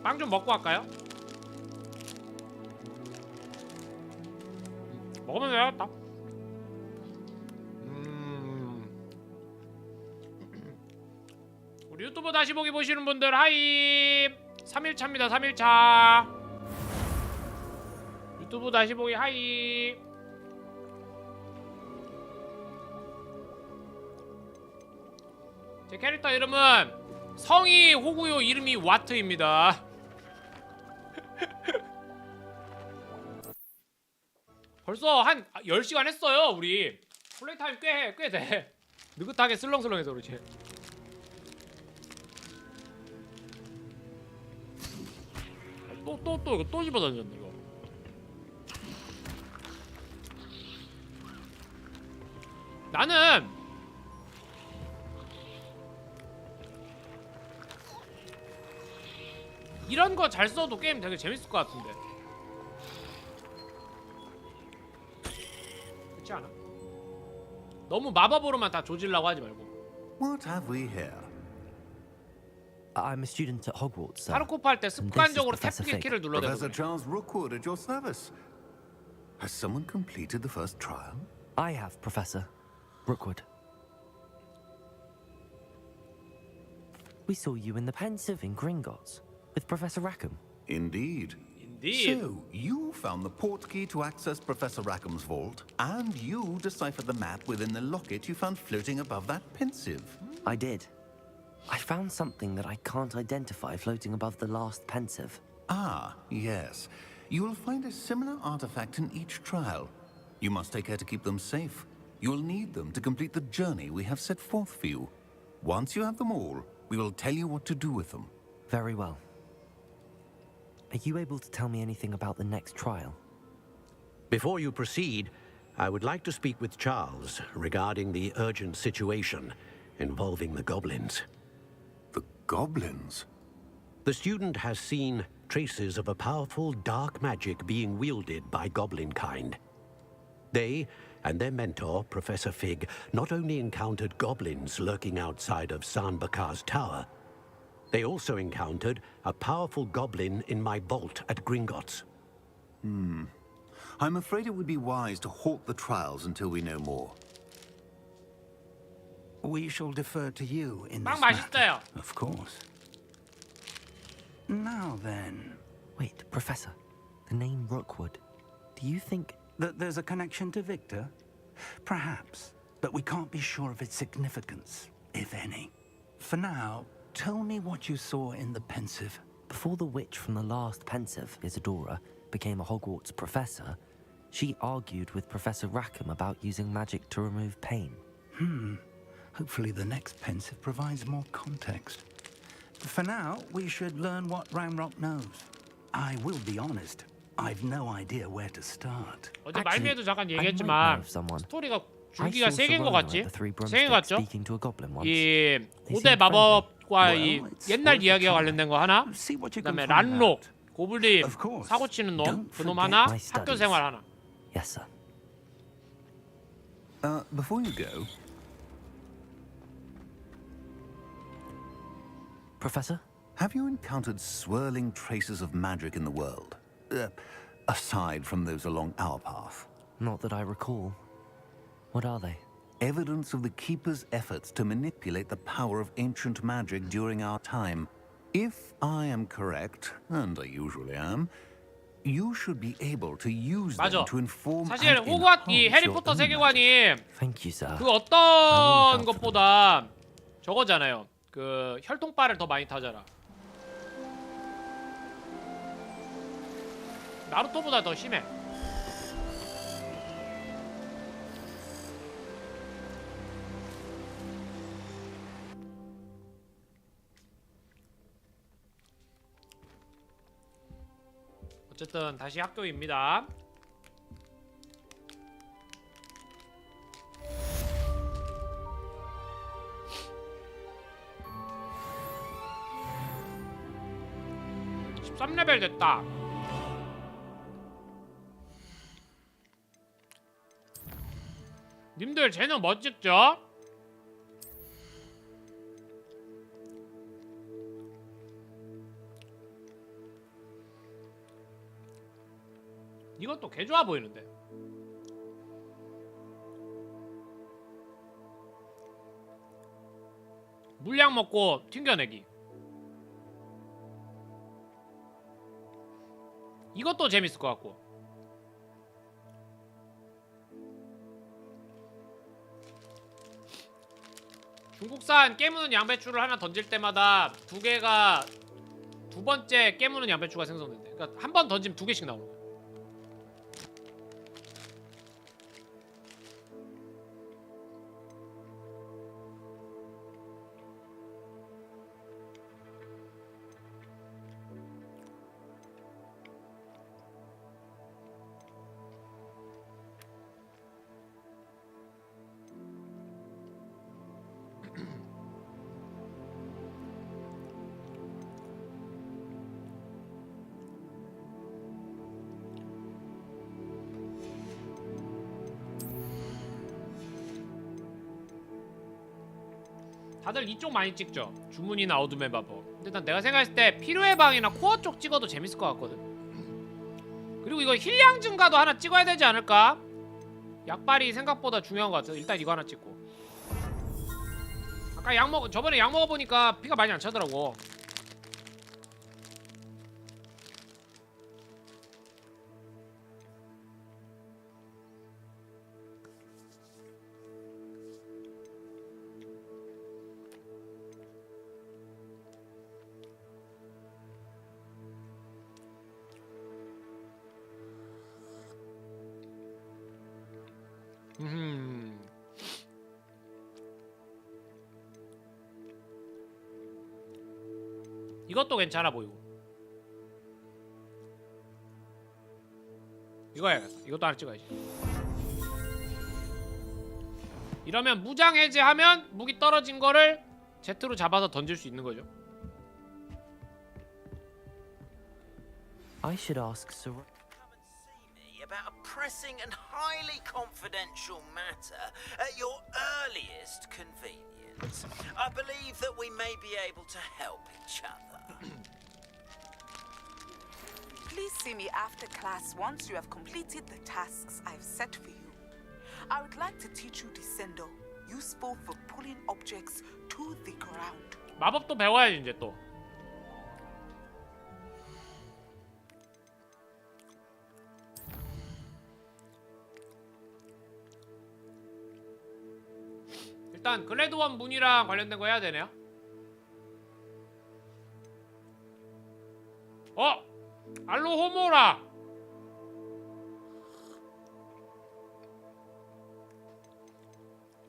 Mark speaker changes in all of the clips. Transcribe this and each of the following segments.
Speaker 1: 빵 좀 먹고 갈까요? 먹으면 되겠다. 우리 유튜브 다시 보기 보시는 분들 하이. 3일차입니다. 3일차 유튜브 다시 보기 하이. 제 캐릭터 이름은 성이 호구요, 이름이 와트입니다. 벌써 한 10시간 했어요. 우리 플레이 타임 꽤 돼. 느긋하게 슬렁슬렁해서 그렇지. 또 이거 또 집어던졌네 이거. 나는 이런 거 잘 써도 게임 되게 재밌을 것 같은데. 그렇지 않아? 너무 마법으로만 다 조질라고 하지 말고.
Speaker 2: What have we here?
Speaker 3: I'm a student at Hogwarts, sir.
Speaker 1: 타르코프 할 때 습관적으로
Speaker 3: Professor
Speaker 1: 탭 키를 눌러야
Speaker 2: Professor
Speaker 1: 되거든요.
Speaker 2: Charles Rookwood at your service. Has someone completed the first trial?
Speaker 3: I have, Professor Rookwood. We saw you in the Pensive in Gringotts with Professor Rackham.
Speaker 2: Indeed.
Speaker 1: Indeed.
Speaker 2: So, you found the portkey to access Professor Rackham's vault, and you deciphered the map within the locket you found floating above that Pensive.
Speaker 3: I did. I found something that I can't identify floating above the last Pensive.
Speaker 2: Ah, yes. You will find a similar artifact in each trial. You must take care to keep them safe. You will need them to complete the journey we have set forth for you. Once you have them all, we will tell you what to do with them.
Speaker 3: Very well. Are you able to tell me anything about the next trial?
Speaker 4: Before you proceed, I would like to speak with Charles regarding the urgent situation involving the goblins.
Speaker 2: The goblins?
Speaker 4: The student has seen traces of a powerful dark magic being wielded by goblin kind. They and their mentor, Professor Fig, not only encountered goblins lurking outside of Sanbakar's tower, they also encountered a powerful goblin in my vault at Gringotts.
Speaker 2: I'm afraid it would be wise to halt the trials until we know more.
Speaker 5: We shall defer to you in
Speaker 1: 빵
Speaker 5: this matter,
Speaker 1: 맛있어요.
Speaker 5: of course. Now then,
Speaker 3: Wait, Professor. The name Rookwood. Do you think...
Speaker 5: that there's a connection to Victor? Perhaps, but we can't be sure of its significance, if any. For now, tell me what you saw in the Pensive.
Speaker 3: Before the witch from the last Pensive, Isadora, became a Hogwarts professor, she argued with Professor Rackham about using magic to remove pain.
Speaker 5: Hopefully the next Pensive provides more context. For now, we should learn what Ramrock knows. I will be honest, I've no idea where to start.
Speaker 1: 어제 말미에도 잠깐
Speaker 3: I might know
Speaker 1: 얘기했지만
Speaker 3: of someone.
Speaker 1: 스토리가
Speaker 3: I
Speaker 1: 줄기가
Speaker 3: saw
Speaker 1: 3개인 것
Speaker 3: Serona
Speaker 1: 같지?
Speaker 3: at the Three
Speaker 1: 3개
Speaker 3: Broomsticks
Speaker 1: 같죠?
Speaker 3: speaking to a goblin once.
Speaker 1: 이
Speaker 3: They
Speaker 1: 고대
Speaker 3: seem friendly.
Speaker 1: 마법과 이
Speaker 5: Well, it's
Speaker 1: 옛날
Speaker 5: worth a
Speaker 1: 이야기가
Speaker 5: try.
Speaker 1: 관련된 거 하나,
Speaker 5: See what you can
Speaker 1: 그다음에
Speaker 5: find
Speaker 1: 란록,
Speaker 5: out.
Speaker 1: 고블린,
Speaker 5: Of course.
Speaker 1: 사고 치는 놈,
Speaker 5: Don't
Speaker 1: 그놈
Speaker 5: forget
Speaker 1: 하나,
Speaker 3: my
Speaker 1: 학교
Speaker 3: studies.
Speaker 1: 생활 하나.
Speaker 3: Yes, sir.
Speaker 2: Before you go,
Speaker 3: Professor?
Speaker 2: have you encountered swirling traces of magic in the world? Aside from those along our path.
Speaker 3: Not that I recall. What are they?
Speaker 2: Evidence of the Keeper's efforts to manipulate the power of ancient magic during our time. If I am correct, and I usually am, you should be able to use them
Speaker 1: 맞아.
Speaker 2: to inform
Speaker 1: 사실
Speaker 2: and
Speaker 1: 호그와트 이
Speaker 2: enhance
Speaker 1: 해리포터
Speaker 2: your own
Speaker 1: 세계관이
Speaker 3: Thank you, sir.
Speaker 1: 그
Speaker 3: I will
Speaker 1: 어떤
Speaker 3: look out for
Speaker 1: 것보다 저거잖아요. 그 혈통빨을 더 많이 타잖아. 나루토보다 더 심해. 어쨌든 다시 학교입니다. (13레벨) 됐다. 님들 재능 뭐 찍죠? 이것도 개 좋아 보이는데. 물약 먹고 튕겨내기. 이것도 재밌을 것 같고. 중국산 깨무는 양배추를 하나 던질 때마다 두 개가 두 번째 깨무는 양배추가 생성된대. 그러니까 한 번 던지면 두 개씩 나오는 거야. 다들 이쪽 많이 찍죠? 주문이나 어둠의 마법. 근데 난 내가 생각했을 때 필요의 방이나 코어 쪽 찍어도 재밌을 것 같거든. 그리고 이거 힐량 증가도 하나 찍어야 되지 않을까? 약발이 생각보다 중요한 것 같아. 일단 이거 하나 찍고. 아까 저번에 약 먹어보니까 피가 많이 안 차더라고. 이것도 괜찮아 보이고. 이거 해야겠다. 이것도 하나 찍어야지. 이러면 무장 해제하면 무기 떨어진 거를 Z로 잡아서 던질 수 있는 거죠.
Speaker 3: I should ask Sir.
Speaker 6: Come and see me about a pressing and highly confidential matter at your earliest convenience. I believe that we may be able to help each other.
Speaker 7: Please see me after class once you have completed the tasks I've set for you. I would like to teach you Descendo, useful for pulling objects to the ground.
Speaker 1: 마법도 배워야지 이제 또. 일단 글래드원 문이랑 관련된 거 해야 되네요. 알로호모라.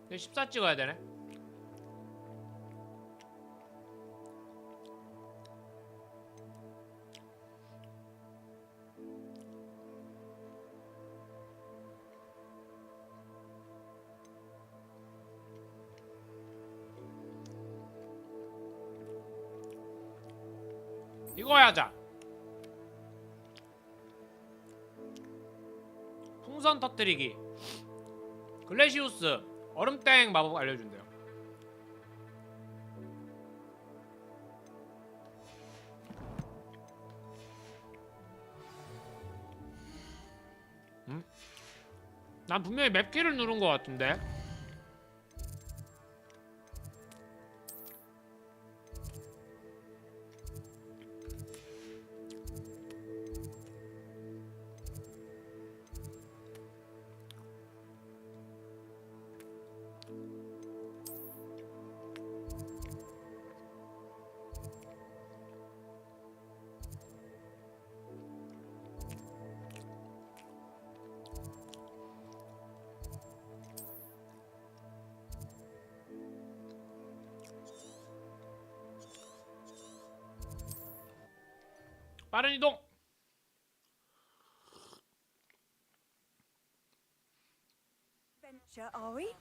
Speaker 1: 네, 14 찍어야 되네. 이거 하자. 풍선 터뜨리기. 글래시우스 얼음땡 마법 알려준대요. 난 분명히 맵키를 누른 것 같은데. 빠른 이동.
Speaker 7: Venture, are we?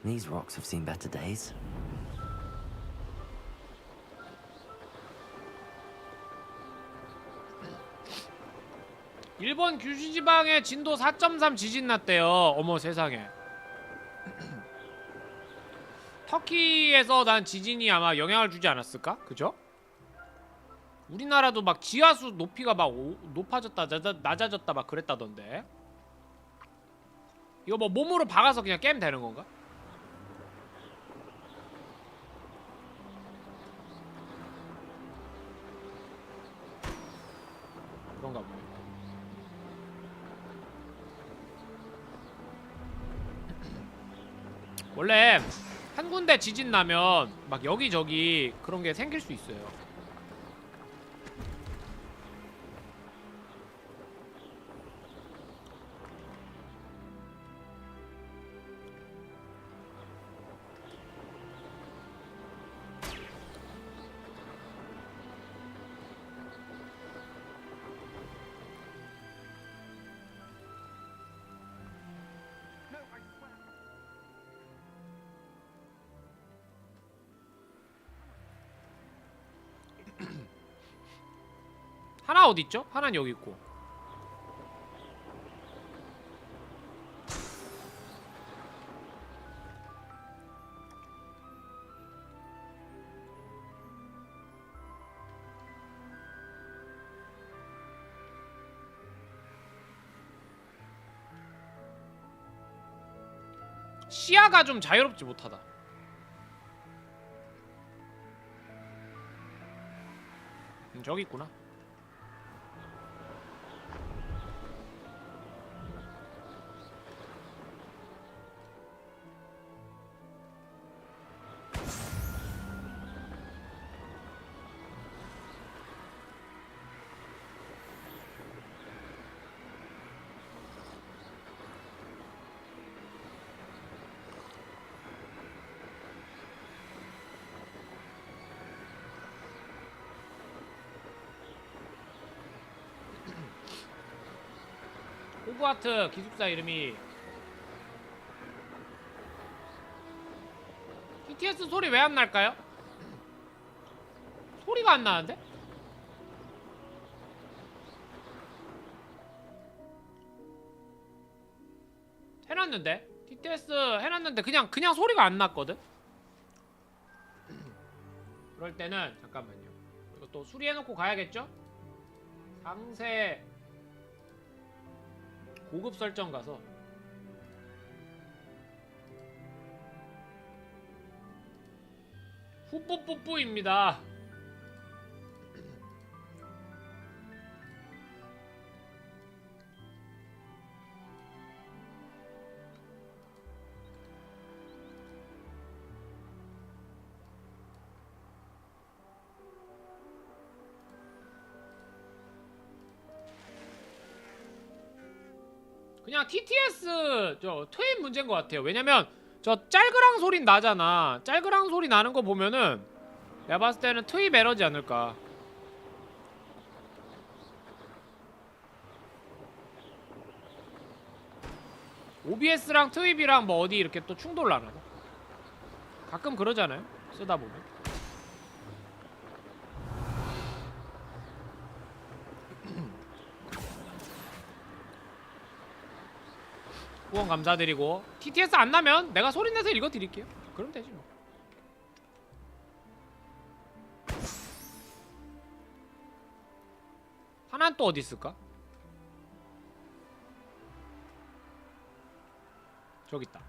Speaker 3: These rocks have seen better days.
Speaker 1: 일본 규슈 지방에 진도 4.3 지진 났대요. 어머 세상에. 터키에서 난 지진이 아마 영향을 주지 않았을까? 그죠? 우리나라도 막 지하수 높이가 막 높아졌다 낮아졌다 막 그랬다던데. 이거 뭐 몸으로 박아서 그냥 깨면 되는 건가? 그런가 보네. 원래 한 군데 지진 나면 막 여기저기 그런 게 생길 수 있어요. 하나 어디 있죠? 하나는 여기 있고. 시야가 좀 자유롭지 못하다. 저기 있구나. 호그와트 기숙사 이름이 TTS 소리 왜 안 날까요? 소리가 안 나는데? 해놨는데? TTS 해놨는데 그냥 소리가 안 났거든? 그럴 때는 잠깐만요. 이거 또 수리해놓고 가야겠죠? 상세 고급 설정 가서 후뿌뿌뿌입니다. 그냥 TTS 저 트윈 문제인 것 같아요. 왜냐면 저 짤그랑 소리 나잖아. 짤그랑 소리 나는 거 보면은 내가 봤을 때는 트윈 에러지 않을까. OBS랑 트윈이랑 뭐 어디 이렇게 또 충돌을 안 하나? 가끔 그러잖아요. 쓰다 보면. 후원 감사드리고 TTS 안 나면 내가 소리내서 읽어드릴게요. 그럼 되지 뭐. 하나는 또 어디 있을까? 저기 있다.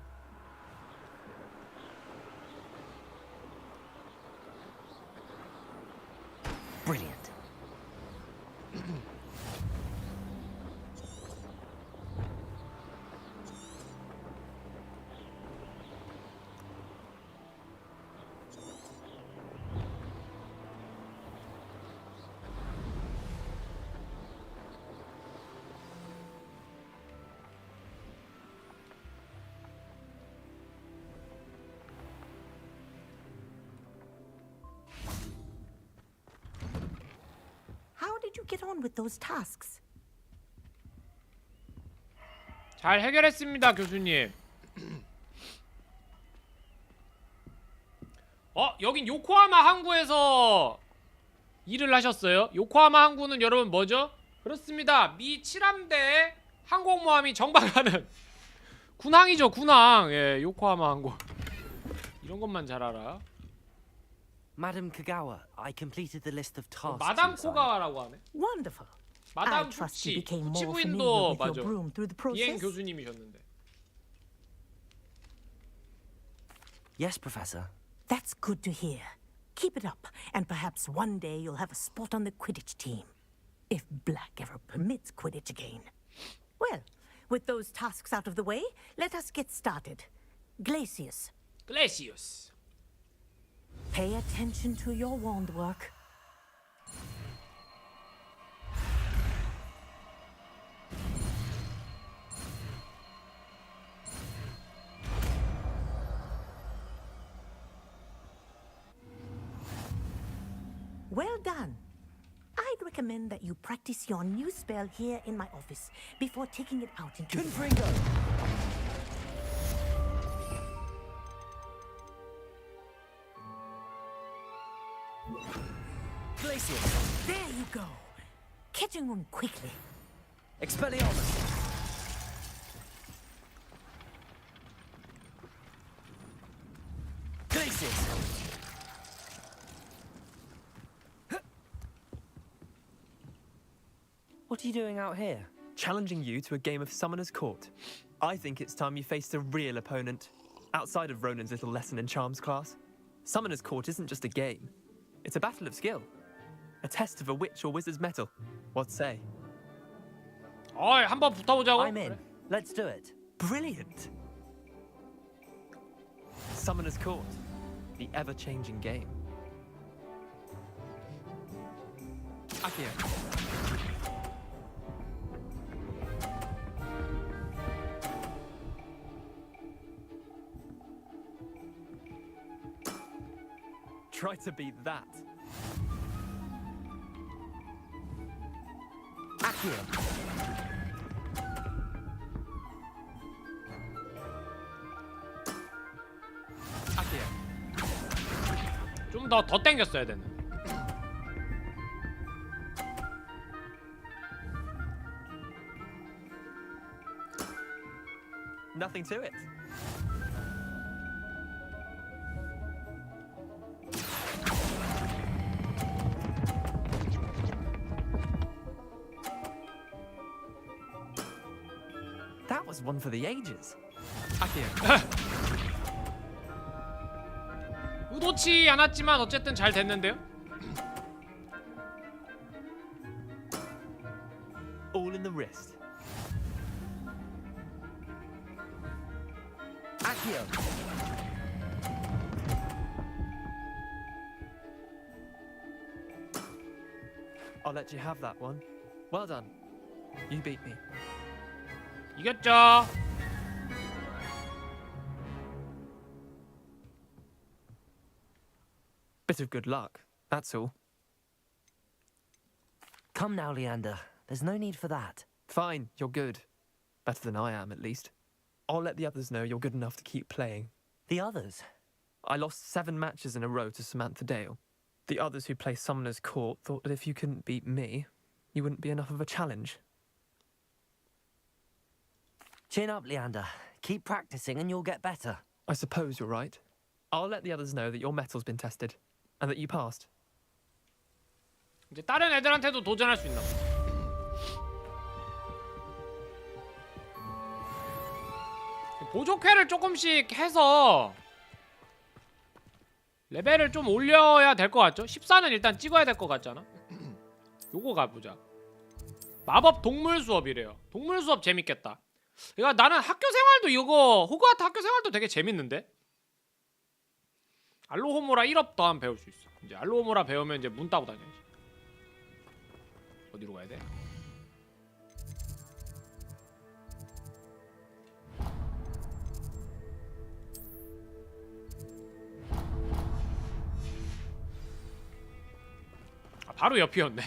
Speaker 3: Brilliant.
Speaker 8: How did you get on with those tasks?
Speaker 1: 잘 해결했습니다, 교수님. 여긴 요코하마 항구에서 일을 하셨어요. 요코하마 항구는 여러분 뭐죠? 그렇습니다. 미 7함대 항공모함이 정박하는 군항이죠. 군항. 예, 요코하마 항구. 이런 것만 잘 알아.
Speaker 3: Madam Kagawa, I completed the list of tasks.
Speaker 1: 마담
Speaker 3: you assigned.
Speaker 1: 코가와라고 하네.
Speaker 8: Wonderful.
Speaker 1: 마담
Speaker 8: I trust you
Speaker 1: 푸치.
Speaker 8: became
Speaker 1: 푸치
Speaker 8: more
Speaker 1: 부인도
Speaker 8: familiar with
Speaker 1: 맞아.
Speaker 8: your broom through the
Speaker 1: 비행
Speaker 8: process.
Speaker 1: 교수님이셨는데.
Speaker 3: Yes, Professor.
Speaker 8: That's good to hear. Keep it up, and perhaps one day you'll have a spot on the Quidditch team. If Black ever permits Quidditch again. Well, with those tasks out of the way, let us get started. Glacius,
Speaker 1: 글래시우스.
Speaker 8: pay attention to your wand work. Well done. I'd recommend that you practice your new spell here in my office before taking it out into the
Speaker 3: Confringo. Glacius.
Speaker 8: There you go. Catching on quickly.
Speaker 3: Expelliarmus. Glacius. What are you doing out here?
Speaker 9: Challenging you to a game of Summoner's Court. I think it's time you faced a real opponent, outside of Ronan's little lesson in Charms class. Summoner's Court isn't just a game. It's a battle of skill. A test of a witch or wizard's mettle. What say?
Speaker 1: 한번 붙어보자고.
Speaker 3: I'm in. Let's do it.
Speaker 9: Brilliant! Summoner's Court. The ever-changing game. Akio. Try to beat that.
Speaker 3: Accio.
Speaker 1: Akio. 좀 더 땡겼어야 되는.
Speaker 9: Nothing to it. That was one for the ages. Akio.
Speaker 1: 의도치 않았지만 어쨌든 잘 됐는데요.
Speaker 9: All in the wrist.
Speaker 3: Accio.
Speaker 9: I'll let you have that one. Well done. You beat me.
Speaker 1: 이겼죠.
Speaker 9: Bit of good luck, that's all.
Speaker 3: Come now, Leander. There's no need for that.
Speaker 9: Fine, you're good. Better than I am, at least. I'll let the others know you're good enough to keep playing.
Speaker 3: The others?
Speaker 9: I lost 7 matches in a row to Samantha Dale. The others who play Summoner's Court thought that if you couldn't beat me, you wouldn't be enough of a challenge.
Speaker 3: Chin up, Leander. Keep practicing and you'll get better.
Speaker 9: I suppose you're right. I'll let the others know that your metal's been tested, and that you passed.
Speaker 1: 이제 다른 애들한테도 도전할 수 있나 봐. 보조회를 조금씩 해서 레벨을 좀 올려야 될 것 같죠? 14는 일단 찍어야 될 것 같잖아. 요거 가보자. 마법 동물 수업이래요. 동물 수업 재밌겠다. 그러니까 나는 학교 생활도 이거 호그와트 학교 생활도 되게 재밌는데. 알로호모라 1업 더하면 배울 수 있어. 이제 알로호모라 배우면 이제 문 따고 다녀야지. 어디로 가야 돼? 아, 바로 옆이었네.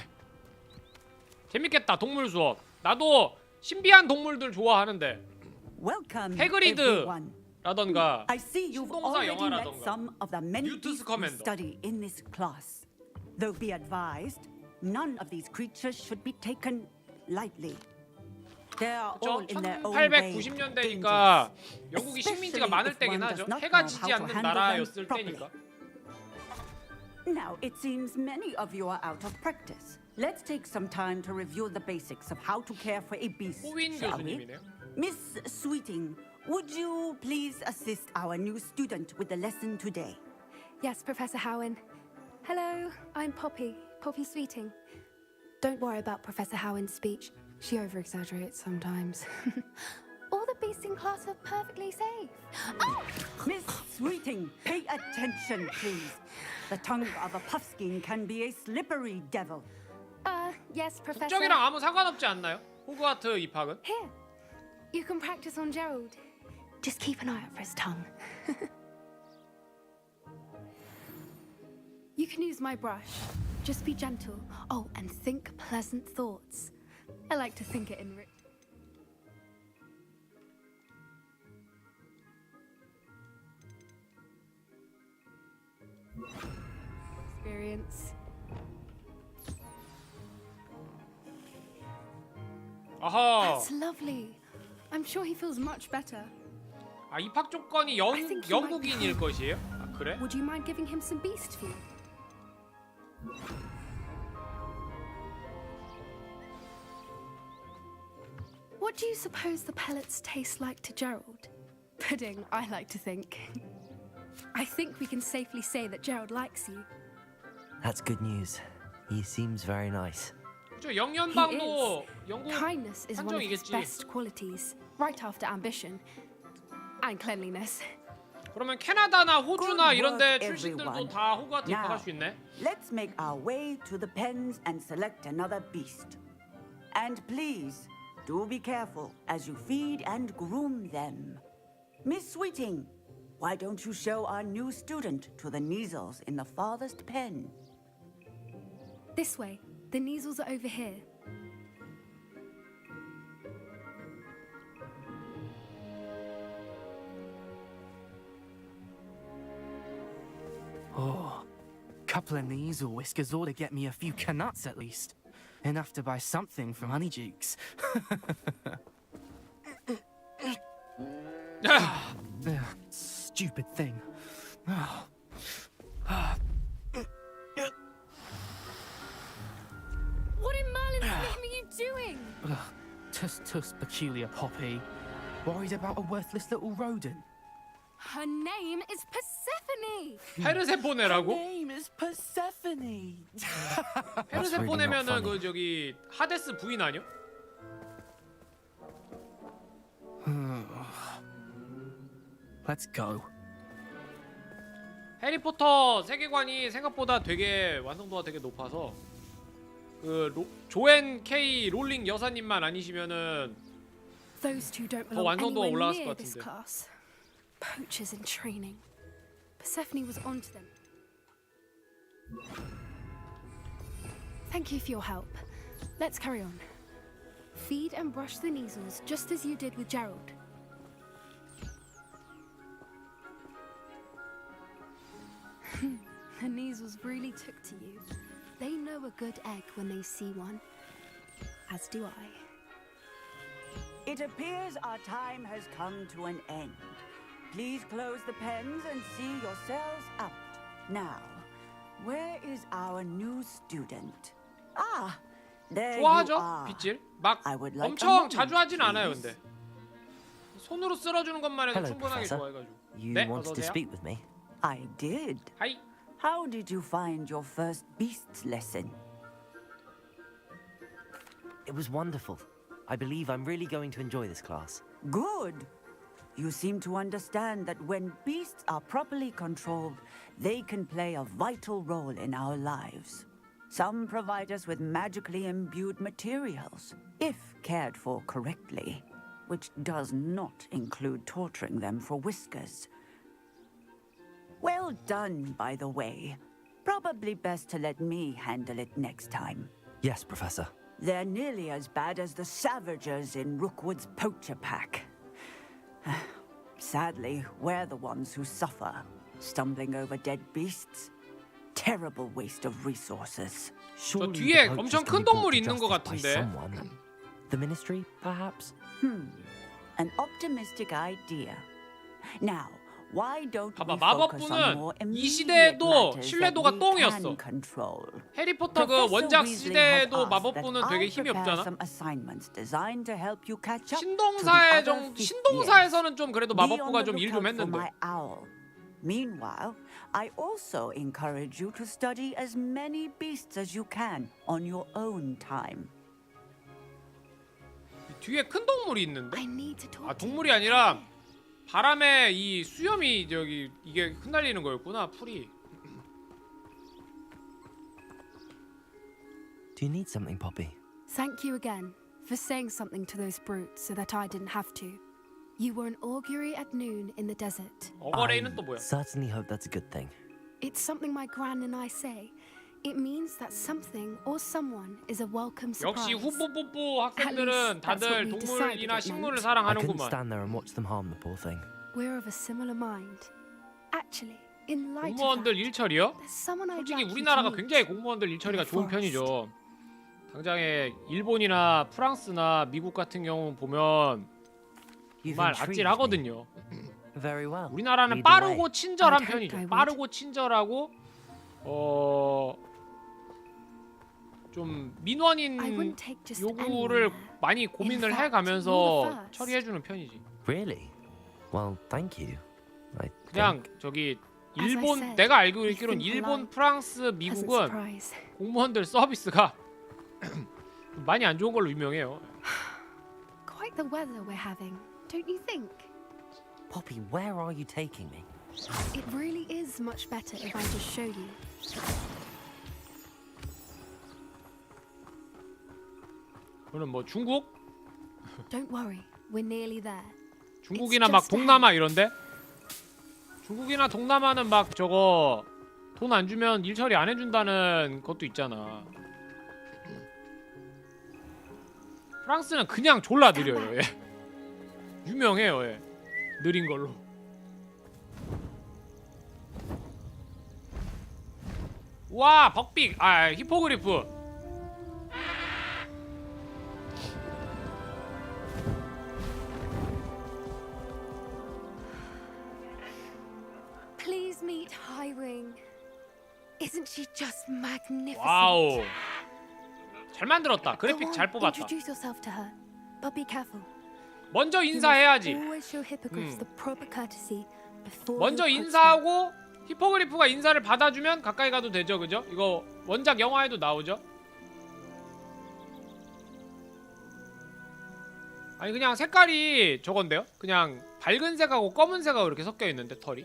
Speaker 1: 재밌겠다. 동물 수업. 나도 신비한 동물들 좋아하는데.
Speaker 10: Welcome,
Speaker 1: 해그리드.
Speaker 10: everyone.
Speaker 1: 라던가
Speaker 10: I see you've
Speaker 1: 신동사
Speaker 10: already met
Speaker 1: 영화라던가
Speaker 10: some of the many
Speaker 1: 뮤트스
Speaker 10: beasts we
Speaker 1: 커맨더.
Speaker 10: study in this class. Though be advised, none of these creatures should be taken lightly. They are all
Speaker 1: 그쵸?
Speaker 10: in their own way
Speaker 1: 1890년대니까
Speaker 10: dangerous,
Speaker 1: 영국이 식민지가
Speaker 10: especially
Speaker 1: 많을
Speaker 10: if
Speaker 1: 때긴
Speaker 10: one
Speaker 1: 하죠.
Speaker 10: does not
Speaker 1: 해가
Speaker 10: know
Speaker 1: 지지
Speaker 10: how to
Speaker 1: 않는
Speaker 10: handle them
Speaker 1: 나라였을
Speaker 10: properly.
Speaker 1: 때니까.
Speaker 10: Now, it seems many of you are out of practice. Let's take some time to review the basics of how to care for a beast,
Speaker 1: 호윈
Speaker 10: shall we?
Speaker 1: 교수님이네요.
Speaker 10: Miss Sweeting, would you please assist our new student with the lesson today?
Speaker 11: Yes, Professor Howen. Hello, I'm Poppy Sweeting. Don't worry about Professor Howen's speech. She over-exaggerates sometimes. All the beasts in class are perfectly safe. Oh!
Speaker 10: Miss Sweeting, pay attention, please. The tongue of a puffskein can be a slippery devil.
Speaker 11: Yes, Professor.
Speaker 1: 국적이랑 아무 상관없지 않나요? 호그와트 입학은?
Speaker 11: Here, you can practice on Gerald. Just keep an eye out for his tongue. You can use my brush. Just be gentle. Oh, and think pleasant thoughts. I like to think it in experience.
Speaker 1: 아하.
Speaker 11: That's lovely. I'm sure he feels much better.
Speaker 1: 아 입학 조건이
Speaker 11: I think you might
Speaker 1: 영국인일 것이에요? 아 그래?
Speaker 11: Would you mind giving him some beast food? What do you suppose the pellets taste like to Gerald? Pudding, I like to think. I think we can safely say that Gerald likes you.
Speaker 3: That's good news. He seems very nice.
Speaker 1: 저 영연방도 영국
Speaker 11: Kindness is one of his
Speaker 1: 한정이겠지.
Speaker 11: best qualities, right after ambition and cleanliness.
Speaker 1: 그러면 캐나다나 호주나
Speaker 10: Good
Speaker 1: 이런데
Speaker 10: work,
Speaker 1: 출신들도
Speaker 10: everyone.
Speaker 1: 다 호그와트
Speaker 10: Now,
Speaker 1: 입학할 수 있네.
Speaker 10: let's make our way to the pens and select another beast. And please, do be careful as you feed and groom them. Miss Sweeting, why don't you show our new student to the Neasels in the farthest pen?
Speaker 11: This way. The Neasels are over here.
Speaker 12: Oh, couple of Neasel whiskers ought to get me a few canuts at least. Enough to buy something from Honeydukes. Ugh, stupid thing.
Speaker 11: What in Merlin's name are you doing?
Speaker 12: Tuss, peculiar Poppy. Worried about a worthless little rodent.
Speaker 11: Her name is Persephone.
Speaker 1: 페르세포네라고?
Speaker 12: Name is Persephone.
Speaker 1: 페르세포네면은 그 저기 하데스 부인 아니야?
Speaker 12: Let's go.
Speaker 1: 해리포터 세계관이 생각보다 되게 완성도가 되게 높아서 그 조앤 K 롤링 여사님만 아니시면은
Speaker 11: Those two don't
Speaker 1: 더
Speaker 11: belong
Speaker 1: 완성도가
Speaker 11: anywhere
Speaker 1: 올라갔을
Speaker 11: near
Speaker 1: 것
Speaker 11: this
Speaker 1: 같은데.
Speaker 11: class. Poachers in training. Persephone was onto them. Thank you for your help. Let's carry on. Feed and brush the Neasels just as you did with Gerald. The Neasels really took to you. They know a good egg when they see one. As do I.
Speaker 10: It appears our time has come to an end. Please close the pens and see yourselves out. Now, where is our new student? Ah, there you
Speaker 1: 좋아하죠?
Speaker 10: are.
Speaker 1: 빗질? 막
Speaker 10: I would like a
Speaker 1: 엄청
Speaker 10: moment,
Speaker 1: 자주 하진 않아요
Speaker 10: please.
Speaker 1: 근데 손으로 쓸어주는 것만 해도
Speaker 3: Hello,
Speaker 1: 충분하게
Speaker 3: Professor.
Speaker 1: 좋아해가지고
Speaker 3: You
Speaker 1: 네?
Speaker 3: wanted to
Speaker 1: 어서오세요.
Speaker 3: speak with me?
Speaker 10: I did.
Speaker 1: 하이.
Speaker 10: How did you find your first beasts lesson?
Speaker 3: It was wonderful. I believe I'm really going to enjoy this class.
Speaker 10: Good. You seem to understand that when beasts are properly controlled, they can play a vital role in our lives. Some provide us with magically imbued materials, if cared for correctly, which does not include torturing them for whiskers. Well done, by the way. Probably best to let me handle it next time.
Speaker 3: Yes, Professor.
Speaker 10: They're nearly as bad as the Savagers in Rookwood's poacher pack. Sadly, we're the ones who suffer, stumbling over dead beasts. Terrible waste of resources.
Speaker 3: Surely the
Speaker 1: 뒤에
Speaker 3: poachers
Speaker 1: 엄청
Speaker 3: can
Speaker 1: 큰
Speaker 3: be brought
Speaker 1: 동물이
Speaker 3: to
Speaker 1: 있는 것
Speaker 3: justice by
Speaker 1: 같은데.
Speaker 3: someone. The ministry, perhaps?
Speaker 10: An optimistic idea. Now, why don't
Speaker 1: 봐봐,
Speaker 10: we focus on more
Speaker 1: 마법부는 이
Speaker 10: immediate
Speaker 1: 시대에도
Speaker 10: matters that
Speaker 1: 신뢰도가
Speaker 10: we
Speaker 1: 똥이었어.
Speaker 10: can control?
Speaker 1: 해리포터 그
Speaker 10: Professor
Speaker 1: 원작
Speaker 10: Weasley had
Speaker 1: 시대에도
Speaker 10: asked
Speaker 1: 마법부는
Speaker 10: that
Speaker 1: 되게
Speaker 10: I
Speaker 1: 힘이
Speaker 10: prepare
Speaker 1: 없잖아.
Speaker 10: some assignments designed to help you catch up to the
Speaker 1: 신동사에
Speaker 10: other
Speaker 1: 정
Speaker 10: fifth years.
Speaker 1: 신동사에서는 좀 그래도
Speaker 10: Be on
Speaker 1: 마법부가
Speaker 10: the
Speaker 1: 좀 일 좀
Speaker 10: lookout for
Speaker 1: 했는데.
Speaker 10: my owl. Meanwhile, I also encourage you to study as many beasts as you can on your own time.
Speaker 1: 뒤에 큰 동물이 있는데?
Speaker 11: I need to talk
Speaker 1: 아,
Speaker 11: to you.
Speaker 1: 동물이 아니라 바람에 이 수염이 저기 이게 흩날리는 거였구나, 풀이.
Speaker 3: Do you need something, Poppy?
Speaker 11: Thank you again for saying something to those brutes so that I didn't have to. You were an augury at noon in the desert.
Speaker 1: 어거레이는 또 뭐야?
Speaker 3: Certainly hope that's a good thing.
Speaker 11: It's something my gran and I say. It means that something or someone is a welcome surprise.
Speaker 1: 역시 후뽀뽀뽀 학생들은
Speaker 11: least that's what
Speaker 1: 다들
Speaker 11: we
Speaker 1: 동물이나
Speaker 11: decided it
Speaker 1: 식물을
Speaker 11: meant.
Speaker 3: I couldn't
Speaker 1: 사랑하는구만.
Speaker 3: stand there and watch them harm the poor thing.
Speaker 11: We're of a similar mind. Actually, in light of
Speaker 1: 공무원들
Speaker 11: that,
Speaker 1: 일처리요?
Speaker 11: there's someone I'd
Speaker 1: 솔직히
Speaker 11: like you
Speaker 1: 우리나라가
Speaker 11: to meet.
Speaker 1: 굉장히 공무원들 일처리가 좋은 편이죠. 당장에 일본이나 프랑스나 미국 같은 경우 보면
Speaker 3: You've
Speaker 1: 정말
Speaker 3: intrigued me.
Speaker 1: 아찔하거든요.
Speaker 3: Very well.
Speaker 1: 우리나라는
Speaker 3: Lead the
Speaker 1: 빠르고
Speaker 3: way.
Speaker 1: 친절한
Speaker 11: I'd hope
Speaker 1: 편이죠.
Speaker 11: I would.
Speaker 1: 빠르고 친절하고 좀 민원인
Speaker 11: I wouldn't take just
Speaker 1: 요구를
Speaker 11: anyone
Speaker 1: 많이 고민을
Speaker 11: fact,
Speaker 1: 해가면서
Speaker 11: you're the first.
Speaker 1: 처리해주는 편이지.
Speaker 3: Really? Well, thank you. I
Speaker 1: 그냥
Speaker 3: think.
Speaker 1: 저기
Speaker 11: As I
Speaker 1: 일본
Speaker 11: said,
Speaker 1: 내가 알고
Speaker 11: we
Speaker 1: 있기로는
Speaker 11: think
Speaker 1: 일본,
Speaker 11: alike.
Speaker 1: 프랑스,
Speaker 11: As a
Speaker 1: 미국은
Speaker 11: surprise.
Speaker 1: 공무원들 서비스가 많이 안 좋은 걸로 유명해요.
Speaker 11: Quite the weather we're having, don't you think?
Speaker 3: Poppy, where are you taking me?
Speaker 11: It really is much better if I just show you.
Speaker 1: 그는 뭐 중국?
Speaker 11: Don't worry, we're nearly there.
Speaker 1: 중국이나
Speaker 11: It's
Speaker 1: 막
Speaker 11: just
Speaker 1: 동남아 이런데? 중국이나 동남아는 막 저거 돈 안 주면 일 처리 안 해준다는 것도 있잖아. 프랑스는 그냥 졸라 느려요. 예. 유명해요. 예. 느린 걸로. 와, 벅빅. 아, 히포그리프.
Speaker 11: Please meet Highwing. Isn't she just magnificent?
Speaker 1: 와우. 잘 만들었다.
Speaker 11: Go
Speaker 1: 그래픽
Speaker 11: on,
Speaker 1: 잘 뽑았다.
Speaker 11: Introduce yourself to her, but be careful.
Speaker 1: 먼저
Speaker 11: You must
Speaker 1: 인사해야지.
Speaker 11: always show hippogriffs the proper courtesy before
Speaker 1: 먼저
Speaker 11: you approach them.
Speaker 1: 인사하고 히포그리프가 인사를 받아주면 가까이 가도 되죠, 그죠? 이거 원작 영화에도 나오죠? 아니 그냥 색깔이 저건데요? 그냥 밝은색하고 검은색하고 이렇게 섞여 있는데 털이.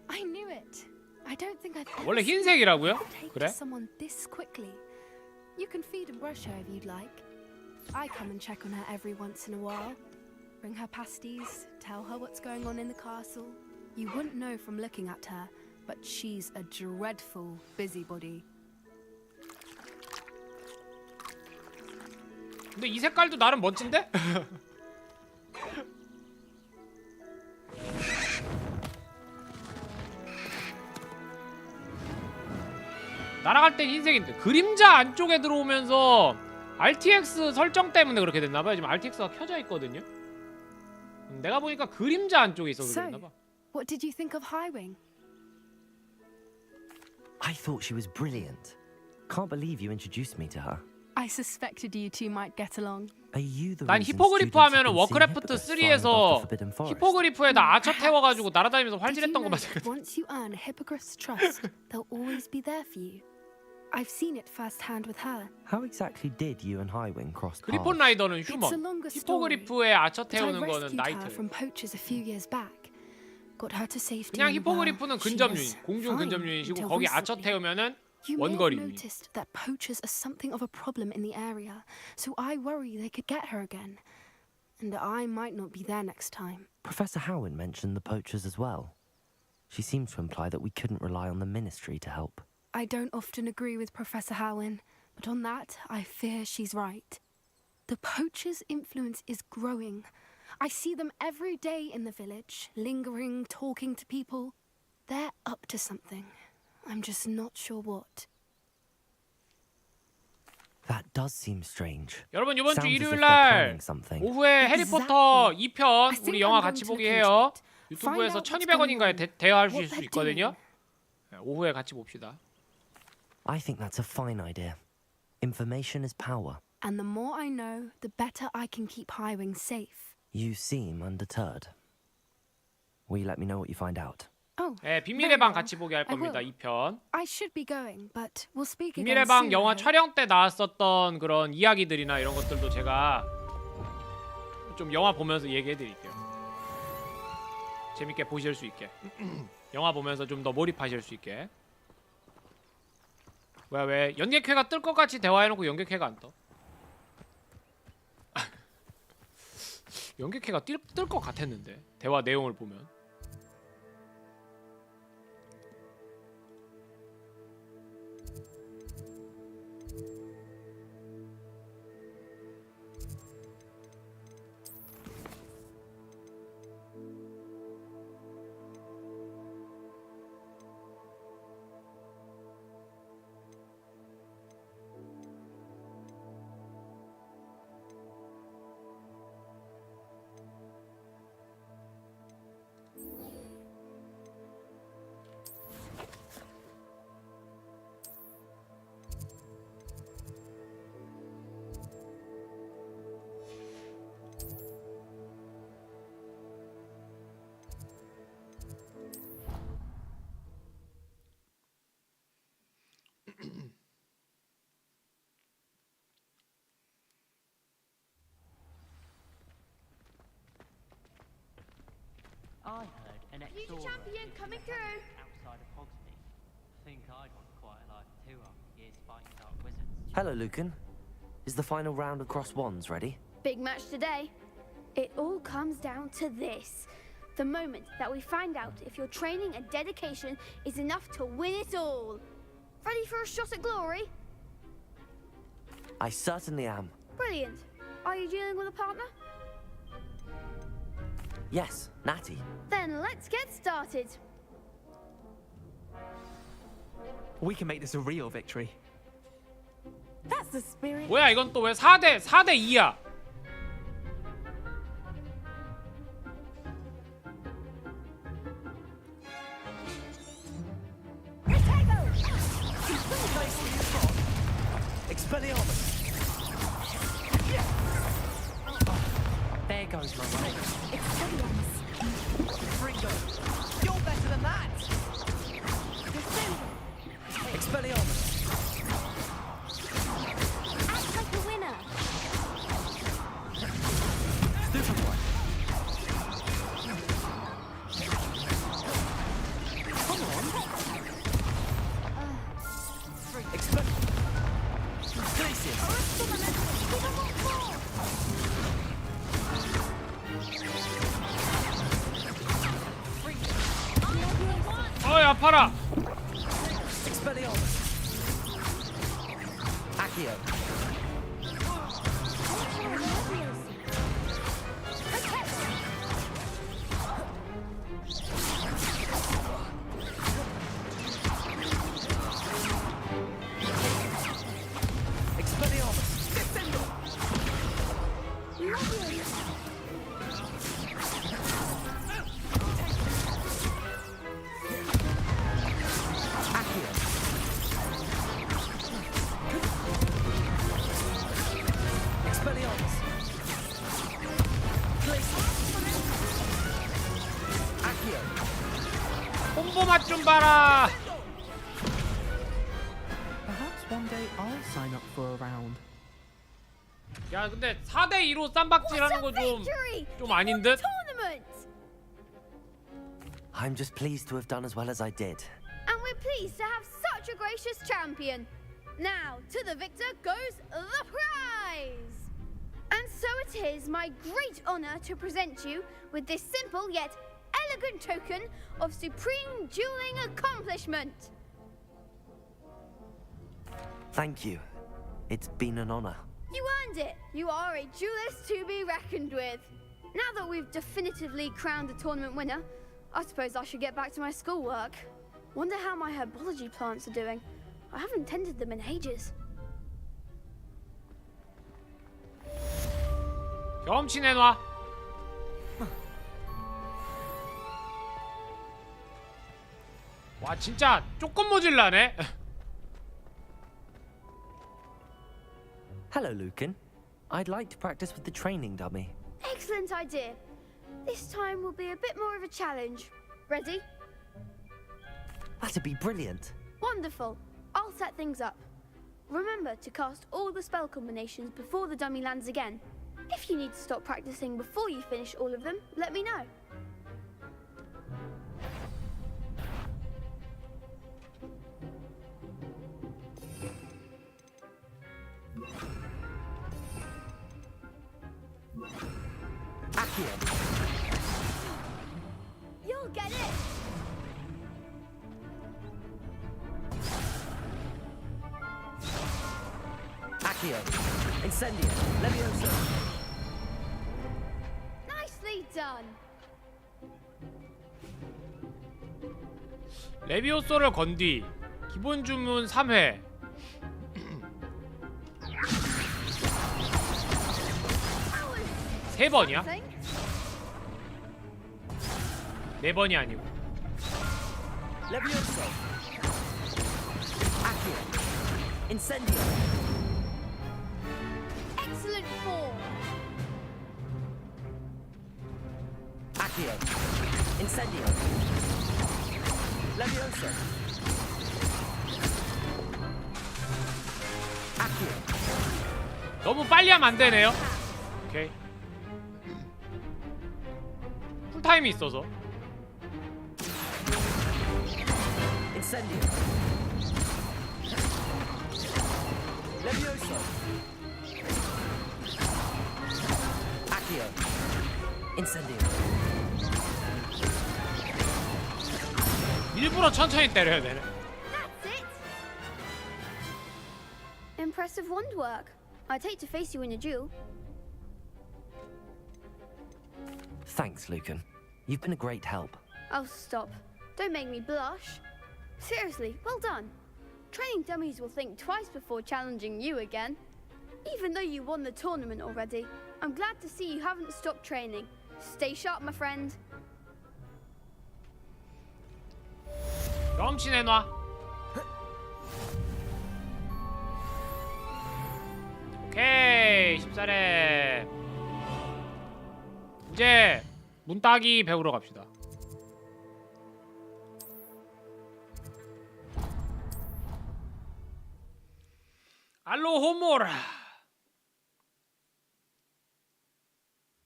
Speaker 11: I knew it. I don't think I've ever
Speaker 1: 원래
Speaker 11: seen
Speaker 1: 흰색이라고요?
Speaker 11: you take
Speaker 1: 그래?
Speaker 11: to someone this quickly. You can feed and brush her if you'd like. I come and check on her every once in a while. Bring her pasties, tell her what's going on in the castle. You wouldn't know from looking at her, but she's a dreadful busybody.
Speaker 1: 근데 이 색깔도 나름 멋진데? 날아갈 땐 흰색인데 그림자 안쪽에 들어오면서 RTX 설정 때문에 그렇게 됐나봐요. 지금 RTX가 켜져 있거든요. 내가 보니까 그림자 안쪽에 있어서
Speaker 11: So,
Speaker 1: 그랬나봐.
Speaker 11: what did you think of Highwing?
Speaker 3: I thought she was brilliant. Can't believe you introduced me to her.
Speaker 11: I suspected you two might get along.
Speaker 3: Are you the
Speaker 1: 난
Speaker 3: reason
Speaker 1: 히포그리프
Speaker 3: students have
Speaker 1: 하면은
Speaker 3: been seeing
Speaker 1: 워크래프트
Speaker 3: hippogriffs flying above the
Speaker 1: 3에서
Speaker 3: Forbidden Forest?
Speaker 1: 히포그리프에다 아처 태워가지고 날아다니면서
Speaker 11: Did you
Speaker 1: 활질했던 거
Speaker 11: know
Speaker 1: 봤어요.
Speaker 11: that once you earn a hippogriff's trust, they'll always be there for you? I've seen it firsthand with her.
Speaker 3: How exactly did you and Highwing cross
Speaker 1: 그리폰
Speaker 3: paths?
Speaker 1: 라이더는
Speaker 11: It's a
Speaker 1: 휴먼,
Speaker 11: longer story.
Speaker 1: 히포그리프에 아처
Speaker 11: But I
Speaker 1: 태우는 거는
Speaker 11: rescued her
Speaker 1: 나이트.
Speaker 11: from poachers a few years back. Got her to safety.
Speaker 1: 그냥
Speaker 11: and well,
Speaker 1: 히포그리프는
Speaker 11: she
Speaker 1: 근접유인,
Speaker 11: was
Speaker 1: 공중
Speaker 11: fine
Speaker 1: 근접유인이시고
Speaker 11: until
Speaker 1: 거기 아처
Speaker 11: recently.
Speaker 1: 태우면은
Speaker 11: You may have
Speaker 1: 원거리 유인.
Speaker 11: noticed that poachers are something of a problem in the area, so I worry they could get her again. And I might not be there next time.
Speaker 3: Professor Howin mentioned the poachers as well. She seemed to imply that we couldn't rely on the ministry to help.
Speaker 11: I don't often agree with Professor Howen, but on that, I fear she's right. The poachers' influence is growing. I see them every day in the village, lingering, talking to people. They're up to something. I'm just not sure what.
Speaker 3: That does seem strange.
Speaker 1: 여러분 이번 주
Speaker 3: Sounds as if
Speaker 1: 일요일
Speaker 3: they're
Speaker 1: 날
Speaker 3: planning something.
Speaker 1: 오후에 해리포터 2편 우리 영화 같이 보기 해요.
Speaker 11: Find
Speaker 1: 유튜브에서
Speaker 11: out what's
Speaker 1: 1200원인가에
Speaker 11: going on.
Speaker 1: 대여하실
Speaker 11: What
Speaker 1: 수
Speaker 11: they're
Speaker 1: 있거든요. 네, 오후에 같이 봅시다.
Speaker 3: I think that's a fine idea. Information is power.
Speaker 11: And the more I know, the better I can keep hiring safe.
Speaker 3: You seem undeterred. Will you let me know what you find out?
Speaker 11: Oh,
Speaker 1: 네, 비밀의 방
Speaker 11: very well.
Speaker 1: 같이 보기 할
Speaker 11: I
Speaker 1: 겁니다.
Speaker 11: will.
Speaker 1: 2편.
Speaker 11: I should be going, but we'll speak again
Speaker 1: 비밀의 방
Speaker 11: soon,
Speaker 1: 영화
Speaker 11: I hope.
Speaker 1: 촬영 때 나왔었던 그런 이야기들이나 이런 것들도 제가 좀 영화 보면서 얘기해 드릴게요. 재밌게 보실 수 있게. 영화 보면서 좀 더 몰입하실 수 있게. 뭐야 왜 연객회가 뜰 것 같이 대화해놓고 연객회가 안 떠? 연객회가 뜰 것 같았는데 대화 내용을 보면.
Speaker 13: I heard an
Speaker 14: Future
Speaker 13: ex-Aura
Speaker 14: champion coming through.
Speaker 13: outside of Hogsmeade. Think I'd want quite a life too after years fighting dark wizards.
Speaker 3: Hello, Lucan. Is the final round of cross wands ready?
Speaker 14: Big match today.
Speaker 11: It all comes down to this. The moment that we find out if your training and dedication is enough to win it all.
Speaker 14: Ready for a shot at glory?
Speaker 3: I certainly am.
Speaker 14: Brilliant. Are you dealing with a partner?
Speaker 3: Yes, Natty.
Speaker 14: Then let's get started.
Speaker 9: We can make this a real victory.
Speaker 8: That's the spirit.
Speaker 1: 뭐야 이건 또 왜 4대 2야?
Speaker 12: Expelliarmus! There goes my way. Fringo! You're better than that! Expelliarmus!
Speaker 14: Act like a winner.
Speaker 12: Stupefy! Come on! Expel...
Speaker 1: 어이 아파라.
Speaker 12: Expelliarmus! Accio! Expelliarmus! Descendo! Accio! Expelliarmus! Glacier! Accio!
Speaker 1: 콤보 맛 좀 봐라.
Speaker 12: Perhaps one day I'll sign up for a round.
Speaker 1: 야 근데 4대 2로 쌈박질하는 거 좀 아닌 듯?
Speaker 14: Tournament.
Speaker 3: I'm just pleased to have done as well as I did.
Speaker 14: And we're pleased to have such a gracious champion. Now, to the victor goes the prize. And so it is my great honor to present you with this simple yet elegant token of supreme dueling accomplishment.
Speaker 3: Thank you. It's been an honor.
Speaker 14: You earned it. You are a duelist to be reckoned with. Now that we've definitively crowned the tournament winner, I suppose I should get back to my schoolwork. Wonder how my herbology plants are doing. I haven't tended them in ages.
Speaker 1: 경험치 내놔. 와 진짜 조금 모질라네.
Speaker 3: Hello, Lucan. I'd like to practice with the training dummy.
Speaker 14: Excellent idea. This time will be a bit more of a challenge. Ready?
Speaker 3: That'd be brilliant.
Speaker 14: Wonderful. I'll set things up. Remember to cast all the spell combinations before the dummy lands again. If you need to stop practicing before you finish all of them, let me know. You'll get it!
Speaker 3: Accio. Incendio. Levioso.
Speaker 14: Nicely done!
Speaker 1: 레비오소를 건 뒤 기본 주문 3회. 3번이야? 4번이 아니고.
Speaker 3: Levioso. Accio. Incendio.
Speaker 14: Excellent form!
Speaker 3: Accio. Incendio. Levioso. Accio.
Speaker 1: 너무 빨리 하면 안 되네요. 오케이. 쿨타임이 있어서.
Speaker 3: Incendio. Levioso. Accio. Incendio.
Speaker 1: 일부러 천천히 때려야 되네.
Speaker 14: That's it! Impressive wand work. I'd hate to face you in a duel.
Speaker 3: Thanks, Lucan. You've been a great help.
Speaker 14: Oh, stop. Don't make me blush. Seriously, well done. Training dummies will think twice before challenging you again. Even though you won the tournament already, I'm glad to see you haven't stopped training. Stay sharp, my friend.
Speaker 1: 경험치 내놔. 오케이 14렙. 이제 문따기 배우러 갑시다. 알로 호모라.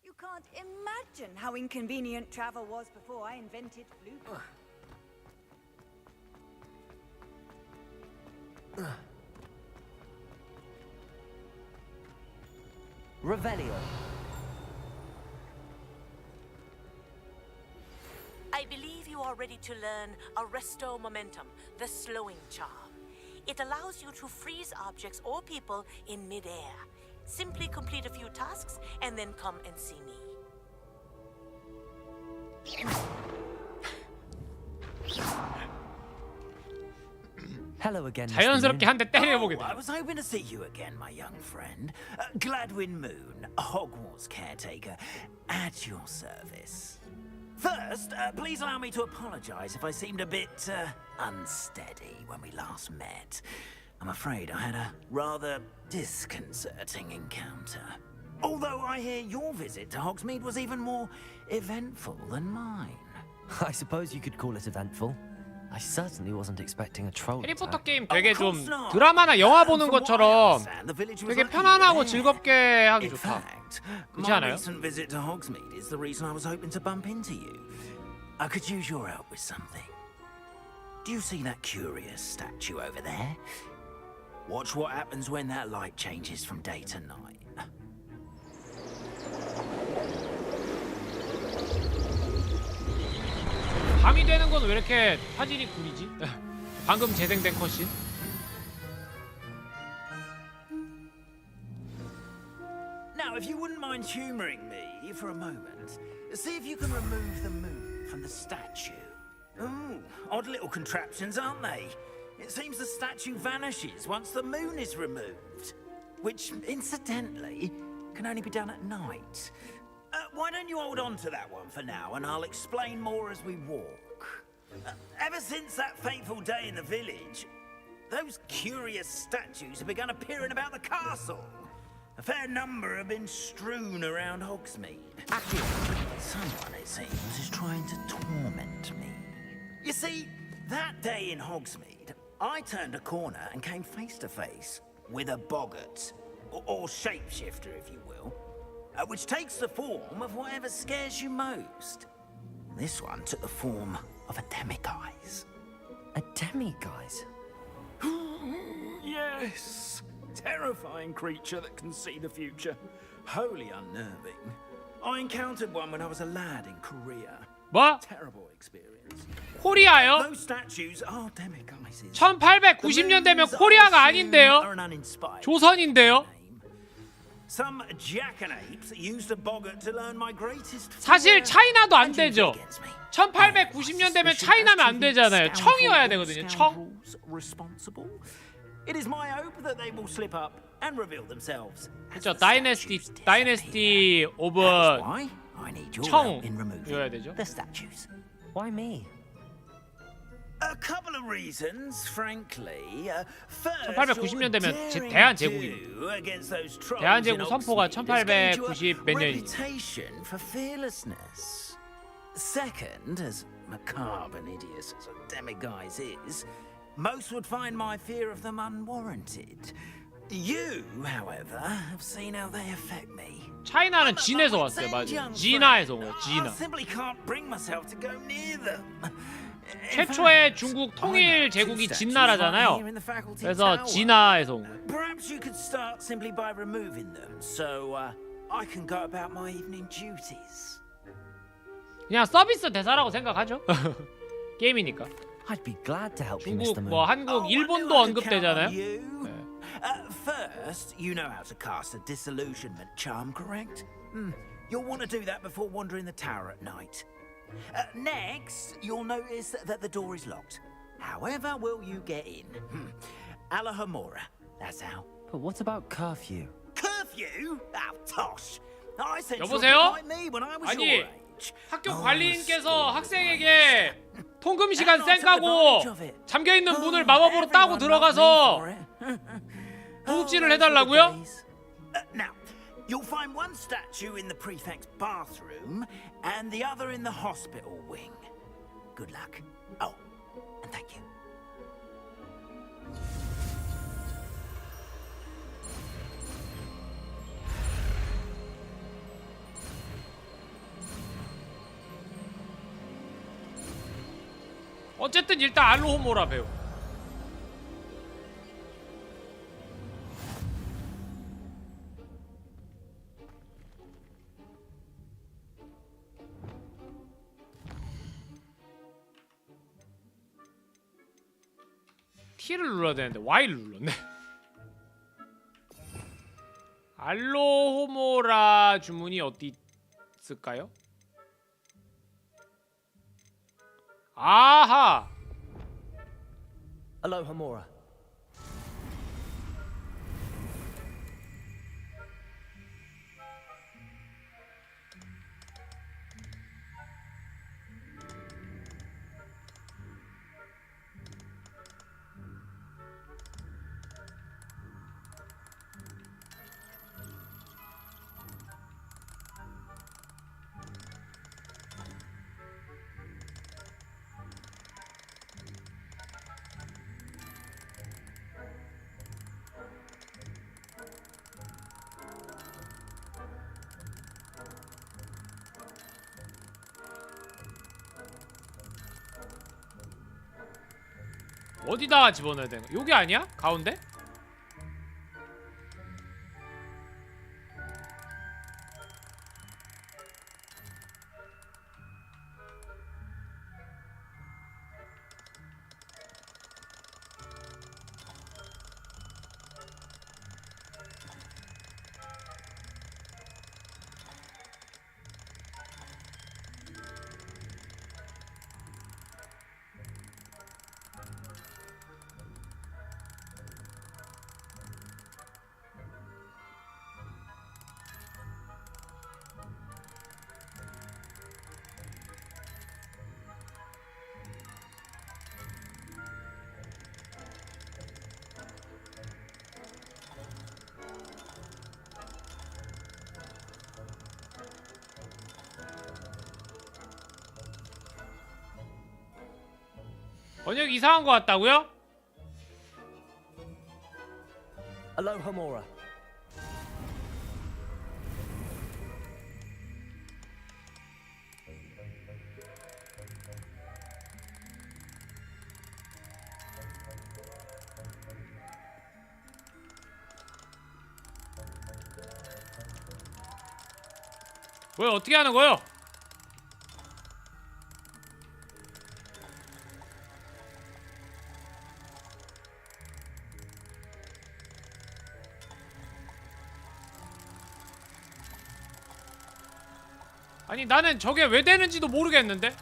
Speaker 10: You can't imagine how inconvenient travel was before I invented Bluetooth.
Speaker 3: Revelio.
Speaker 15: I believe you are ready to learn Arresto Momentum, the slowing charm. It allows you to freeze objects or people in mid-air. Simply complete a few tasks and then come and see me.
Speaker 3: Hello again,
Speaker 1: 자연스럽게 한 대 때려보게 돼.
Speaker 6: I was hoping to see you again, my young friend. Gladwin Moon, Hogwarts caretaker, at your service. First, please allow me to apologize if I seemed a bit unsteady when we last met. I'm afraid I had a rather disconcerting encounter. Although I hear your visit to Hogsmeade was even more eventful than mine.
Speaker 3: I suppose you could call it eventful. I certainly wasn't expecting a troll
Speaker 1: 해리포터
Speaker 3: attack.
Speaker 1: 게임 되게 좀 드라마나 영화 보는 것처럼 되게 편안하고 즐겁게 하기 좋다. 그렇지
Speaker 6: My
Speaker 1: 않아요?
Speaker 6: recent visit to Hogsmeade is the reason I was hoping to bump into you. I could use your help with something. Do you see that curious statue over there? Watch what happens when that light changes from day to night.
Speaker 1: 밤이 되는 건 왜 이렇게 화질이 구리지? 방금 재생된 컷신.
Speaker 6: Now, if you wouldn't mind humoring me for a moment, see if you can remove the moon from the statue. Ooh, odd little contraptions, aren't they? It seems the statue vanishes once the moon is removed, which, incidentally, can only be done at night. Why don't you hold on to that one for now, and I'll explain more as we walk. Ever since that fateful day in the village, those curious statues have begun appearing about the castle. A fair number have been strewn around Hogsmeade. Someone, it seems, is trying to torment me. You see, that day in Hogsmeade, I turned a corner and came face to face with a boggart, or shapeshifter, if you will, which takes the form of whatever scares you most. This one took the form of a demiguise.
Speaker 3: A demiguise?
Speaker 6: Yes! Terrifying creature that can see the future. Wholly unnerving. I encountered one when I was a lad in Korea.
Speaker 1: 뭐?
Speaker 6: Terrible experience.
Speaker 1: 코리아요?
Speaker 6: Those statues are demiguises.
Speaker 1: 1890년대면 코리아가 아닌데요? 조선인데요?
Speaker 6: Some jackanapes used a boggart to learn my greatest.
Speaker 1: 사실 차이나도 안 되죠. 1890년대면 차이나면 안 되잖아요. 청이어야 되거든요. 청.
Speaker 6: It is my hope that they will slip up and reveal themselves.
Speaker 1: 그렇죠. 다이내스티 오브 청이어야 되죠.
Speaker 3: Why me?
Speaker 6: A couple of reasons, frankly. First,
Speaker 1: 1890년대면 대한 제국이에요. 대한 제국 선포가 1890 몇 년이에요.
Speaker 6: Reputation for fearlessness. Second, as macabre and hideous as a demiguise is, most would find my fear of them unwarranted. You, however, have seen how they affect me.
Speaker 1: 차이나는 진에서 왔어요, 맞아요. 지나에서 온 거예요, 지나.
Speaker 6: I simply can't bring myself to go near them.
Speaker 1: 최초의 중국 통일 제국이 진나라잖아요. 그래서 진나에서 온 거예요.
Speaker 6: Perhaps you could start simply by removing them, so I can go about my evening duties.
Speaker 1: 그냥 서비스 대사라고 생각하죠. 게임이니까.
Speaker 3: I'd be glad to help you,
Speaker 1: 중국,
Speaker 3: Mr. Moon.
Speaker 1: 뭐 한국, 일본도 언급되잖아요.
Speaker 6: First, you know how to cast a disillusionment charm, correct? You'll want to do that before wandering the tower at night. Next, you'll notice that the door is locked. However will you get in? Alahomora, that's how.
Speaker 3: But what about curfew?
Speaker 6: Curfew? Oh, tosh. I said
Speaker 1: 여보세요?
Speaker 6: like me when I was
Speaker 1: 아니,
Speaker 6: your age.
Speaker 1: 학교 관리인께서 학생에게 통금 시간 쌩 까고 잠겨있는 문을 마법으로 따고 들어가서 도둑질을 해달라고요?
Speaker 6: Now, you'll find one statue in the prefect's bathroom and the other in the hospital wing. Good luck. Oh, and thank you.
Speaker 1: 어쨌든 일단 알로호모라 배우. T를 눌러야 되는데 Y를 눌렀네. 알로호모라 주문이 어디 있을까요? 아하.
Speaker 3: Alohomora.
Speaker 1: 어디다가 집어넣어야 되는 거야? 여기 아니야? 가운데? 번역 이상한 거 같다고요?
Speaker 3: Aloha Mora.
Speaker 1: 뭐야 어떻게 하는 거요? 아니 나는 저게 왜 되는지도 모르겠는데?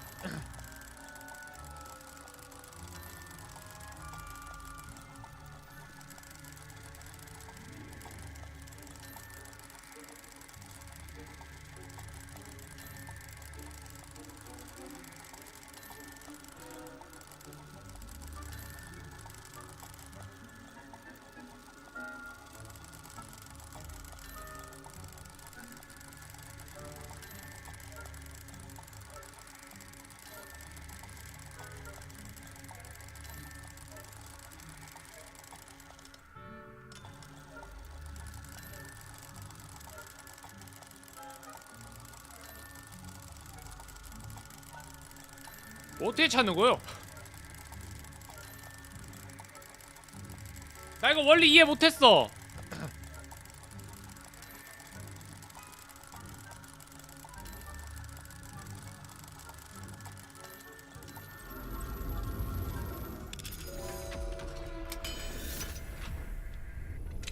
Speaker 1: 어떻게 찾는 거요? 나 이거 원래 이해 못했어.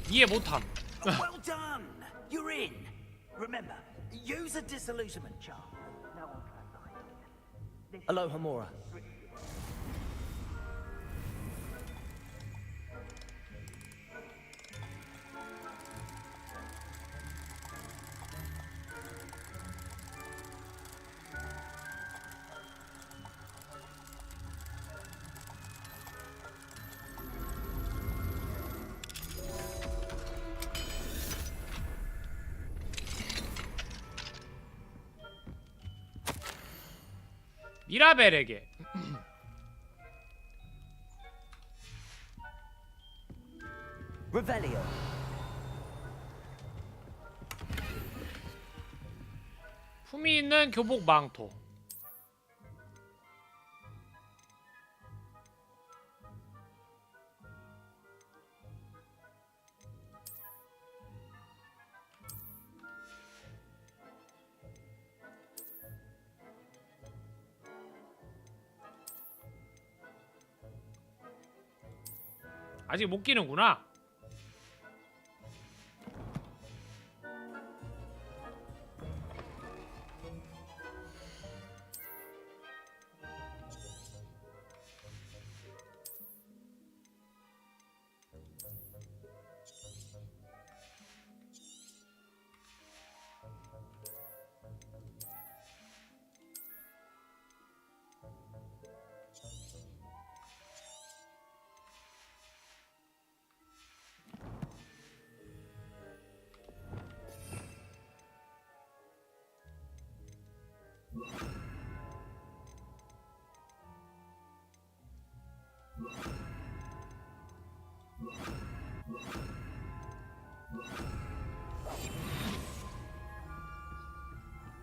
Speaker 1: 이해 못함.
Speaker 6: Well done! You're in. Remember, use a disillusionment charm. No one can find it.
Speaker 3: Aloha Mora.
Speaker 1: 미라벨에게
Speaker 3: Revelio.
Speaker 1: 품이 있는 교복 망토. 아직 못 끼는구나.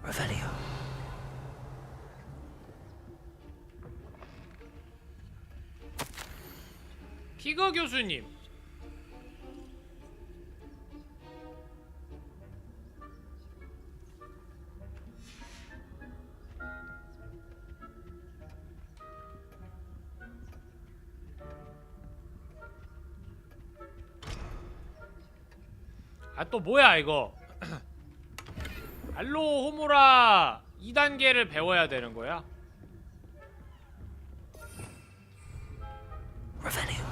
Speaker 3: Revelio.
Speaker 1: 피거 교수님. 아 또 뭐야 이거. 알로 호무라 2단계를 배워야 되는 거야?
Speaker 3: Revelio.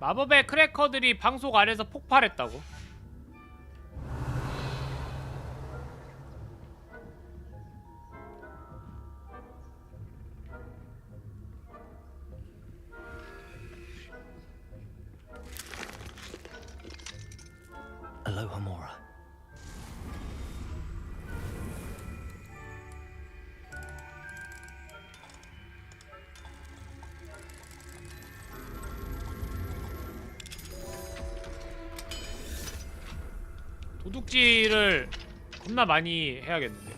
Speaker 1: 마법의 크래커들이 방속 아래서 폭발했다고? 도둑질을 겁나 많이 해야겠는데.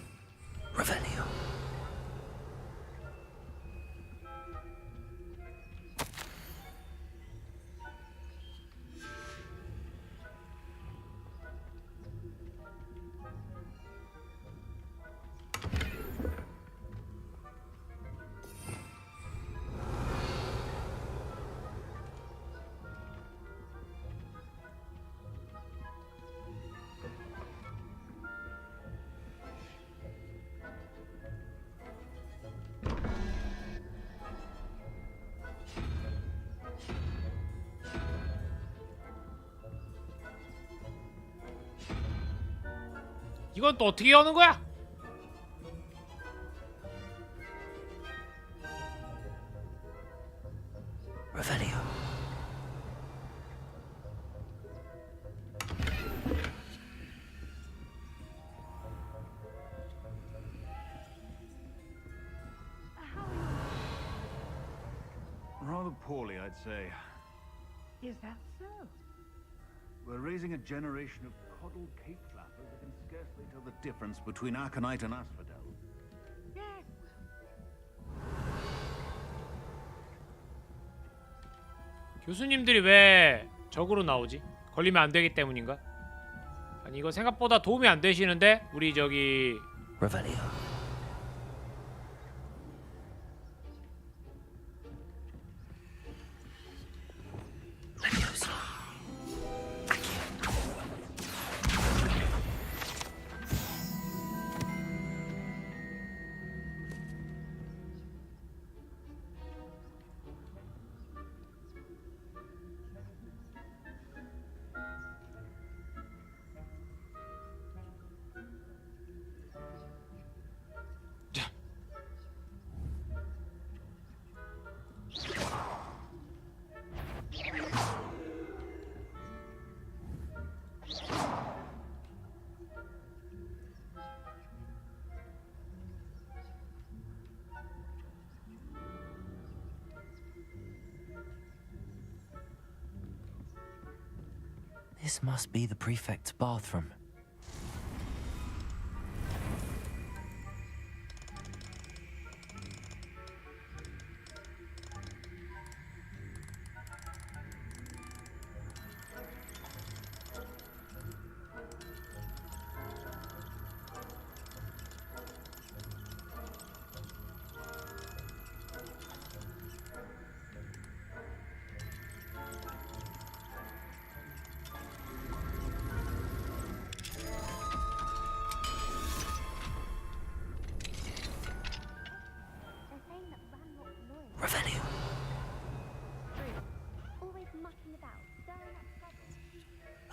Speaker 1: 이건 또 어떻게 여는 거야?
Speaker 16: Rather poorly, I'd say.
Speaker 17: Is that so?
Speaker 16: We're raising a generation of coddled cape flappers that can scarcely tell the difference between aconite and asphodel.
Speaker 17: Yes.
Speaker 1: 교수님들이 왜 적으로 나오지? 걸리면 안 되기 때문인가? 아니 이거 생각보다 도움이 안 되시는데? 우리 저기
Speaker 3: This must be the prefect's bathroom.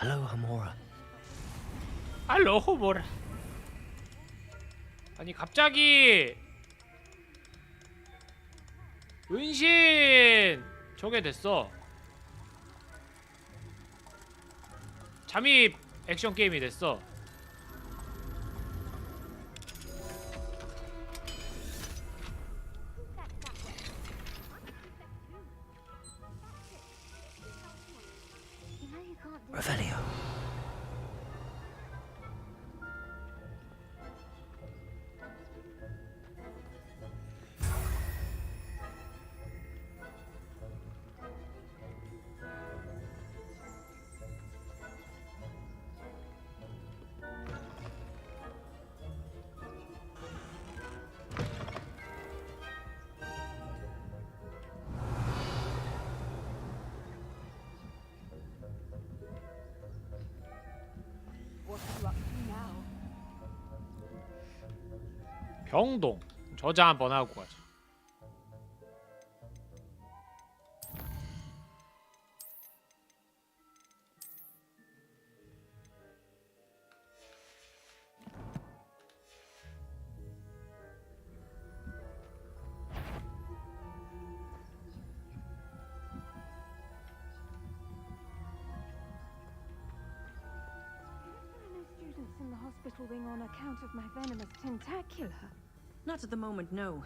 Speaker 3: Hello, Hamora.
Speaker 1: 알로 호모라. 아니 갑자기 은신 저게 됐어. 잠입 액션 게임이 됐어.
Speaker 3: Revelio.
Speaker 1: 병동 저장 한번 하고 가자.
Speaker 18: In the hospital wing on account of my venomous tentacular.
Speaker 19: Not at the moment, no.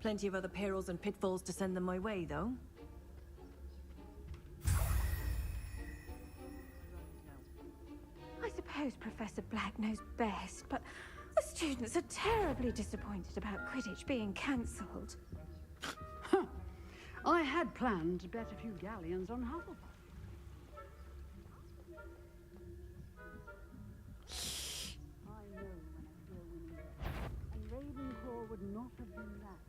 Speaker 19: Plenty of other perils and pitfalls to send them my way, though.
Speaker 18: I suppose suppose Professor Black knows best, but the students are terribly disappointed about Quidditch being cancelled.
Speaker 17: I had planned to bet a few galleons on Hufflepuff. I know when I hear winning, and Ravenclaw would not have been that.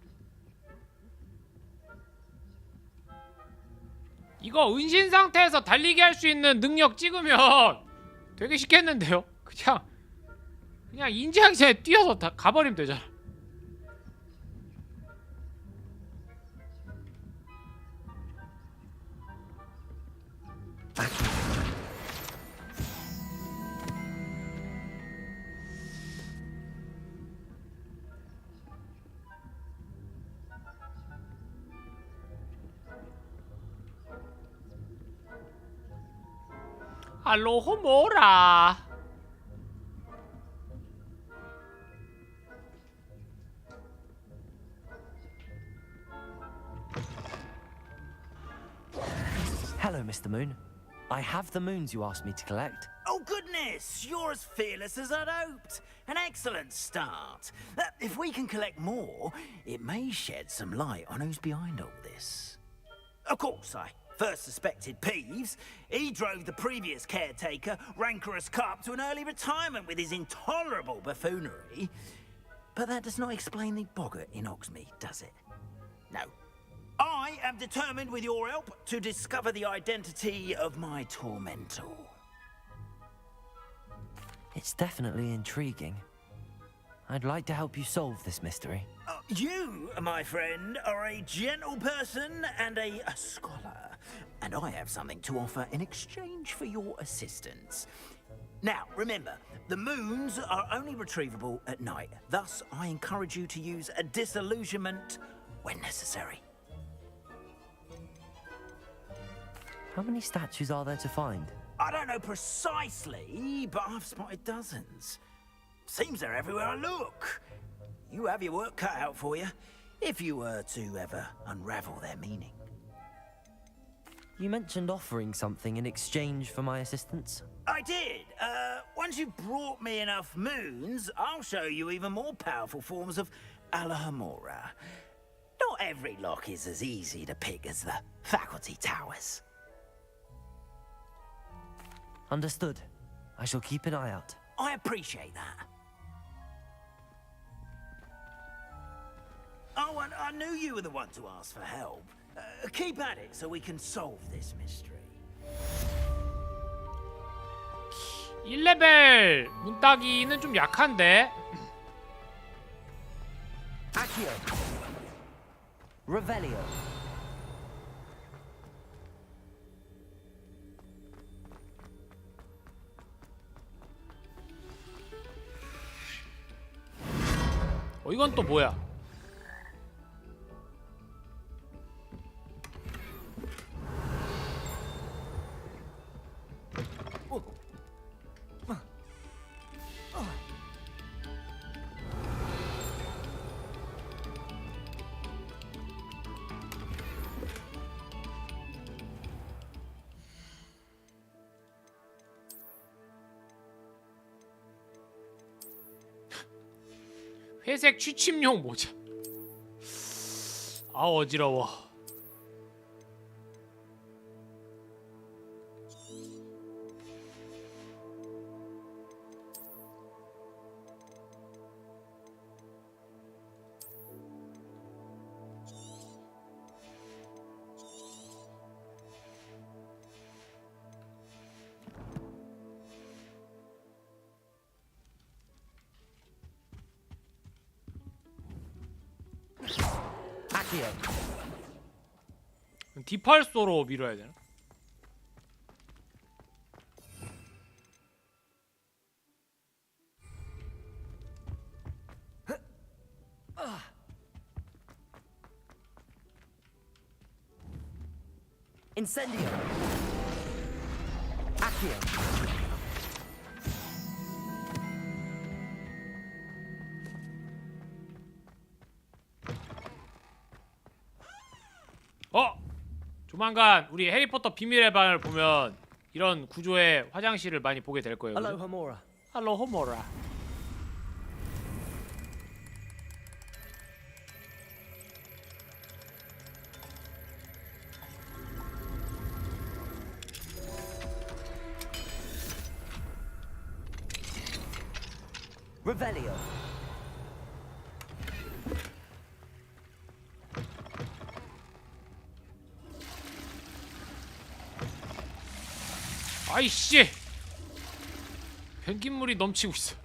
Speaker 1: 이거 은신 상태에서 달리기 할 수 있는 능력 찍으면 되게 쉽겠는데요? 그냥 인지하기 전에 뛰어서 다 가버리면 되잖아. 알로호모라.
Speaker 3: Hello, Mr. Moon. I have the moons you asked me to collect.
Speaker 6: Oh, goodness! You're as fearless as I'd hoped. An excellent start. If we can collect more, it may shed some light on who's behind all this. Of course, I first suspected Peeves. He drove the previous caretaker, Rancorous Carp, to an early retirement with his intolerable buffoonery. But that does not explain the boggart in Hogsmeade, does it? No. I am determined, with your help, to discover the identity of my tormentor.
Speaker 3: It's definitely intriguing. I'd like to help you solve this mystery.
Speaker 6: You, my friend, are a gentle person and a scholar, and I have something to offer in exchange for your assistance. Now, remember, the moons are only retrievable at night. Thus, I encourage you to use a disillusionment when necessary.
Speaker 3: How many statues are there to find?
Speaker 6: I don't know precisely, but I've spotted dozens. Seems they're everywhere I look. You have your work cut out for you, if you were to ever unravel their meaning.
Speaker 3: You mentioned offering something in exchange for my assistance.
Speaker 6: I did. Once you've brought me enough moons, I'll show you even more powerful forms of Alohomora. Not every lock is as easy to pick as the faculty towers.
Speaker 3: Understood. I shall keep an eye out.
Speaker 6: I appreciate that. Oh, and I knew you were the one to ask for help. Keep at it so we can solve this mystery.
Speaker 1: 1레벨 문따기는 좀 약한데.
Speaker 3: Accio. Revelio.
Speaker 1: 이건 또 뭐야? 회색 취침용 모자. 아 어지러워. 디팔소로 밀어야 되나?
Speaker 3: Incendio. Accio.
Speaker 1: 조만간 우리 해리포터 비밀의 방을 보면 이런 구조의 화장실을 많이 보게 될 거예요.
Speaker 3: Hello,
Speaker 1: 그죠?
Speaker 3: Homora.
Speaker 1: Hello, Homora.
Speaker 3: Revelio.
Speaker 1: 아이씨! 변기물이 넘치고 있어.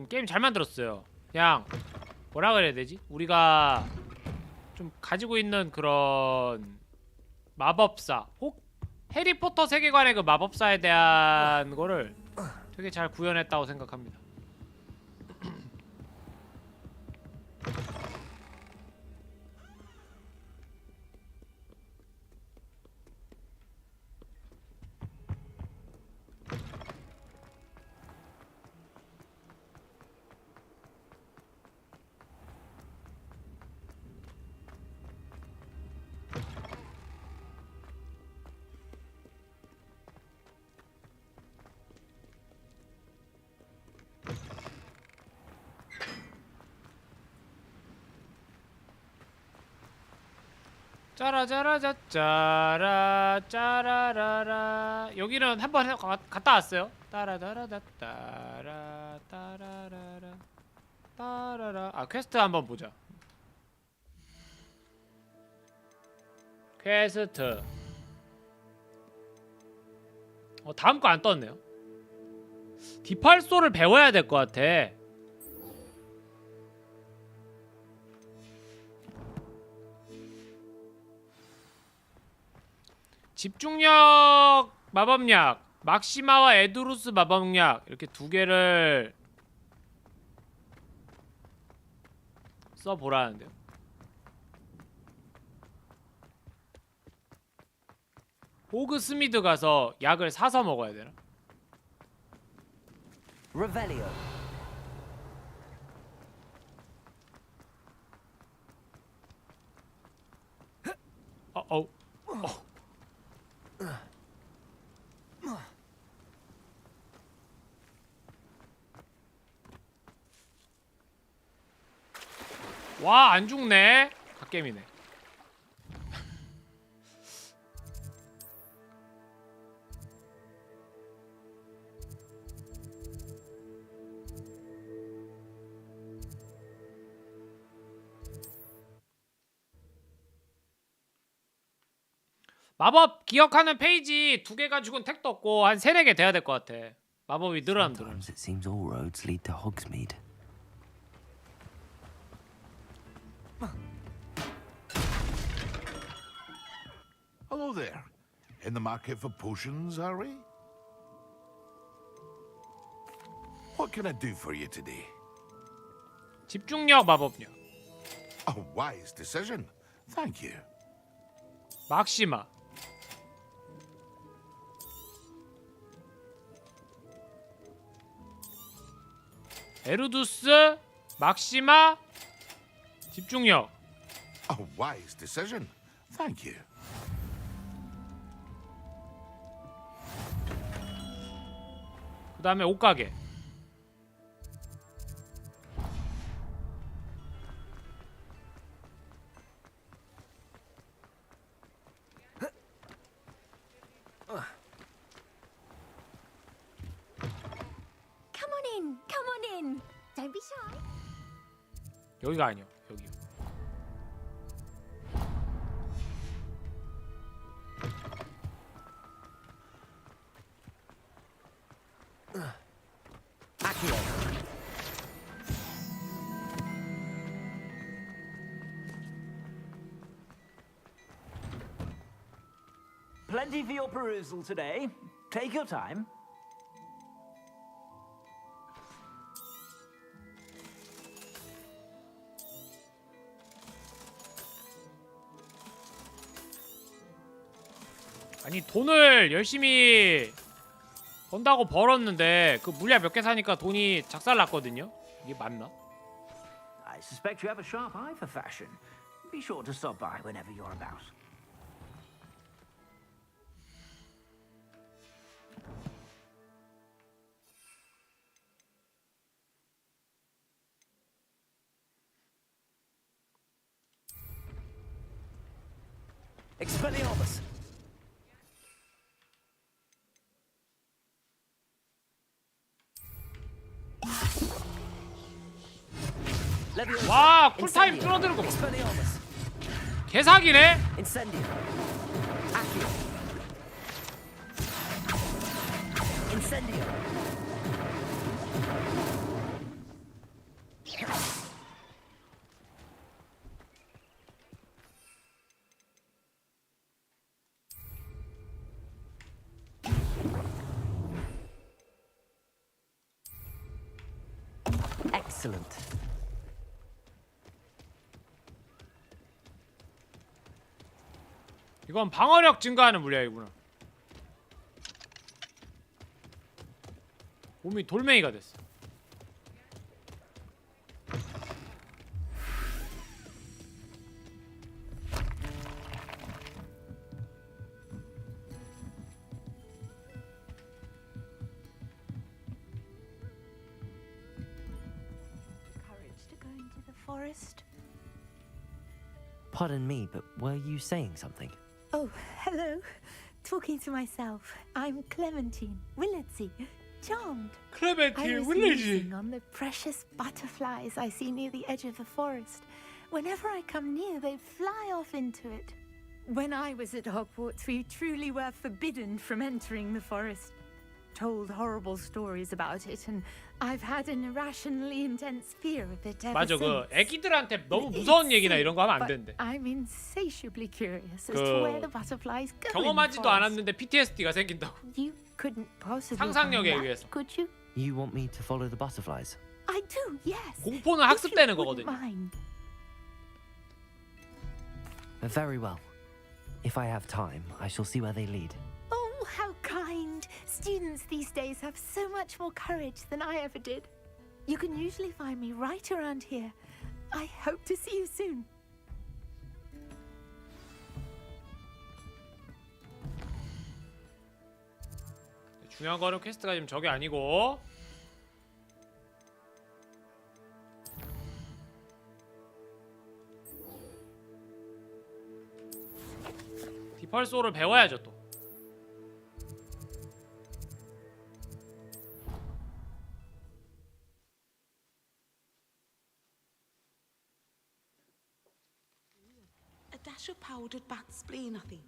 Speaker 1: 게임 잘 만들었어요. 그냥 뭐라 그래야 되지? 우리가 좀 가지고 있는 그런 마법사, 혹 해리포터 세계관의 그 마법사에 대한 거를 되게 잘 구현했다고 생각합니다. 짜라짜라짜 짜라 짜라라라. 여기는 한번 갔다 왔어요. 따라다라다 따라 따라라라 따라라. 아, 퀘스트 한번 보자. 퀘스트. 다음 거 안 떴네요. 디팔소를 배워야 될 것 같아. 집중력 마법약, 막시마와 에두루스 마법약 이렇게 두 개를 써보라는데요. 호그스미드 가서 약을 사서 먹어야 되나?
Speaker 3: Revelio.
Speaker 1: 와, 안 죽네. 갓겜이네. 마법 기억하는 페이지 2개 가지고는 택도 없고 한 3, 4개 돼야 될 것 같아. 마법이 늘어나면 늘어.
Speaker 3: Sometimes it seems all roads lead to Hogsmeade.
Speaker 20: Hello there. In the market for potions, are we? What can I do for you today?
Speaker 1: 집중력 마법력.
Speaker 20: A wise decision. Thank you.
Speaker 1: 막시마. 에루두스, 막시마, 집중력.
Speaker 20: A wise decision. Thank you.
Speaker 1: 그 다음에 옷가게.
Speaker 21: Come on in, come on in. Don't be shy.
Speaker 1: 여기가 아니야. 여기.
Speaker 22: Plenty for your perusal today. Take your time.
Speaker 1: 아니, 돈을 열심히 번다고 벌었는데 그 물약 몇 개 사니까 돈이 작살났거든요. 이게 맞나?
Speaker 22: I suspect you have a sharp eye for fashion. Be sure to stop by whenever you're about.
Speaker 3: Expelliarmus!
Speaker 1: 와, 쿨타임 줄어드는 거 봐. 개사기네?
Speaker 3: Incendio. Accio. Incendio. Excellent.
Speaker 1: 이건 방어력 증가하는 물약이구나. 몸이 돌멩이가 됐어.
Speaker 21: Courage to go into the forest.
Speaker 3: Pardon me, but were you saying something?
Speaker 21: Oh, hello. Talking to myself. I'm Clementine Willardsey. Charmed.
Speaker 1: Clementine
Speaker 21: I was
Speaker 1: Willardsey.
Speaker 21: musing on the precious butterflies I see near the edge of the forest. Whenever I come near, they fly off into it. When I was at Hogwarts, we truly were forbidden from entering the forest. Told horrible stories about it, and I've had an irrationally intense fear of it ever
Speaker 1: 맞아,
Speaker 21: since.
Speaker 1: 그 애기들한테 너무 무서운 얘기나 이런 거 하면 안 된대.
Speaker 21: I'm insatiably curious as to where the butterflies go.
Speaker 1: 경험하지도 않았는데 PTSD가 생긴다고.
Speaker 21: You couldn't possibly
Speaker 1: 상상력에
Speaker 21: find that,
Speaker 1: 의해서.
Speaker 21: could you?
Speaker 3: You want me to follow the butterflies?
Speaker 21: I do, yes.
Speaker 1: 공포는 학습되는 거거든요.
Speaker 21: Mind.
Speaker 3: Very well. If I have time, I shall see where they lead.
Speaker 21: Oh, how kind. Students these days have so much more courage than I ever did. You can usually find me right around here. I hope to see you soon.
Speaker 1: 중요한 거는 퀘스트가 지금 저게 아니고 디펄소를 배워야죠 또.
Speaker 7: A dash of powdered bat spleen, I think.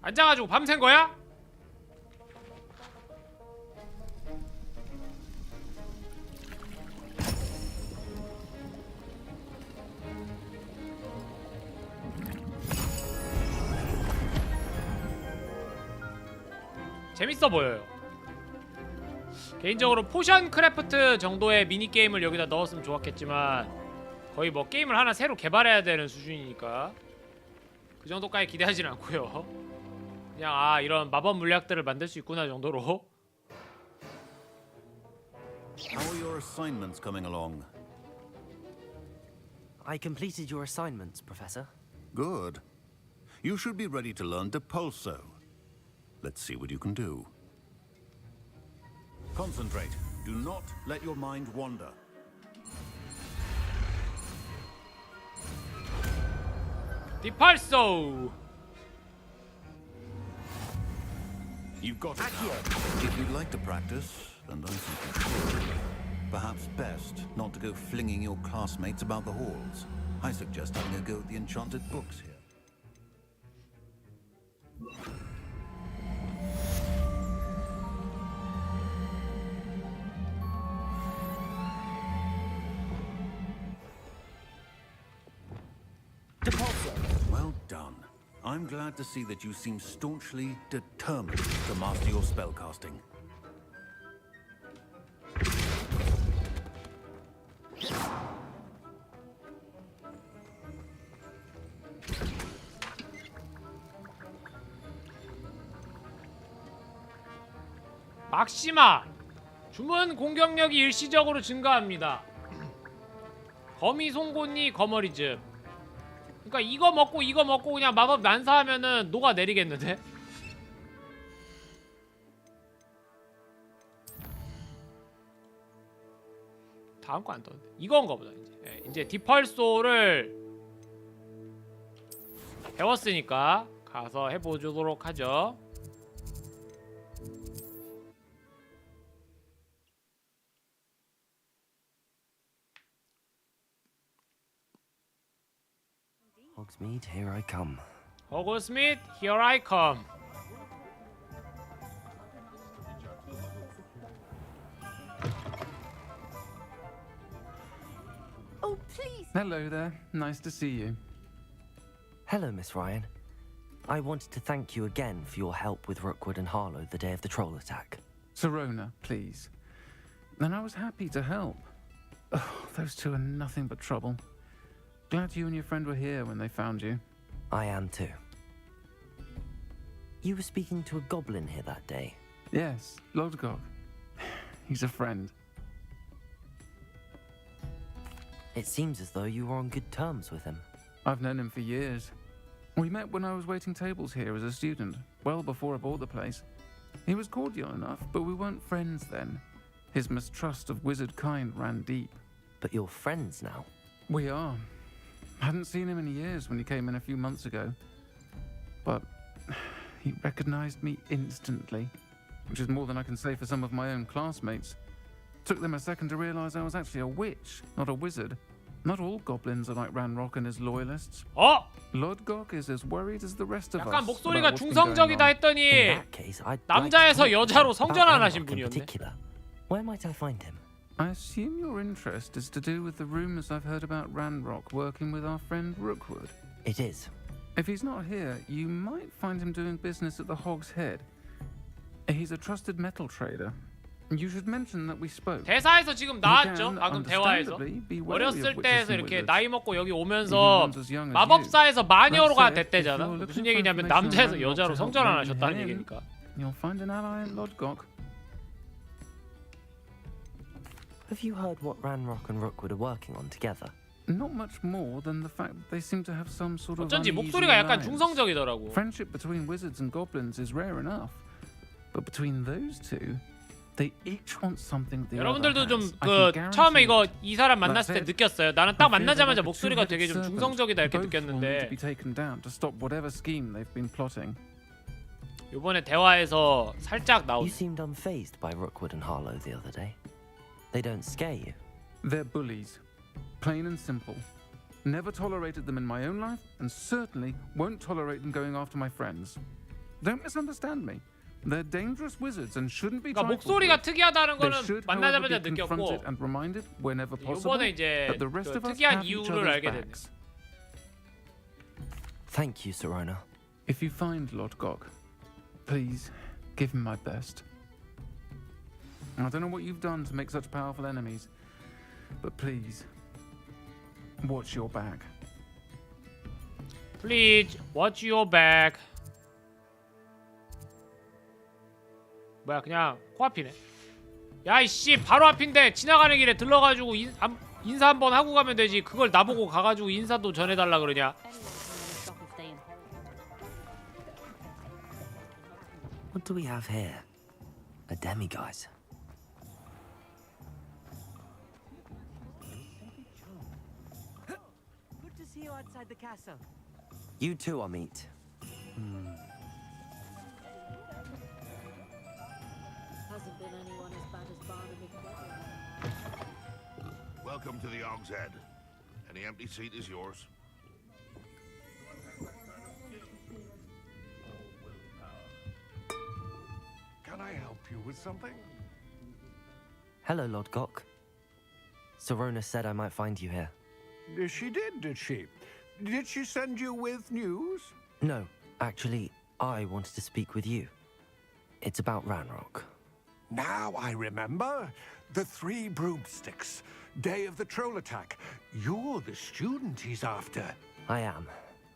Speaker 1: 앉아가지고 밤샌 거야? 재밌어 보여요. 개인적으로 포션 크래프트 정도의 미니게임을 여기다 넣었으면 좋았겠지만 거의 뭐 게임을 하나 새로 개발해야 되는 수준이니까 그 정도까지 기대하지는 않고요. 그냥 아 이런 마법 물약들을 만들 수 있구나 정도로.
Speaker 2: How are your assignments coming along?
Speaker 3: I completed your assignments, Professor.
Speaker 2: Good. You should be ready to learn Depulso. Let's see what you can do. Concentrate. Do not let your mind wander.
Speaker 1: 디펄소.
Speaker 2: You've got it. If you'd like to practice, and I think you should, perhaps best not to go flinging your classmates about the halls. I suggest having a go at the enchanted books here. Well done. I'm glad to see that you seem staunchly determined to master your spellcasting.
Speaker 1: 막시마! 주문 공격력이 일시적으로 증가합니다. 거미 송곳니 거머리즘. 그러니까 이거 먹고 그냥 마법 난사하면은 녹아내리겠는데? 다음 거 안 떴는데. 이건가 보다 이제. 네, 이제 디펄소를 배웠으니까 가서 해보도록 하죠.
Speaker 3: Hogsmeade, here I come.
Speaker 1: 호그스밋, here I come.
Speaker 21: Oh, please.
Speaker 12: Hello there. Nice to see you.
Speaker 3: Hello, Miss Ryan. I wanted to thank you again for your help with Rookwood and Harlow the day of the troll attack.
Speaker 12: Sirona, please. And I was happy to help. Oh, those two are nothing but trouble. Glad you and your friend were here when they found you.
Speaker 3: I am too. You were speaking to a goblin here that day.
Speaker 12: Yes, Lodgok. He's a friend.
Speaker 3: It seems as though you were on good terms with him.
Speaker 12: I've known him for years. We met when I was waiting tables here as a student, well before I bought the place. He was cordial enough, but we weren't friends then. His mistrust of wizard kind ran deep.
Speaker 3: But you're friends now?
Speaker 12: We are. Hadn't seen him in years when he came in a few months ago. But he recognized me instantly, which is more than I can say for some of my own classmates. Took them a second to realize I was actually a witch, not a wizard. Not all goblins are like Ranrock and his loyalists. Lodgok is as worried as the rest of us.
Speaker 1: 약간 목소리가 중성적이다 했더니 남자에서 여자로 성전환하신 분이었네.
Speaker 3: Where might I find him?
Speaker 12: I assume your interest is to do with the rumors I've heard about Ranrock working with our friend Rookwood.
Speaker 3: It is.
Speaker 12: If he's not here, you might find him doing business at the Hog's Head. He's a trusted metal trader. You should mention that we spoke.
Speaker 1: 대사에서 지금 나왔죠? 방금 대화에서 어렸을 때에서 이렇게 나이 먹고 여기 오면서 마법사에서 마녀로가 됐대잖아. 무슨 얘기냐면 남자에서 여자로 성전환하셨다는 얘기니까.
Speaker 12: You'll find an ally in Lodgok.
Speaker 3: Have you heard what Ranrock and Rookwood are working on together?
Speaker 12: Not much more than the fact that they seem to have some sort of
Speaker 1: 어쩐지
Speaker 12: uneasy
Speaker 1: 목소리가 약간
Speaker 12: alliance.
Speaker 1: 중성적이더라고.
Speaker 12: Friendship between wizards and goblins is rare enough, but between those two, they each want something the other
Speaker 1: 여러분들도 좀
Speaker 12: has.
Speaker 1: 그 처음에 이거 이 사람 만났을 때 느꼈어요. 나는 딱 만나자마자 목소리가 되게 좀 중성적이다 이렇게 느꼈는데 이번에 대화에서 살짝 나오죠.
Speaker 3: You seemed unfazed by Rookwood and Harlow the other day. They don't scare you.
Speaker 12: They're bullies, plain and simple. Never tolerated them in my own life, and certainly won't tolerate them going after my friends. Don't misunderstand me. They're dangerous wizards and shouldn't be
Speaker 1: 그러니까
Speaker 12: trifled
Speaker 1: 목소리가
Speaker 12: with.
Speaker 1: 특이하다는
Speaker 12: They
Speaker 1: 거는
Speaker 12: should,
Speaker 1: 만나자마자
Speaker 12: however, be
Speaker 1: 느꼈고
Speaker 12: confronted and reminded whenever possible
Speaker 1: 이번에 이제
Speaker 12: that the rest
Speaker 1: 그
Speaker 12: of us
Speaker 1: 특이한
Speaker 12: have each
Speaker 1: 이유를
Speaker 12: other's
Speaker 1: 알게 됐네.
Speaker 12: backs.
Speaker 3: Thank you, Sirona.
Speaker 12: If you find Lodgok, please give him my best. I don't know what you've done to make such powerful enemies, but please, watch your back.
Speaker 1: Please watch your back. 뭐야 그냥 코앞이네. 야 이씨 바로 앞인데 지나가는 길에 들러가지고 인사 한번 하고 가면 되지. 그걸 나보고 가가지고 인사도 전해달라 그러냐.
Speaker 3: What do we have here? A demiguise.
Speaker 10: Good to see you outside the castle.
Speaker 3: You too, Amit.
Speaker 17: Hasn't been anyone as bad as Barnaby.
Speaker 20: Welcome to the Hog's Head. Any empty seat is yours.
Speaker 4: Can I help you with something?
Speaker 3: Hello, Lodgok. Sirona said I might find you here.
Speaker 4: She did she? Did she send you with news?
Speaker 3: No, actually, I wanted to speak with you. It's about Ranrock.
Speaker 4: Now I remember. The 3 broomsticks. Day of the troll attack. You're the student he's after.
Speaker 3: I am,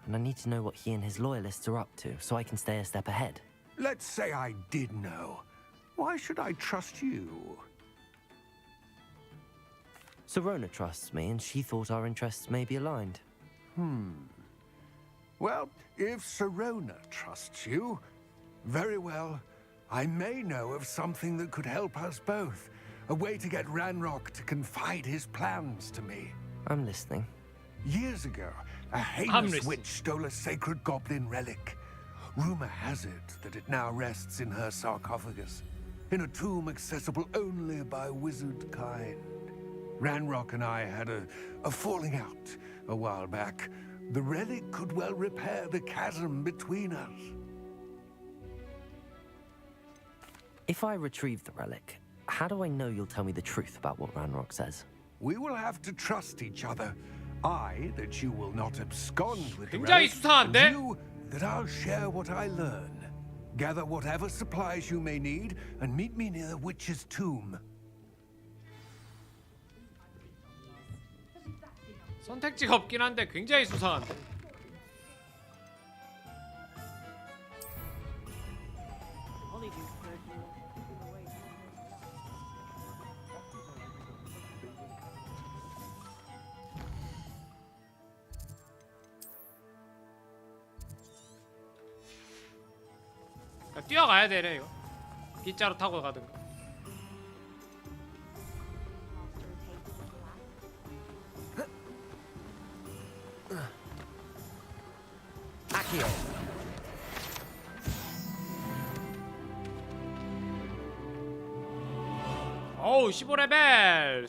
Speaker 3: and I need to know what he and his loyalists are up to so I can stay a step ahead.
Speaker 4: Let's say I did know. Why should I trust you?
Speaker 3: Serona trusts me, and she thought our interests may be aligned.
Speaker 4: Well, if Serona trusts you, very well. I may know of something that could help us both. A way to get Ranrock to confide his plans to me.
Speaker 3: I'm listening.
Speaker 4: Years ago, a heinous witch stole a sacred goblin relic. Rumor has it that it now rests in her sarcophagus, in a tomb accessible only by wizard kind. Ranrock and I had a falling out a while back. The relic could well repair the chasm between us.
Speaker 3: If I retrieve the relic, how do I know you'll tell me the truth about what Ranrock says?
Speaker 4: We will have to trust each other. I, that you will not abscond with the
Speaker 1: 굉장히
Speaker 4: relic,
Speaker 1: 수상한데?
Speaker 4: and you, that I'll share what I learn. Gather whatever supplies you may need, and meet me near the witch's tomb.
Speaker 1: 선택지가 없긴 한데 굉장히 수상한데. 뛰어가야 되네 이거. 빗자루 타고 가든가.
Speaker 3: Accio.
Speaker 1: 어우 15레벨.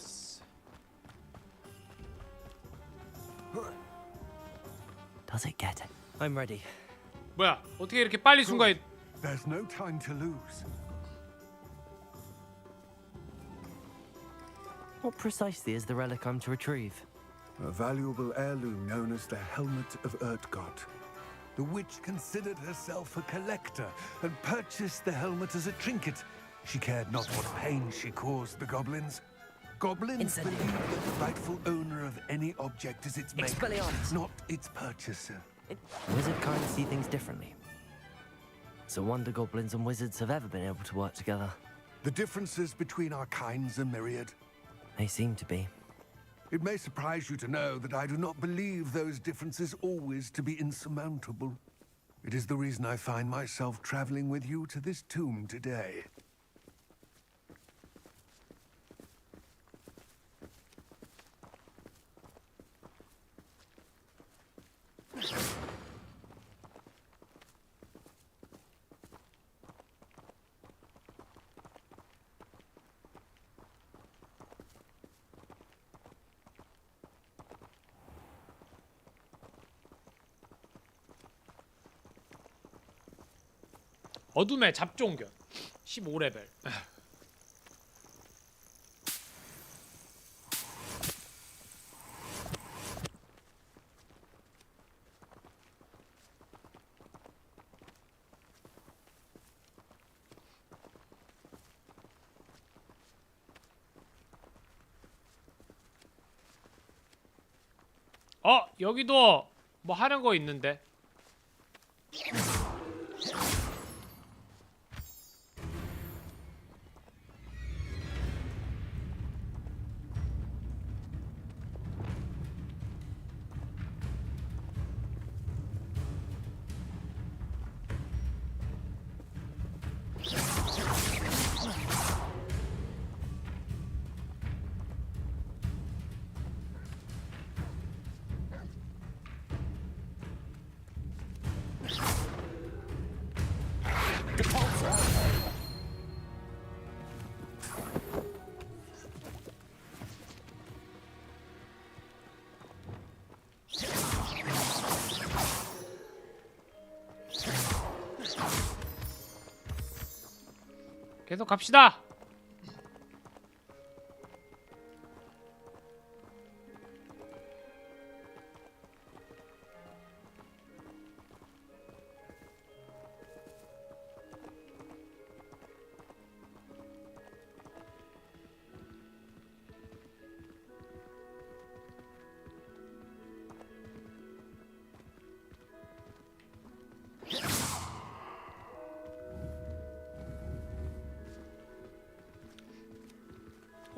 Speaker 3: Does it get it? I'm ready.
Speaker 1: 뭐야? 어떻게 이렇게 빨리 순간에?
Speaker 4: There's no time to lose.
Speaker 3: What precisely is the relic I'm to retrieve?
Speaker 4: A valuable heirloom known as the Helmet of Urtgott. The witch considered herself a collector and purchased the helmet as a trinket. She cared not what pain she caused the goblins. Goblins believe that the rightful owner of any object is its maker, not its purchaser.
Speaker 3: Wizard kind see things differently. It's a wonder goblins and wizards have ever been able to work together.
Speaker 4: The differences between our kinds are myriad.
Speaker 3: They seem to be.
Speaker 4: It may surprise you to know that I do not believe those differences always to be insurmountable. It is the reason I find myself traveling with you to this tomb today.
Speaker 1: 어둠의 잡종견 15레벨. 여기도 뭐 하는 거 있는데. 계속 갑시다.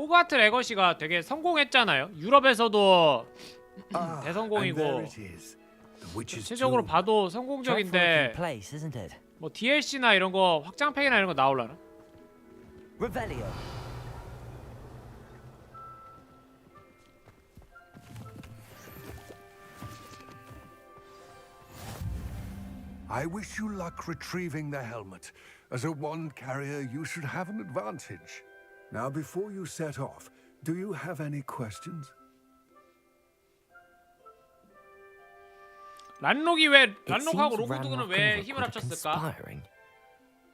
Speaker 1: 호그와트 레거시가 되게 성공했잖아요. 유럽에서도 대성공이고 전체적으로 봐도 성공적인데 뭐 DLC나 이런 거 확장팩이나 이런 거 나올라나?
Speaker 3: Revelio.
Speaker 4: I wish you luck retrieving the helmet. As a wand carrier, you should have an advantage. Now, before you set off, do you have any questions?
Speaker 1: 란록이 왜 란록하고 로그드그는 왜 힘을 합쳤을까?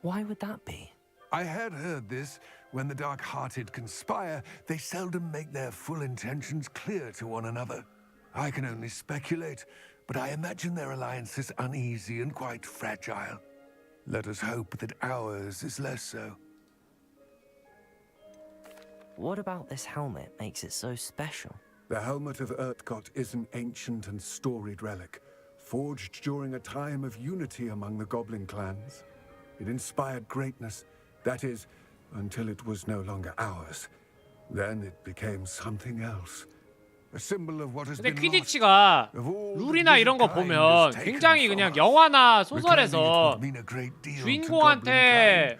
Speaker 3: Why would that be?
Speaker 4: I had heard this. When the dark-hearted conspire, they seldom make their full intentions clear to one another. I can only speculate, but I imagine their alliance is uneasy and quite fragile. Let us hope that ours is less so.
Speaker 3: What about this helmet makes it so special?
Speaker 4: The helmet of Urtkot is an ancient and storied relic, forged during a time of unity among the goblin clans. It inspired greatness, that is, until it was no longer ours. Then it became something else. A symbol of what has
Speaker 1: 근데
Speaker 4: been lost.
Speaker 1: 퀴디치가 룰이나 이런 거 보면 굉장히 그냥 영화나 소설에서 주인공한테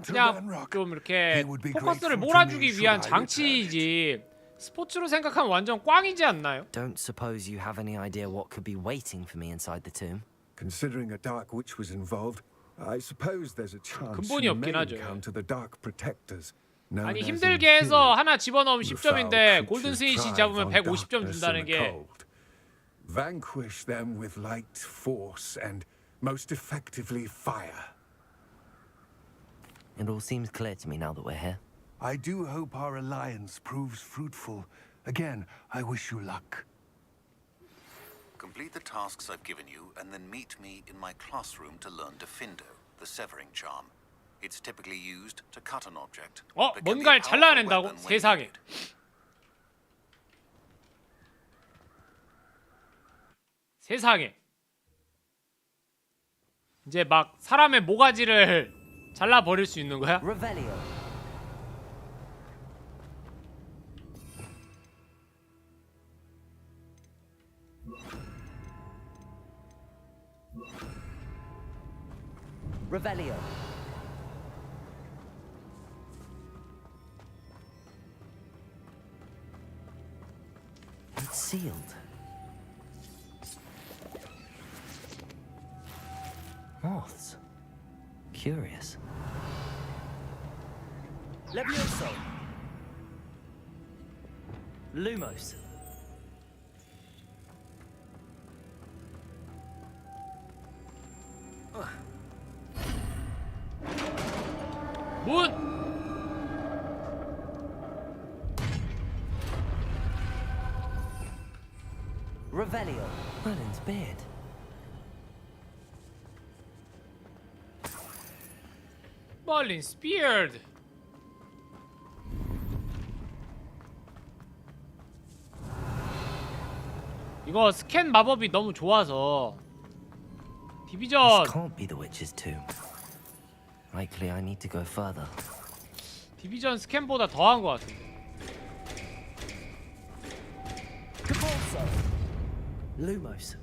Speaker 1: 그냥 좀 이렇게 포커스를 몰아주기 위한 장치이지 스포츠로 생각하면 완전 꽝이지 않나요?
Speaker 3: Don't suppose you have any idea what could be waiting for me inside the tomb?
Speaker 4: Considering a dark witch was involved, I suppose there's a chance
Speaker 1: 근본이
Speaker 4: you may
Speaker 1: 없긴 하죠.
Speaker 4: encounter the dark protectors.
Speaker 1: 아니 힘들게 해서 하나 집어넣으면 10점인데 골든 스윗이 잡으면 150점 준다는 게
Speaker 4: Vanquish them with light, force, and most effectively fire.
Speaker 3: It all seems clear to me now that we're here.
Speaker 4: I do hope our alliance proves fruitful. Again, I wish you luck.
Speaker 2: Complete the tasks I've given you, and then meet me in my classroom to learn Defindo, the severing charm. It's typically used to cut an object.
Speaker 1: 뭔가를 잘라낸다고? 세상에. 세상에. 이제 막 사람의 모가지를 잘라 버릴 수 있는 거야?
Speaker 3: Revelio. Revelio. It's sealed. Moths. Curious. Levioso. Lumos.
Speaker 1: 문!
Speaker 3: Revelio. Merlin's beard.
Speaker 1: Merlin's beard. 이거 스캔 마법이 너무 좋아서 디비전
Speaker 3: This can't be the witch's tomb. Likely I need to go further.
Speaker 1: 디비전 스캔보다 더한 것 같은데.
Speaker 3: Lumos.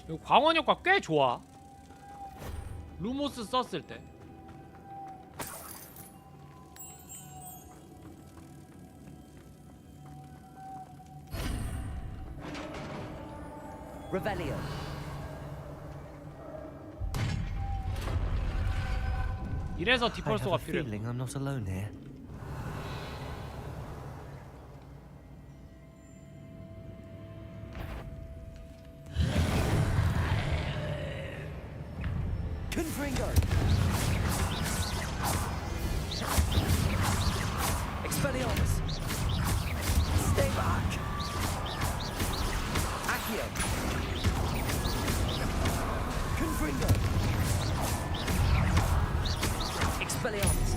Speaker 1: 이거 광원 효과 꽤 좋아. 루모스 썼을 때.
Speaker 3: Revelio.
Speaker 1: 이래서 디펄소가 필요해.
Speaker 3: Feeling I'm not alone here. Confringo. Expelliarmus. Stay back. Accio. Confringo. Expelliarmus.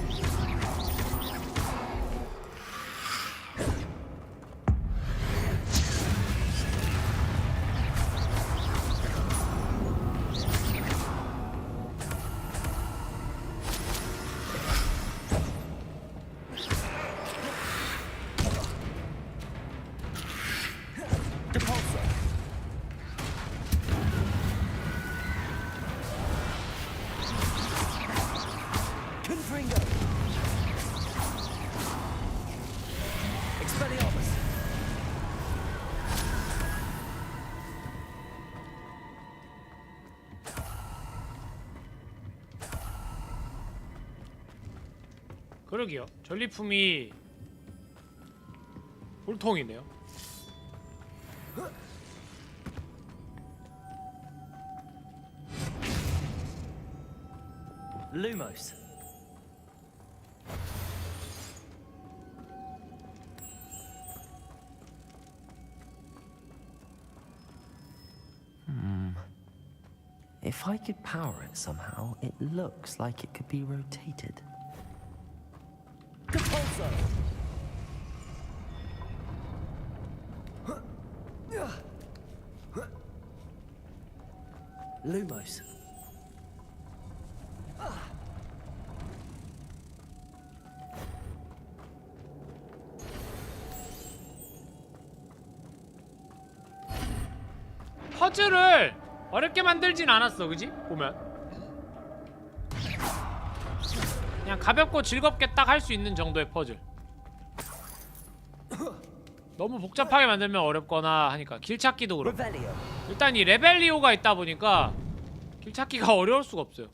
Speaker 3: Confringo. Expelliarmus.
Speaker 1: 그러게요. 전리품이 볼통이네요.
Speaker 3: Lumos. If I could power it somehow, it looks like it could be rotated. Compulso! Lumos.
Speaker 1: 퍼즐을 어렵게 만들진 않았어, 그지? 보면 그냥 가볍고 즐겁게 딱 할 수 있는 정도의 퍼즐. 너무 복잡하게 만들면 어렵거나 하니까 길찾기도 그렇고. 일단 이 레벨리오가 있다 보니까 길찾기가 어려울 수가 없어요.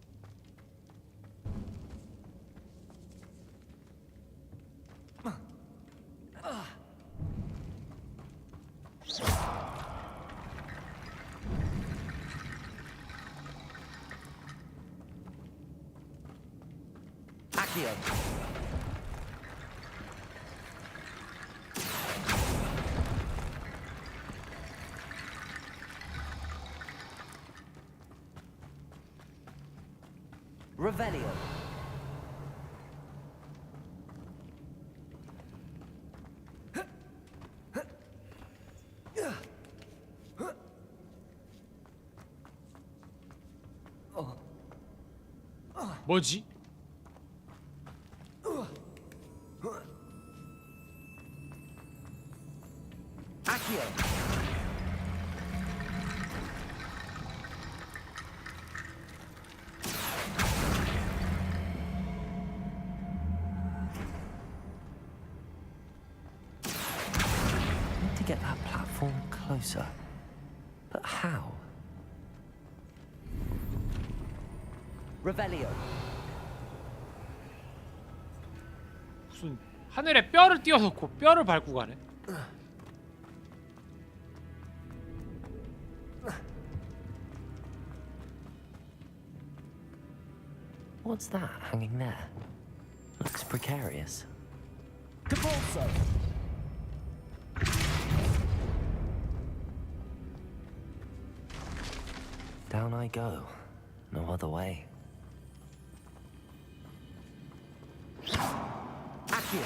Speaker 3: Revelio.
Speaker 1: 뭐지?
Speaker 3: Accio. Need to get that platform closer. But how? Revelio.
Speaker 1: 무슨 하늘에 뼈를 띄워놓고 뼈를 밟고 가네.
Speaker 3: What's that hanging there? Looks precarious. Compulso! Down I go. No other way. Accio!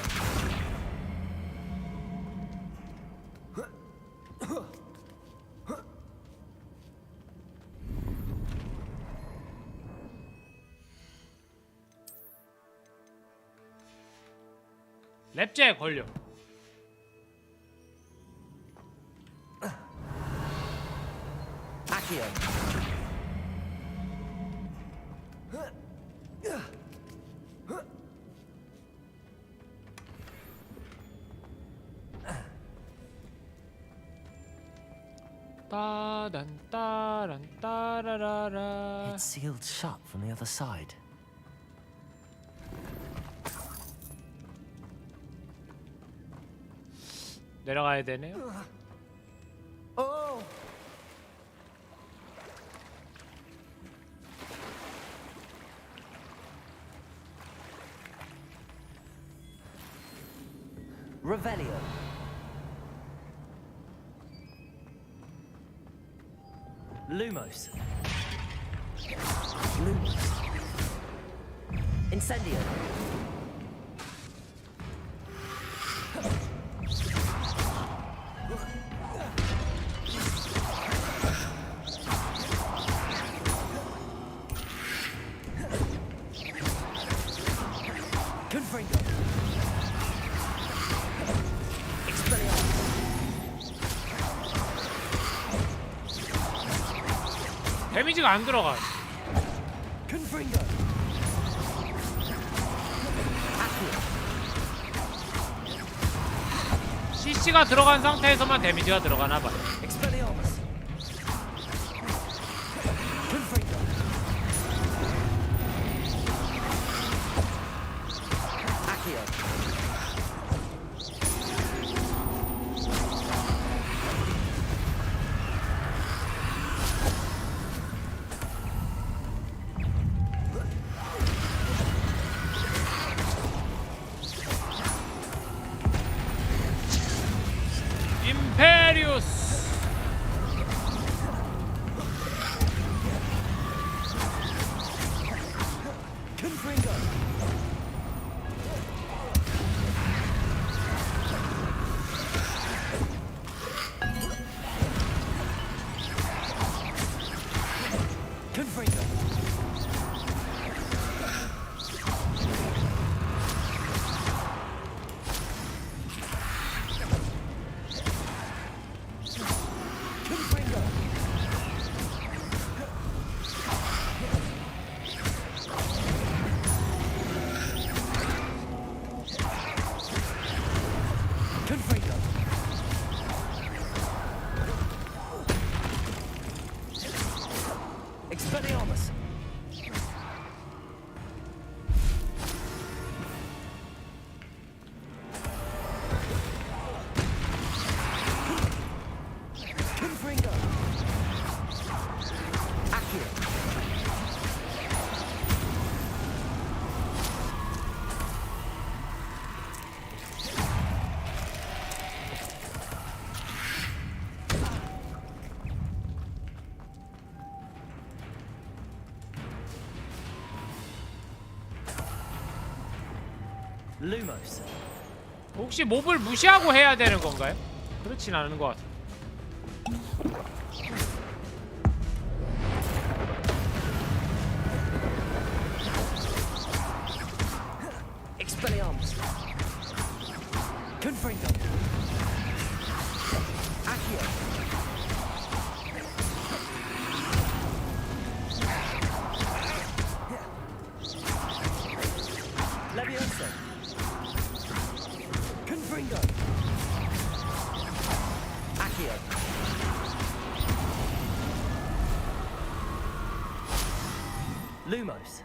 Speaker 1: 랩제에 걸려.
Speaker 3: Accio!
Speaker 1: 따란 따란 따라라라.
Speaker 3: It's sealed shut from the other side.
Speaker 1: 내려가야 되네요.
Speaker 3: Oh! Revelio. Lumos. Lumos. Incendio. Confringo.
Speaker 1: 데미지가 안 들어가.
Speaker 3: Confringo.
Speaker 1: CC가 들어간 상태에서만 데미지가 들어가나 봐요. 임페리우스.
Speaker 5: 루모스.
Speaker 1: 혹시 몹을 무시하고 해야 되는 건가요? 그렇진 않은 것 같아요.
Speaker 5: Expelliarmus. Confringo. Accio. Leviosa. Confringo. Accio. Lumos.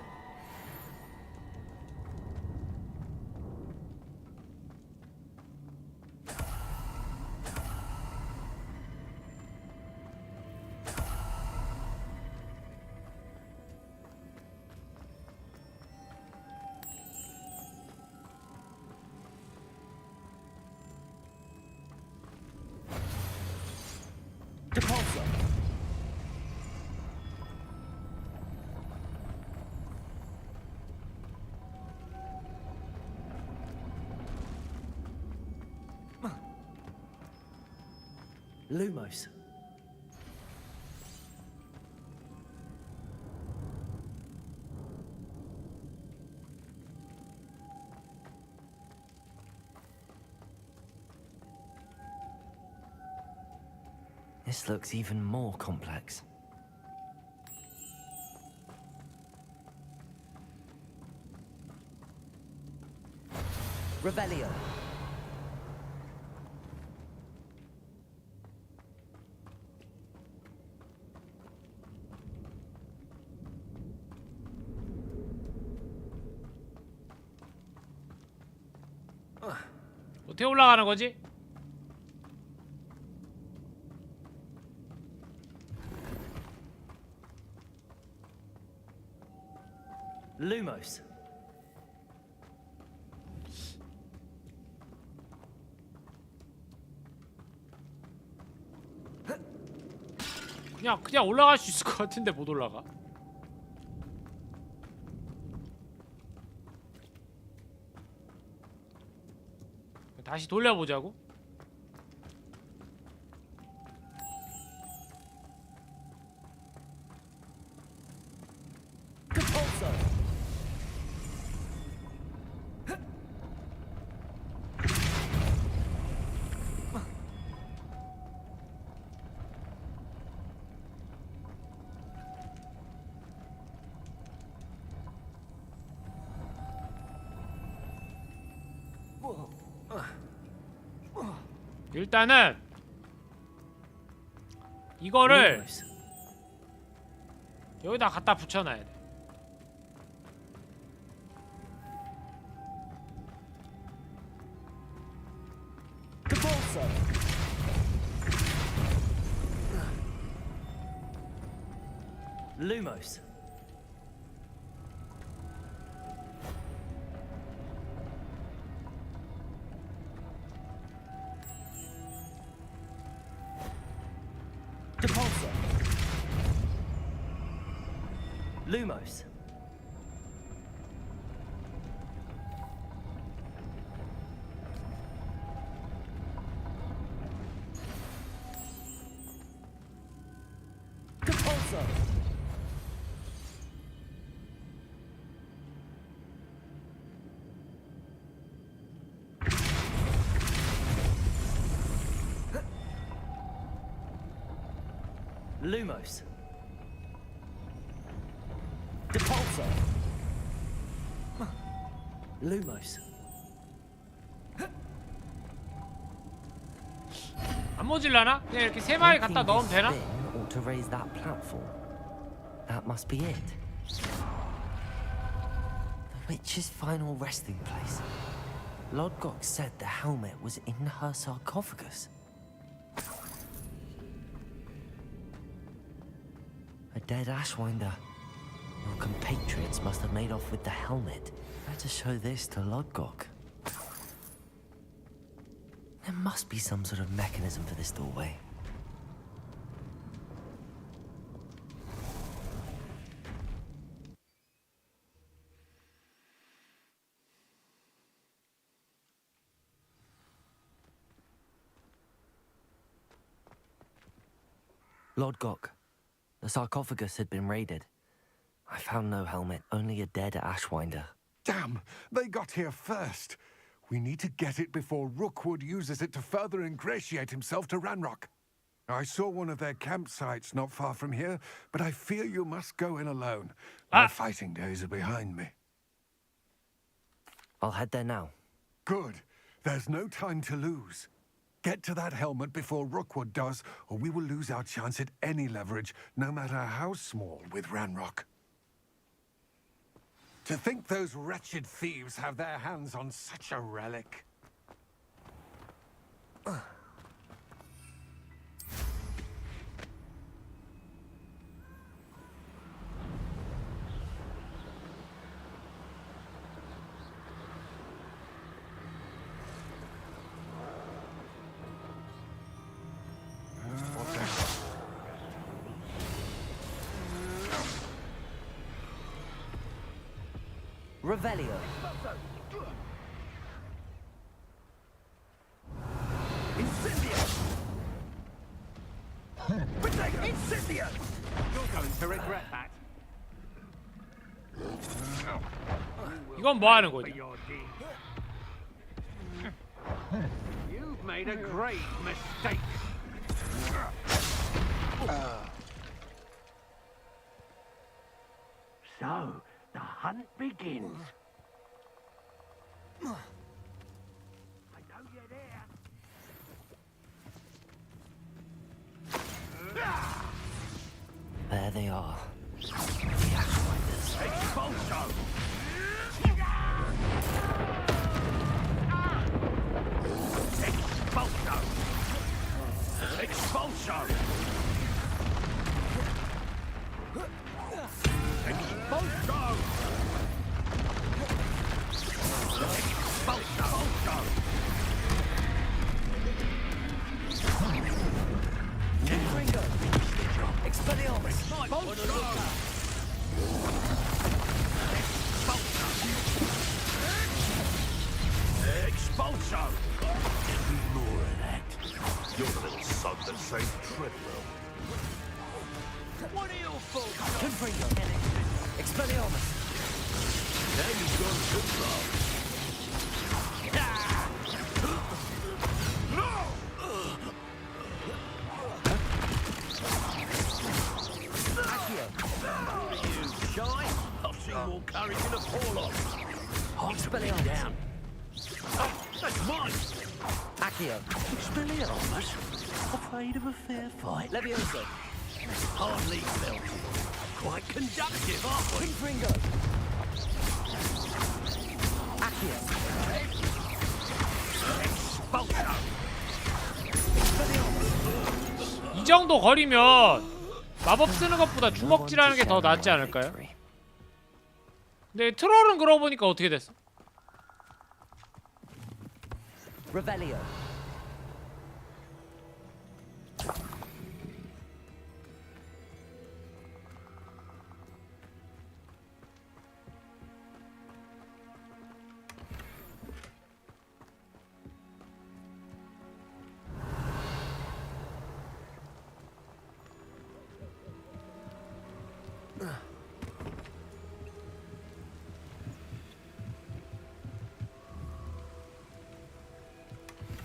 Speaker 5: Depulso. Lumos.
Speaker 3: This looks even more complex.
Speaker 5: Revelio.
Speaker 1: 어떻게 올라가는 거지?
Speaker 5: Lumos.
Speaker 1: 그냥 올라갈 수 있을 것 같은데 못 올라가. 다시 돌려보자고. 일단은 이거를 여기다 갖다 붙여놔야 돼.
Speaker 5: Lumos. Depulsor. Lumos. Depulsor. Lumos. Depulsor. Lumos.
Speaker 1: 안 모질라나? 그냥 이렇게 세 마리 갖다 넣으면 되나?
Speaker 3: Ought to raise that platform. That must be it. The witch's final resting place. Lodgok said the helmet was in her sarcophagus. A dead Ashwinder. Your compatriots must have made off with the helmet. Better show this to Lodgok. There must be some sort of mechanism for this doorway. Lodgok. The sarcophagus had been raided. I found no helmet, only a dead Ashwinder.
Speaker 4: Damn! They got here first. We need to get it before Rookwood uses it to further ingratiate himself to Ranrock. I saw one of their campsites not far from here, but I fear you must go in alone. My fighting days are behind me.
Speaker 3: I'll head there now.
Speaker 4: Good. There's no time to lose. Get to that helmet before Rookwood does, or we will lose our chance at any leverage, no matter how small, with Ranrock. To think those wretched thieves have their hands on such a relic.
Speaker 5: Revelio.
Speaker 4: Incendio! Incendio! You're going to regret that.
Speaker 1: 이건 뭐 하는 거지?
Speaker 4: You've made a great mistake.
Speaker 22: So, the hunt begins. I know you're there.
Speaker 3: There they are. The Ashwinders.
Speaker 22: Expulso! Expulso! Expulso! Expulso!
Speaker 5: Expelliarmus.
Speaker 22: Expulso!
Speaker 20: More of that. You're the little son that saved Treadwell.
Speaker 22: What are you for?
Speaker 5: Confringo. Expelliarmus.
Speaker 20: Now you've gone too far.
Speaker 22: You shy? I've seen more courage in a poor lot.
Speaker 5: Expelliarmus.
Speaker 22: Down. Oh, that's mine.
Speaker 5: Accio.
Speaker 16: Expelliarmus? Afraid of a fair fight?
Speaker 5: Levioso.
Speaker 16: Hardly felt. Quite conductive, aren't we?
Speaker 5: Confringo. Accio.
Speaker 16: Expulso.
Speaker 1: 이 정도 거리면 마법 쓰는 것보다 주먹질하는 게 더 낫지 않을까요? 근데 트롤은 그러고 보니까 어떻게 됐어?
Speaker 5: Revelio.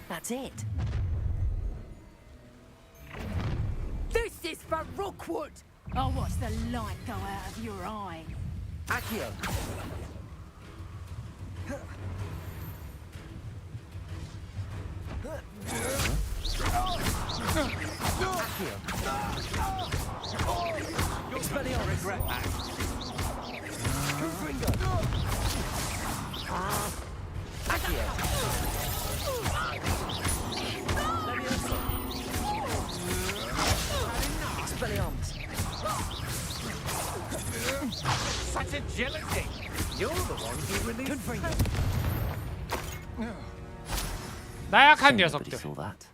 Speaker 5: That's it.
Speaker 21: This is for Rookwood! I'll watch the light go out of your eye.
Speaker 5: Accio. Expelliarmus. Regret that. Confringo. Accio. Levioso. Expelliarmus.
Speaker 16: Such agility. You're the one who released.
Speaker 5: Confringo.
Speaker 1: 나약한
Speaker 3: Nobody
Speaker 1: 녀석들.
Speaker 3: saw that.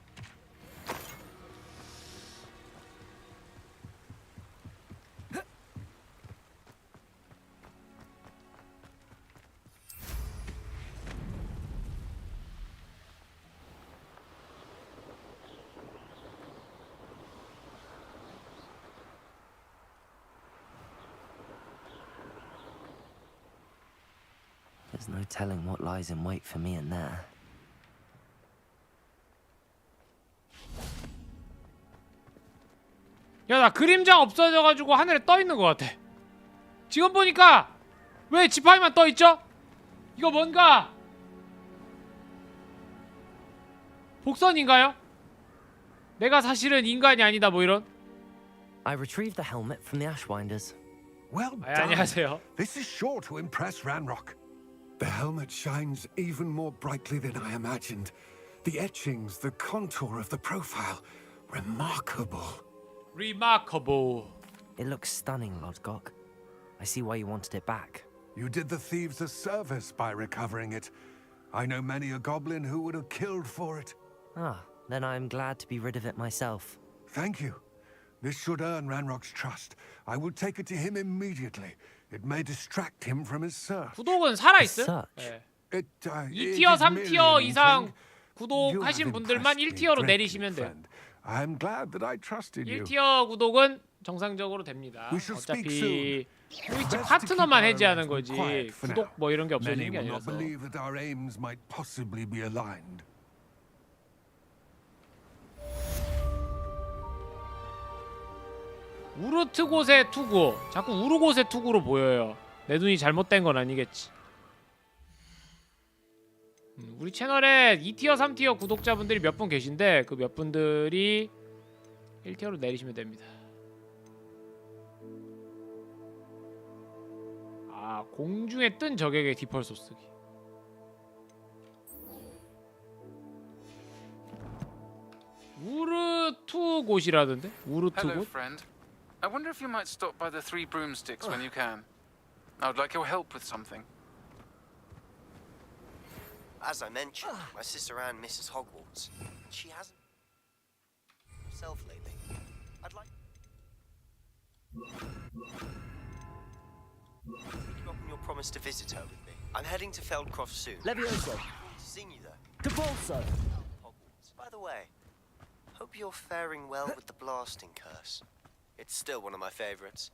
Speaker 3: There's no telling what lies in wait for me in there.
Speaker 1: 야, 나 그림자 없어져가지고 하늘에 떠 있는 것 같아. 지금 보니까 왜 지팡이만 떠 있죠? 이거 뭔가 복선인가요? 내가 사실은 인간이 아니다 뭐 이런.
Speaker 3: I retrieved the helmet from the Ashwinders.
Speaker 4: Well
Speaker 1: 아,
Speaker 4: done.
Speaker 1: 안녕하세요.
Speaker 4: This is sure to impress Ranrock. The helmet shines even more brightly than I imagined. The etchings, the contour of the profile, remarkable.
Speaker 1: Remarkable.
Speaker 3: It looks stunning, Lodgok. I see why you wanted it back.
Speaker 4: You did the thieves a service by recovering it. I know many a goblin who would have killed for it.
Speaker 3: Ah, then I'm glad to be rid of it myself.
Speaker 4: Thank you. This should earn Ranrock's trust. I will take it to him immediately. It may distract him from his search.
Speaker 1: 구독은 살아있음?
Speaker 3: Search.
Speaker 1: 네. 2티어,
Speaker 4: It is merely
Speaker 1: 3티어
Speaker 4: an
Speaker 1: 이상
Speaker 4: inkling. You
Speaker 1: 구독하신
Speaker 4: have
Speaker 1: 분들만
Speaker 4: impressed me
Speaker 1: 1티어로
Speaker 4: greatly,
Speaker 1: 내리시면 돼요.
Speaker 4: friend. I'm glad that I trusted you.
Speaker 1: 1티어 구독은 정상적으로 됩니다.
Speaker 4: We shall speak
Speaker 1: 어차피
Speaker 4: soon.
Speaker 1: 트위치
Speaker 4: Best to
Speaker 1: 파트너만
Speaker 4: keep our
Speaker 1: 해제하는
Speaker 4: arrangements
Speaker 1: 거지
Speaker 4: quiet for
Speaker 1: 구독
Speaker 4: now.
Speaker 1: 뭐 이런 게 없어지는
Speaker 4: Many
Speaker 1: 게
Speaker 4: will not
Speaker 1: 아니라서.
Speaker 4: believe that our aims might possibly be aligned.
Speaker 1: 우르트곳의 투구. 자꾸 우르곳의 투구로 보여요. 내 눈이 잘못된 건 아니겠지. 우리 채널에 2티어 3티어 구독자분들이 몇 분 계신데 그 몇 분들이 1티어로 내리시면 됩니다. 아, 공중에 뜬 적에게 디펄소 쓰기. 우르투곳이라던데?
Speaker 12: Hello,
Speaker 1: 우르투곳?
Speaker 12: friend. I wonder if you might stop by the Three Broomsticks when you can. I would like your help with something.
Speaker 11: As I mentioned, my sister Anne misses Hogwarts. She hasn't herself lately. I'd like you up on your promise to visit her with me. I'm heading to Feldcroft soon.
Speaker 5: Levioso.
Speaker 11: Seeing you there.
Speaker 5: Capolso.
Speaker 11: Hogwarts. By the way, hope you're faring well with the blasting curse. It's still one of my favorites.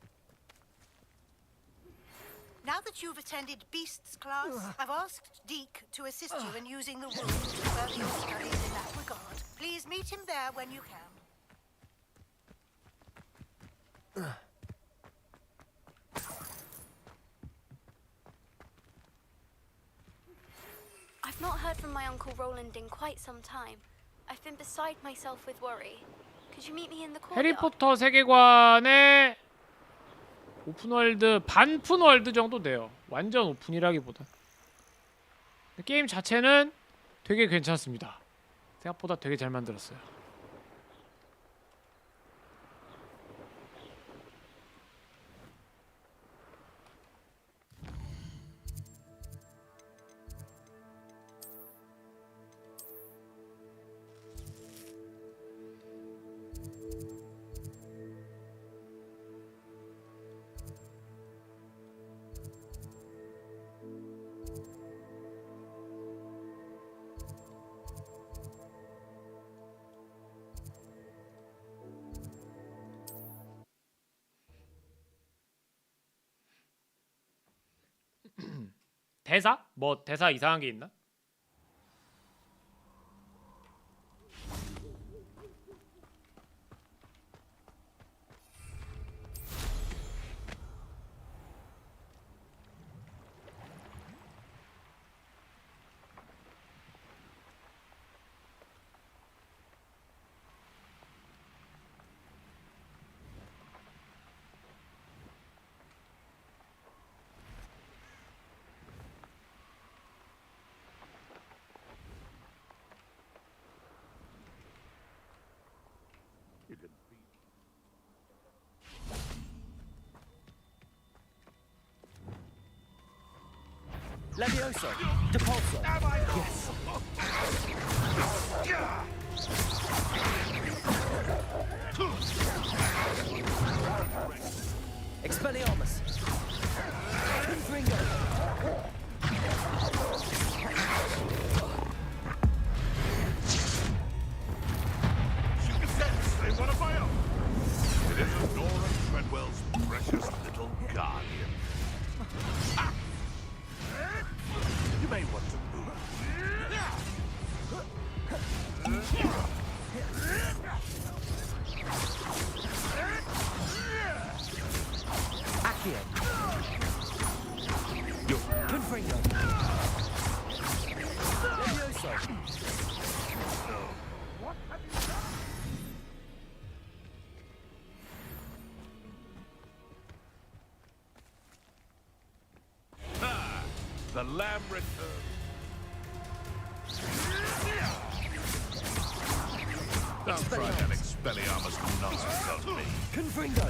Speaker 13: Now that you've attended Beasts class, I've asked Deke to assist you in using the room to further your studies in that regard. Please meet him there when you can.
Speaker 21: I've
Speaker 14: Not heard from my Uncle Roland in quite some time. I've been beside myself with worry. Could you meet me in the courtyard?
Speaker 1: 해리포터 세계관의 오픈월드, 반푼월드 정도 돼요. 완전 오픈이라기보다. 게임 자체는 되게 괜찮습니다. 생각보다 되게 잘 만들었어요. 대사? 뭐 대사 이상한 게 있나?
Speaker 5: Levioso. Depulso. Yes. Expelliarmus. Confringo.
Speaker 20: She can sense they want to fire. It is Nora Treadwell's precious little guardian. Ah! You may want to move.
Speaker 5: Accio. Confringo. Levioso.
Speaker 20: What have you done? The lamb returns. Don't try that Expelliarmus nonsense on me.
Speaker 5: Confringo.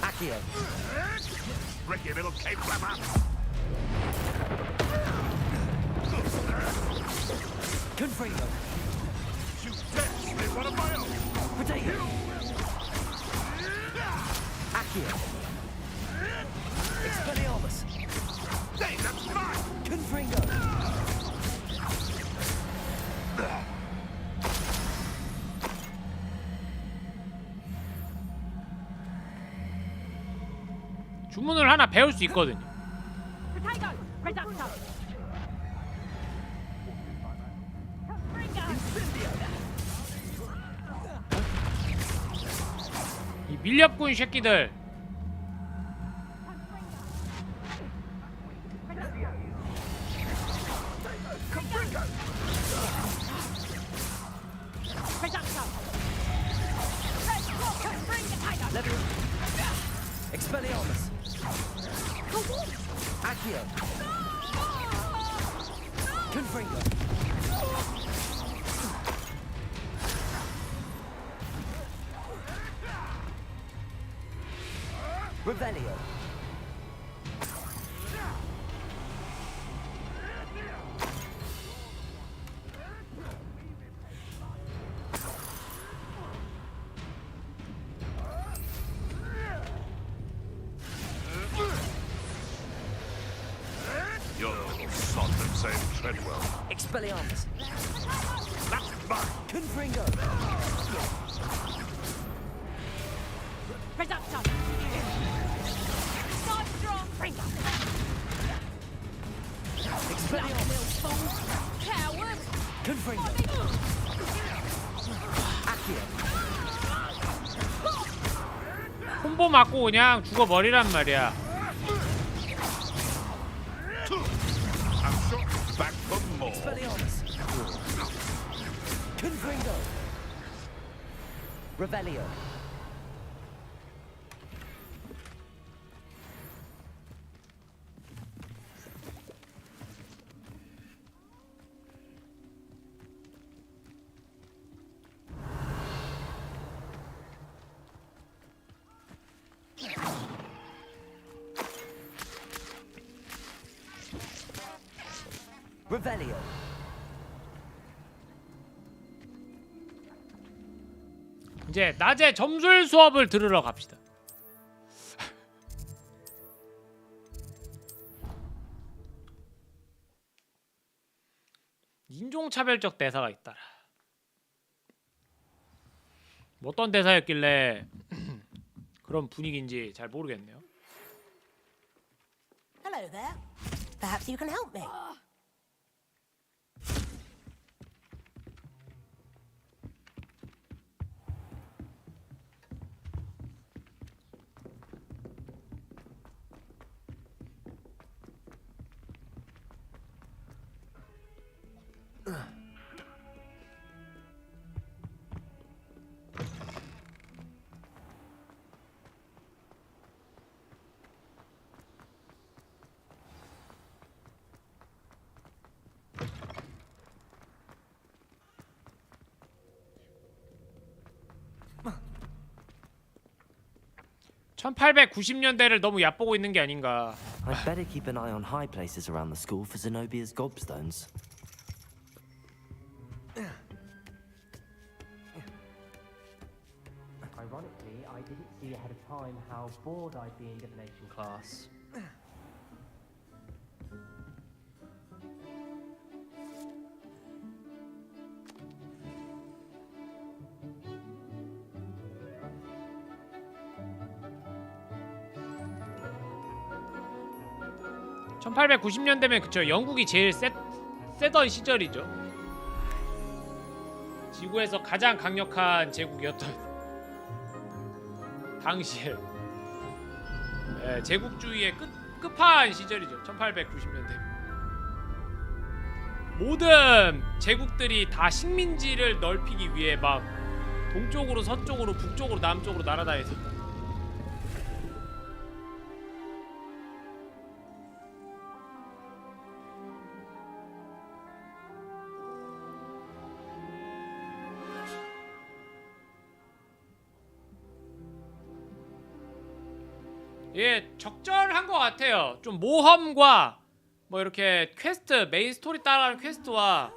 Speaker 5: Accio.
Speaker 20: Ricky little cape flapper.
Speaker 5: Confringo.
Speaker 20: Shoot dead. They want to fire.
Speaker 5: Potato. Accio. Expelliarmus.
Speaker 20: Hey, that's mine.
Speaker 5: Confringo.
Speaker 1: 주문을 하나 배울 수 있거든요. 이 밀렵꾼 새끼들.
Speaker 5: Expelliarmus. Accio. Confringo. Revelio.
Speaker 20: Your little sod of St. Treadwell.
Speaker 5: Expelliarmus.
Speaker 20: That's mine.
Speaker 5: Confringo.
Speaker 15: Reductor. Start strong. Fringo.
Speaker 5: Expelliarmus.
Speaker 15: Coward.
Speaker 5: Confringo. Accio.
Speaker 1: 콤보 맞고 그냥 죽어버리란 말이야.
Speaker 20: I'm more.
Speaker 5: Expelliarmus. Confringo. Revelio. Revelio.
Speaker 1: 이제 낮에 점술 수업을 들으러 갑시다. 인종차별적 대사가 있더라. 뭐 어떤 대사였길래 그런 분위기인지 잘 모르겠네요.
Speaker 13: Hello there. Perhaps you can help me.
Speaker 1: 1890년대를 너무 얕보고 있는 게 아닌가.
Speaker 3: I'd better keep an eye on high places around the school for Zenobia's gobstones.
Speaker 8: Ironically, I didn't see ahead of time how bored I'd be in divination class.
Speaker 1: (1890년대면) 그쵸, 영국이 제일 세던 시절이죠. 지구에서 가장 강력한 제국이었던 당시에 제국주의의 끝판 시절이죠. 1890년대. 모든 제국들이 다 식민지를 넓히기 위해 막 동쪽으로 서쪽으로 북쪽으로 남쪽으로 날아다녔었다. 예, 적절한 것 같아요. 좀 모험과 뭐 이렇게 퀘스트, 메인 스토리 따라가는 퀘스트와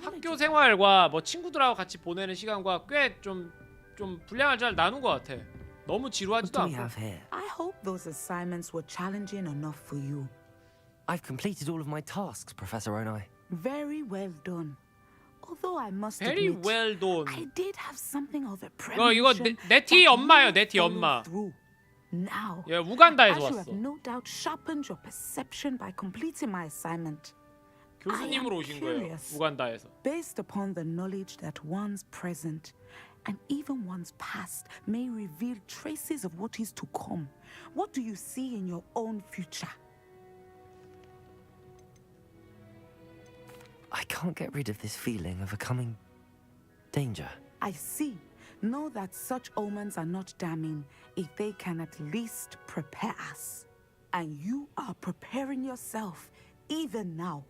Speaker 1: 학교 생활과 뭐 친구들하고 같이 보내는 시간과 꽤 좀 분량을 잘 나눈 것 같아. 너무 지루하지도 않고.
Speaker 7: I hope those assignments were challenging enough for you.
Speaker 3: I've completed all of my tasks, Professor Onai.
Speaker 7: Very well done. Although I must
Speaker 1: Very
Speaker 7: admit,
Speaker 1: well done.
Speaker 7: I did have something of a
Speaker 1: 이거
Speaker 7: premonition.
Speaker 1: 네티 엄마요, 네티 엄마.
Speaker 7: Now,
Speaker 1: 예, 우간다에서
Speaker 7: I should
Speaker 1: 왔어.
Speaker 7: have no doubt sharpened your perception by completing my assignment.
Speaker 1: 교수님으로 오신 거예요, 우간다에서.
Speaker 7: Based upon the knowledge that one's present and even one's past may reveal traces of what is to come, what do you see in your own future?
Speaker 3: I can't get rid of this feeling of a coming danger.
Speaker 7: I see. Know that such omens are not damning if they can at least prepare us. And you are preparing yourself even now.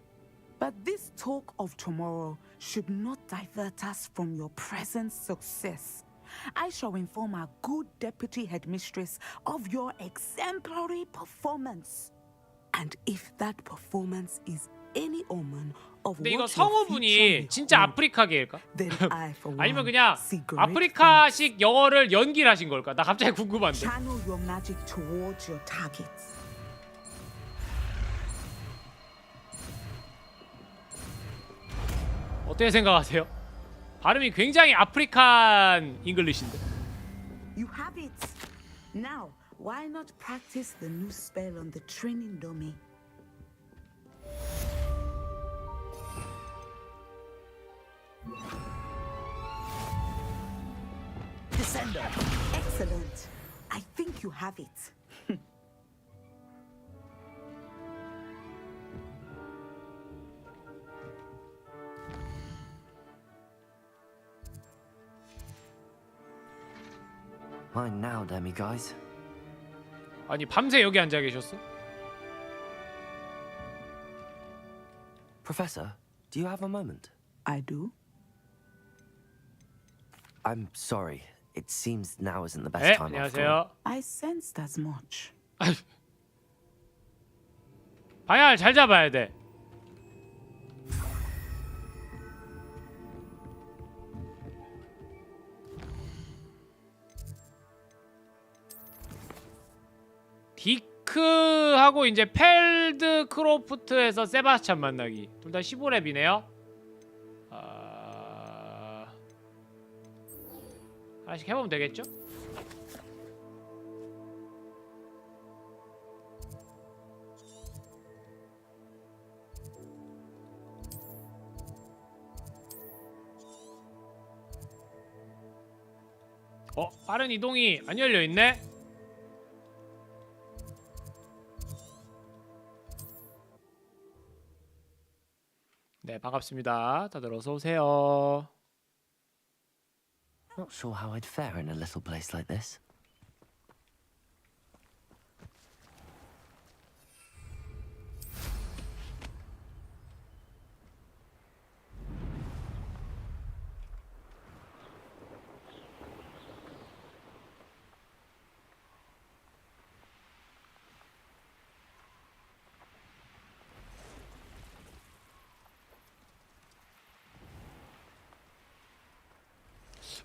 Speaker 7: But this talk of tomorrow should not divert us from your present success. I shall inform our good deputy headmistress of your exemplary performance. And if that performance is any omen of
Speaker 1: 근데 이거
Speaker 7: what your
Speaker 1: 성우분이
Speaker 7: future
Speaker 1: 진짜
Speaker 7: may hold,
Speaker 1: 아프리카계일까?
Speaker 7: then I for
Speaker 1: 아니면
Speaker 7: one
Speaker 1: 그냥
Speaker 7: see great
Speaker 1: 아프리카식 영어를 연기를 하신 걸까? 나 갑자기 궁금한데.
Speaker 7: Channel your magic towards your targets.
Speaker 1: 어떻게 생각하세요? 발음이 굉장히 아프리칸 잉글리시인데.
Speaker 7: You have it. Now, why not practice the new spell on the training dummy?
Speaker 5: Descender.
Speaker 7: Excellent. I think you have it.
Speaker 3: Mine now, demi guys.
Speaker 1: 아니 밤새 여기 앉아 계셨어?
Speaker 3: Professor, do you have a moment?
Speaker 7: I do.
Speaker 3: I'm sorry. It seems now isn't the best
Speaker 1: 네,
Speaker 3: time after all.
Speaker 1: 안녕하세요.
Speaker 7: I sensed as much.
Speaker 1: 방향을 잘 잡아야 돼. 디크하고 이제 펠드크로프트에서 세바스찬 만나기. 둘 다 15렙이네요. 하나씩 해보면 되겠죠? 빠른 이동이 안 열려있네? 네, 반갑습니다. 다들 어서오세요.
Speaker 3: Not sure how I'd fare in a little place like this.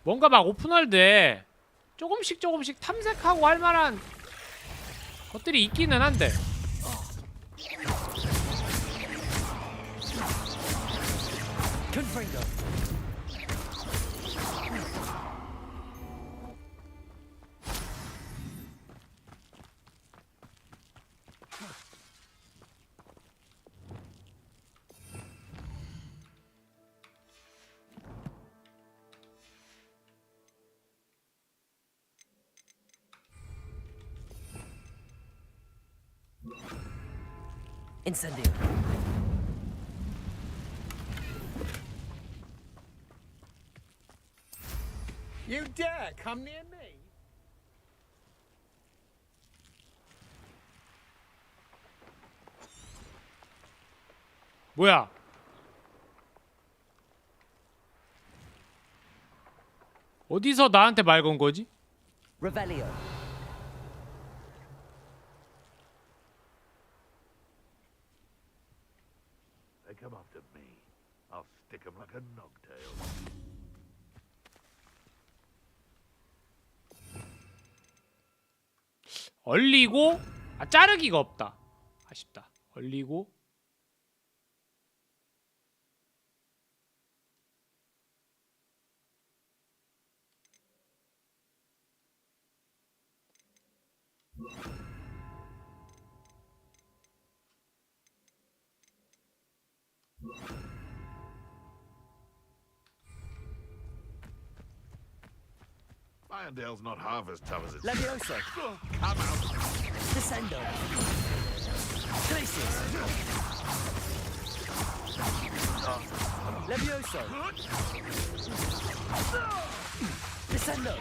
Speaker 1: 뭔가 막 오픈월드에 조금씩 탐색하고 할 만한 것들이 있기는 한데
Speaker 3: Incendio.
Speaker 9: You dare come near me?
Speaker 1: 뭐야? 어디서 나한테 말 건 거지?
Speaker 3: Revelio.
Speaker 20: They come after me. I'll stick 'em like a nogtail.
Speaker 1: 얼리고 자르기가 없다. 아쉽다. 얼리고
Speaker 20: Irondale's not half as tough as it's.
Speaker 5: Levioso.
Speaker 20: Come out.
Speaker 5: Descendo. Glacius. Levioso. Descendo.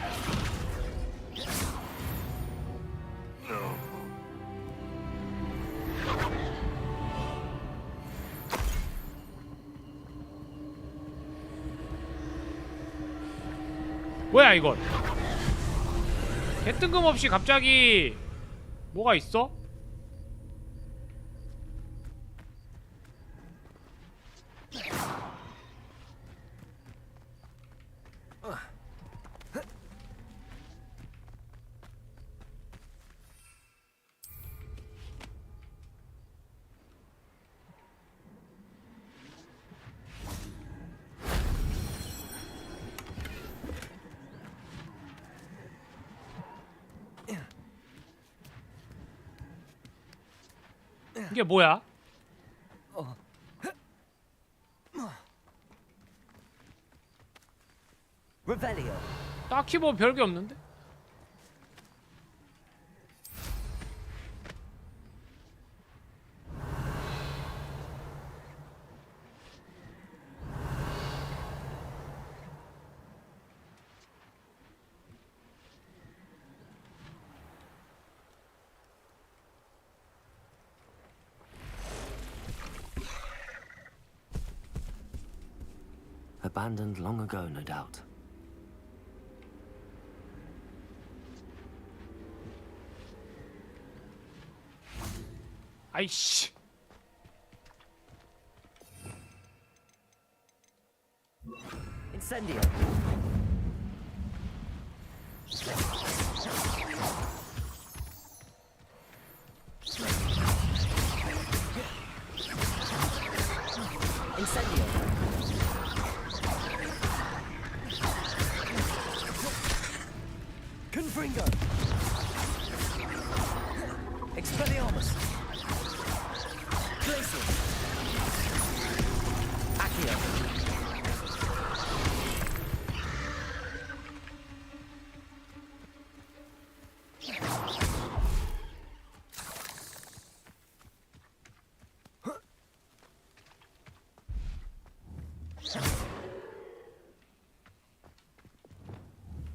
Speaker 1: 뭐야 이건? 개뜬금없이 갑자기 뭐가 있어? 이게 뭐야?
Speaker 5: Revelio.
Speaker 1: 딱히 뭐 별게 없는데?
Speaker 3: Abandoned long ago, no doubt.
Speaker 1: 아이씨.
Speaker 5: Incendio. Incendio. Confringo. Expelliarmus. Glacial. Accio.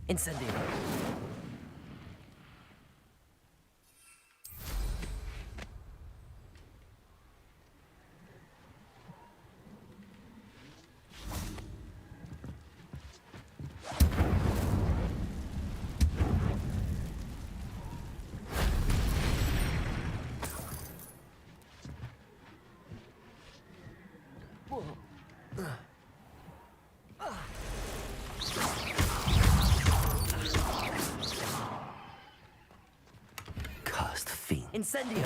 Speaker 5: Incendio.
Speaker 3: Cursed fiend.
Speaker 5: Incendio.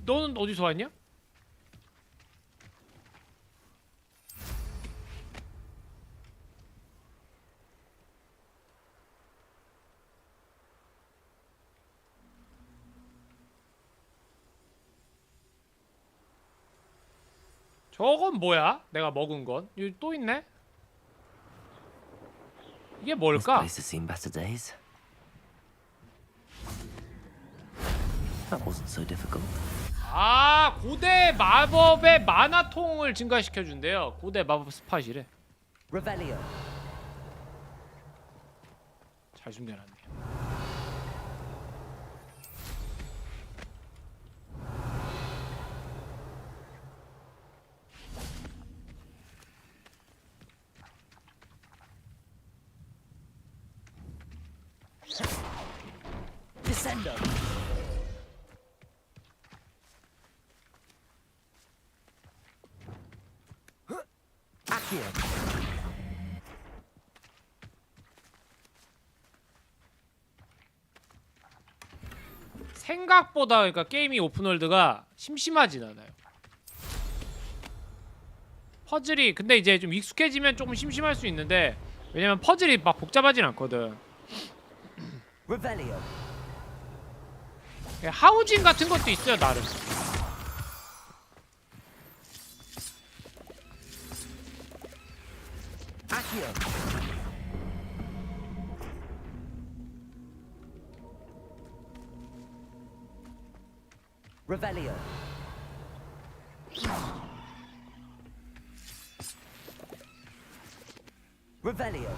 Speaker 1: 너는 어디서 왔냐? 저건 뭐야? 내가 먹은 건? 여기 또 있네? 이게 뭘까?
Speaker 3: This place has seen better days. That wasn't so difficult.
Speaker 1: 아, 고대 마법의 마나통을 증가시켜준대요. 고대 마법 스팟이래.
Speaker 5: Revelio.
Speaker 1: 잘 숨겨놨네.
Speaker 5: Descendo. Accio.
Speaker 1: 생각보다 그러니까 게임이 오픈월드가 심심하진 않아요. 퍼즐이 근데 이제 좀 익숙해지면 조금 심심할 수 있는데 왜냐면 퍼즐이 막 복잡하진 않거든.
Speaker 5: Revelio.
Speaker 1: 하우징 같은 것도 있어요 나름.
Speaker 5: Accio. Revelio. Revelio.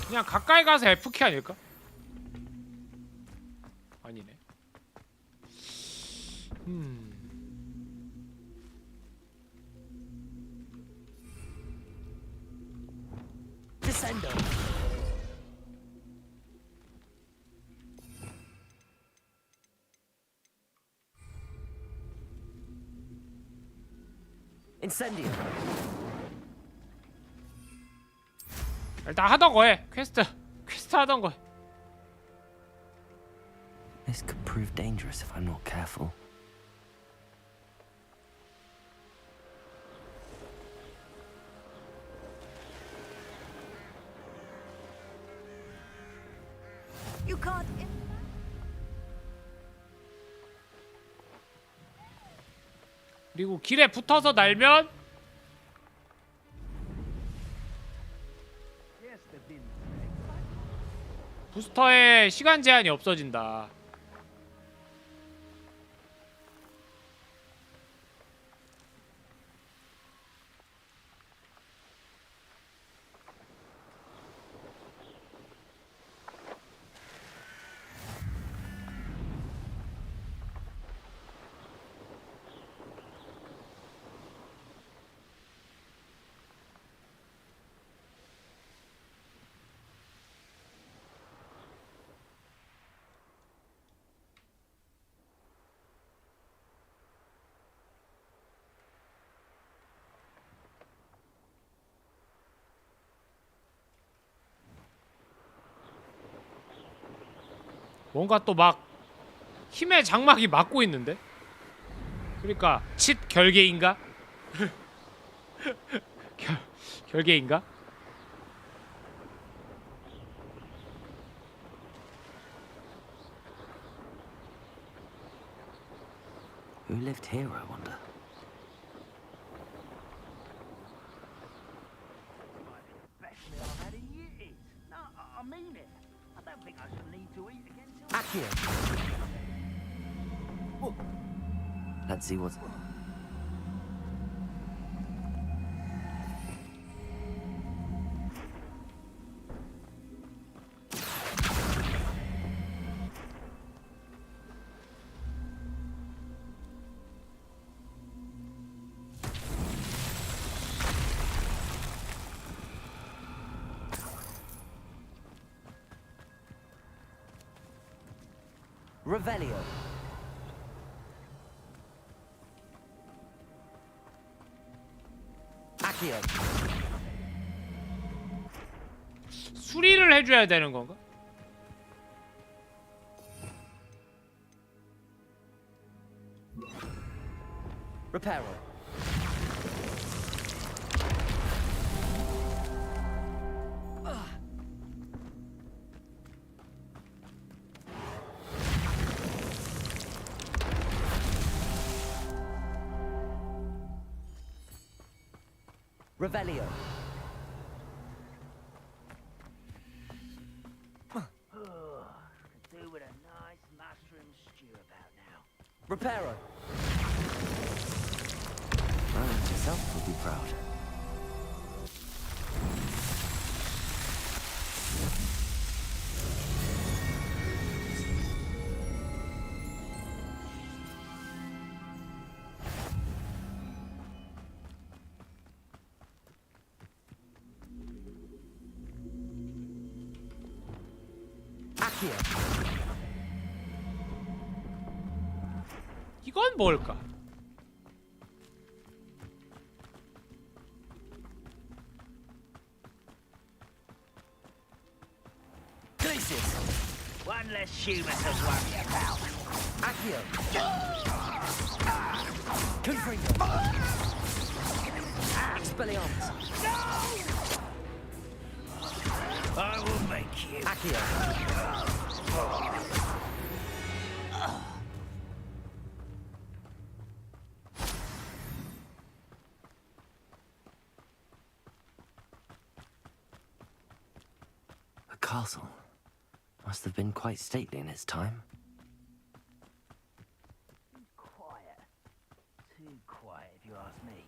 Speaker 1: 그냥 가까이 가서 F키 아닐까? 아니네.
Speaker 5: Descendo. Incendio.
Speaker 1: 일단 하던 거 해. 퀘스트 하던 거 해.
Speaker 3: This could prove dangerous if I'm not careful.
Speaker 21: You can't.
Speaker 1: 그리고 길에 붙어서 날면 부스터에 시간 제한이 없어진다. 뭔가 또 막 힘의 장막이 막고 있는데? 그러니까 칫 결계인가? 결계인가?
Speaker 3: Who lived here, I wonder?
Speaker 22: Best meal I've had in years. No, I mean it. I don't think I shall need to eat again till...
Speaker 3: Accio! Let's see what's...
Speaker 5: Revelio. Accio.
Speaker 1: 수리를 해줘야 되는 건가?
Speaker 5: Reparo. Revelio.
Speaker 22: Could do with a nice mushroom stew about now.
Speaker 5: Reparo.
Speaker 3: Roland yourself will be proud.
Speaker 5: Accio.
Speaker 1: 이건 뭘까?
Speaker 22: Glacius. One less human to worry about.
Speaker 5: Accio. Confringo. Expelliarmus.
Speaker 22: I will make you.
Speaker 5: Accio.
Speaker 3: A castle. Must have been quite stately in its time.
Speaker 22: Quiet. Too quiet, if you ask me.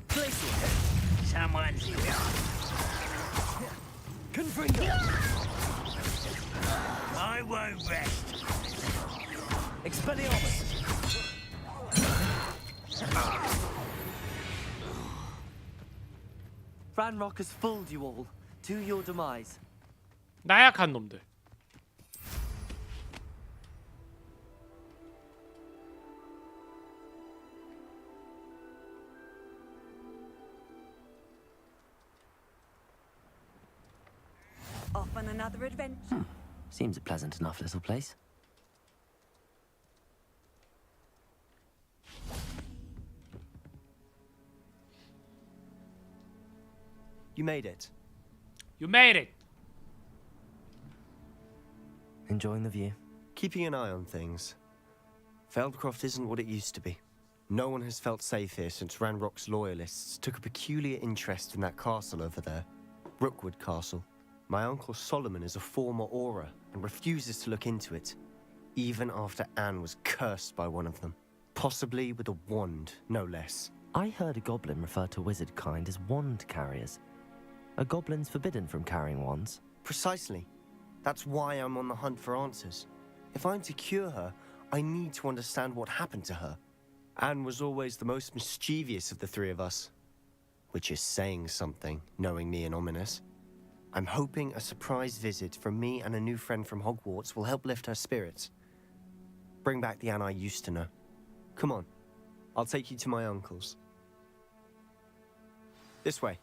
Speaker 5: Glacius.
Speaker 22: Someone's here.
Speaker 5: Confringo.
Speaker 22: I won't rest.
Speaker 5: Expelliarmus. Ranrock has fooled you all to your demise.
Speaker 1: 나약한 놈들.
Speaker 10: Off on another adventure.
Speaker 3: Seems a pleasant enough little place.
Speaker 11: You made it.
Speaker 1: You made it.
Speaker 3: Enjoying the view?
Speaker 11: Keeping an eye on things. Feldcroft isn't what it used to be. No one has felt safe here since Ranrock's loyalists took a peculiar interest in that castle over there. Rookwood Castle. My uncle Solomon is a former Auror and refuses to look into it, even after Anne was cursed by one of them. Possibly with a wand, no less.
Speaker 3: I heard a goblin refer to wizard kind as wand carriers. Are goblins forbidden from carrying wands?
Speaker 11: Precisely. That's why I'm on the hunt for answers. If I'm to cure her, I need to understand what happened to her. Anne was always the most mischievous of the three of us. Which is saying something, knowing me and ominous. I'm hoping a surprise visit from me and a new friend from Hogwarts will help lift her spirits. Bring back the Anne I used to know. Come on, I'll take you to my uncle's. This way.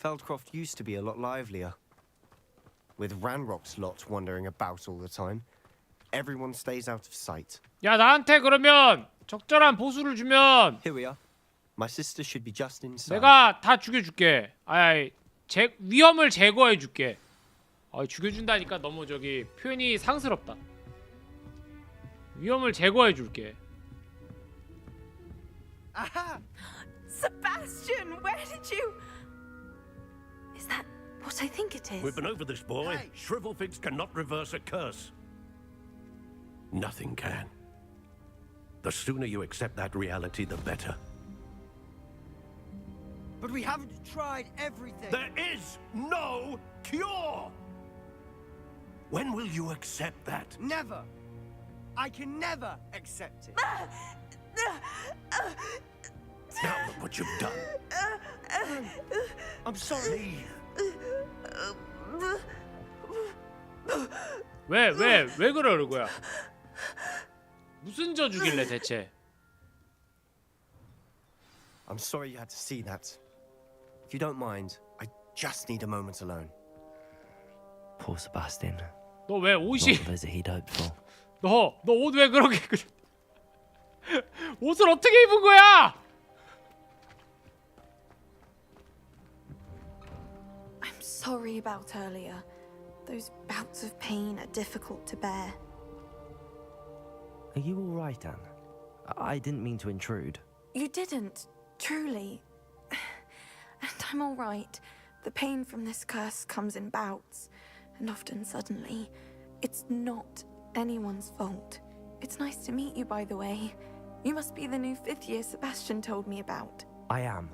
Speaker 11: Feldcroft used to be a lot livelier. With Ranrock's lot wandering about all the time, everyone stays out of sight.
Speaker 1: 야, 나한테 그러면 적절한 보수를 주면
Speaker 11: Here we are. My sister should be just inside.
Speaker 1: 내가 다 죽여줄게. 아이, 위험을 제거해줄게. 죽여준다니까 너무 저기 표현이 상스럽다. 위험을 제거해줄게.
Speaker 21: Aha! Sebastian, where did you... Is that what I think it is?
Speaker 18: We've been over this, boy. Hey. Shrivelfigs cannot reverse a curse. Nothing can. The sooner you accept that reality, the better.
Speaker 5: But we haven't tried everything.
Speaker 18: There is no cure! When will you accept that?
Speaker 5: Never. I can never accept it.
Speaker 18: Now look what you've done.
Speaker 5: I'm sorry.
Speaker 1: 왜 그러는 거야? 무슨 저주길래 대체?
Speaker 11: I'm sorry you had to see that. If you don't mind, I just need a moment alone.
Speaker 3: Poor Sebastian.
Speaker 1: 너 왜 옷이?
Speaker 3: Not the visit he'd hoped for.
Speaker 1: 너 옷 왜 그렇게 옷을 어떻게 입은 거야?
Speaker 19: I'm sorry about earlier. Those bouts of pain are difficult to bear.
Speaker 3: Are you all right, Anne? I didn't mean to intrude.
Speaker 19: You didn't, truly. And I'm all right. The pain from this curse comes in bouts, and often suddenly. It's not anyone's fault. It's nice to meet you, by the way. You must be the new 5th year Sebastian told me about.
Speaker 3: I am.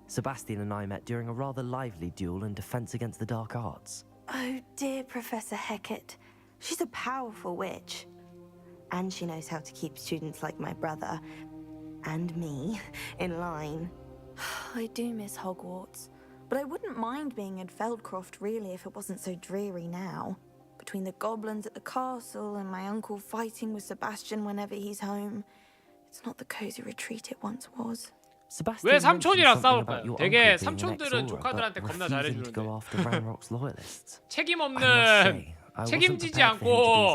Speaker 3: Sebastian and I met during a rather lively duel in Defense Against the Dark Arts.
Speaker 19: Oh, dear Professor Hecat. She's a powerful witch.
Speaker 23: And she knows how to keep students like my brother, and me, in line.
Speaker 19: I do miss Hogwarts, but I wouldn't mind being in Feldcroft really if it wasn't so dreary now. Between the goblins at the castle and my uncle fighting with Sebastian whenever he's home, it's not the cozy retreat it once was.
Speaker 1: 왜 삼촌이랑 싸울까요? 되게 삼촌들은 조카들한테 겁나 잘해주는데 책임 없는 책임지지 않고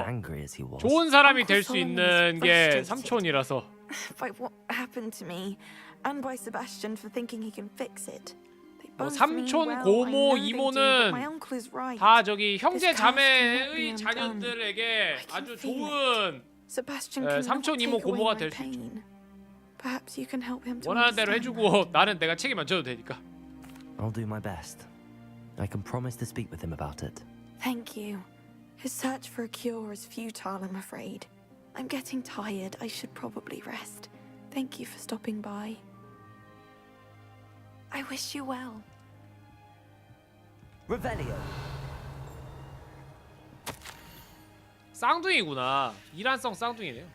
Speaker 1: 좋은 사람이 될 수 있는 게 삼촌이라서.
Speaker 19: By what happened to me, and by Sebastian for thinking he can fix it.
Speaker 1: 삼촌, 고모, 이모는 다 저기 형제 자매의 자녀들에게 아주 좋은 삼촌, 이모, 고모가 될 수 있죠. 원하는 대로 해주고 나는 내가 책임 안 져도 되니까.
Speaker 3: I'll do my best. I can promise to speak with him about it.
Speaker 19: Thank you. His search for a cure is futile, I'm afraid. I'm getting tired. I should probably rest. Thank you for stopping by. I wish you well.
Speaker 5: Revelio.
Speaker 1: 쌍둥이구나. 이란성 쌍둥이네요.